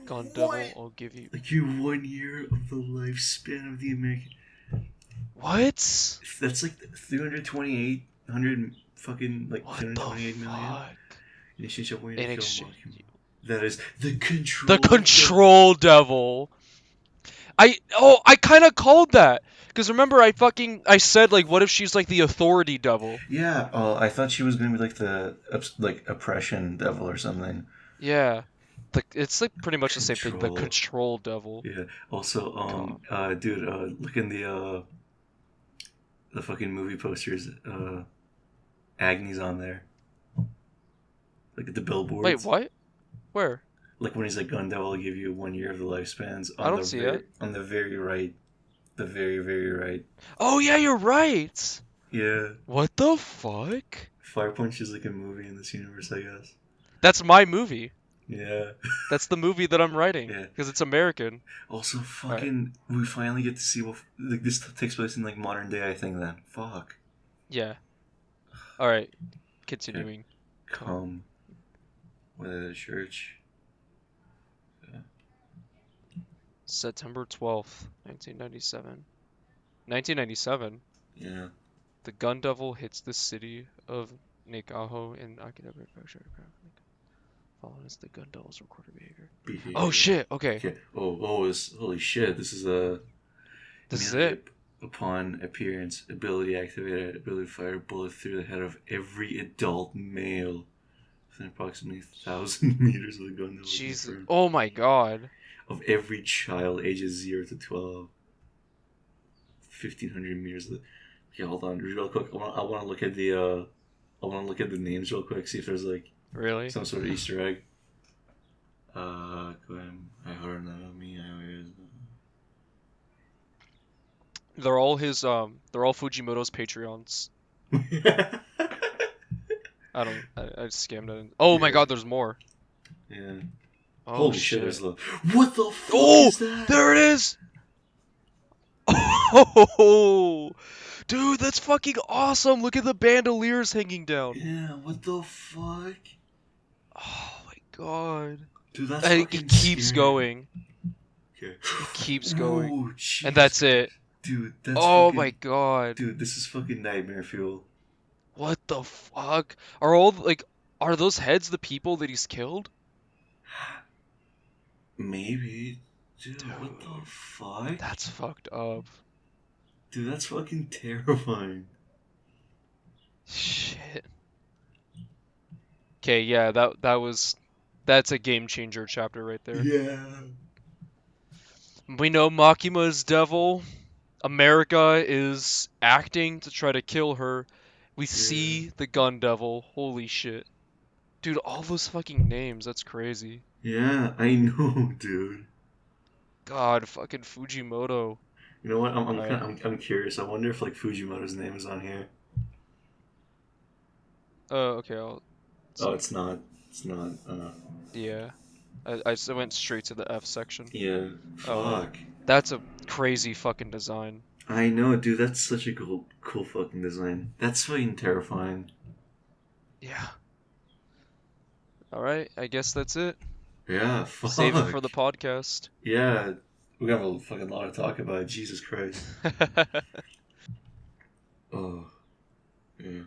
Gun devil, I'll give you. Like you 1 year of the lifespan of the American. What? That's like 328 fucking like What the 228 million. fuck? In exchange of In kill exchange. Makima. That is the control. The control devil. I kind of called that because remember I said like what if she's like the authority devil? Yeah. I thought she was gonna be like the oppression devil or something. Yeah. It's like pretty much the same thing. The Control. control devil. Yeah. Also, dude, look in the fucking movie posters. Agni's on there. Like at the billboards. Wait, what? Where? Like when he's like, Gun Devil will give you 1 year of the lifespans. I don't see it. On the very right. The very, very right. Oh yeah, you're right. Yeah. What the fuck? Fire Punch is like a movie in this universe, I guess. That's my movie. Yeah. That's the movie that I'm writing. Yeah. Because it's American. Also, fucking, we finally get to see what like this takes place in like modern day. I think then. Fuck. Yeah. All right. Continuing. Come. With the church. September 12th, 1997. 1997. Yeah. The gun devil hits the city of Nagaho in Akita Prefecture. Following is the gun devil's recorded behavior. Oh shit! Okay. Okay. Holy shit! This is This is it. Upon appearance, ability activated. Ability to fire a bullet through the head of every adult male within approximately 1,000 meters of the gun devil. Jesus! Oh my god! Of every child ages 0 to 12. 1,500 meters. Okay, hold on, real quick. I want to look at the names real quick. See if there's like Really? some sort of Easter egg. They're all his they're all Fujimoto's Patreons. I scammed it. Oh my god, there's more. Yeah. Oh, Holy shit! There's shit. what the fuck Oh, is that? there it is. Oh, dude, that's fucking awesome. Look at the bandoliers hanging down. Yeah, what the fuck? Oh my god. Dude, that's And fucking it keeps scary. going. Okay. It keeps going. Ooh, And Jesus that's it. Dude, that's Oh fucking, my god. dude, this is fucking nightmare fuel. What the fuck? Are all like are those heads the people that he's killed? Maybe. Dude, what the Dude, fuck? that's fucked up. Dude, that's fucking terrifying. Shit. Okay, yeah, that's a game changer chapter right there. Yeah. We know Makima is devil. America is acting to try to kill her. We see the gun devil. Holy shit. Dude, all those fucking names, that's crazy. Yeah, I know, dude. God, fucking Fujimoto. You know what? I'm Alright. kind I'm curious. I wonder if like Fujimoto's name is on here. Okay, I'll Oh, it's not. It's not. yeah. I went straight to the F section. Yeah. Oh no. Fuck. That's a crazy fucking design. I know, dude. That's such a cool fucking design. That's fucking terrifying. Yeah. Alright, I guess that's it. Yeah. Fuck. Save it for the podcast. Yeah. We have a fucking lot to talk about. Jesus Christ. Oh. Yeah.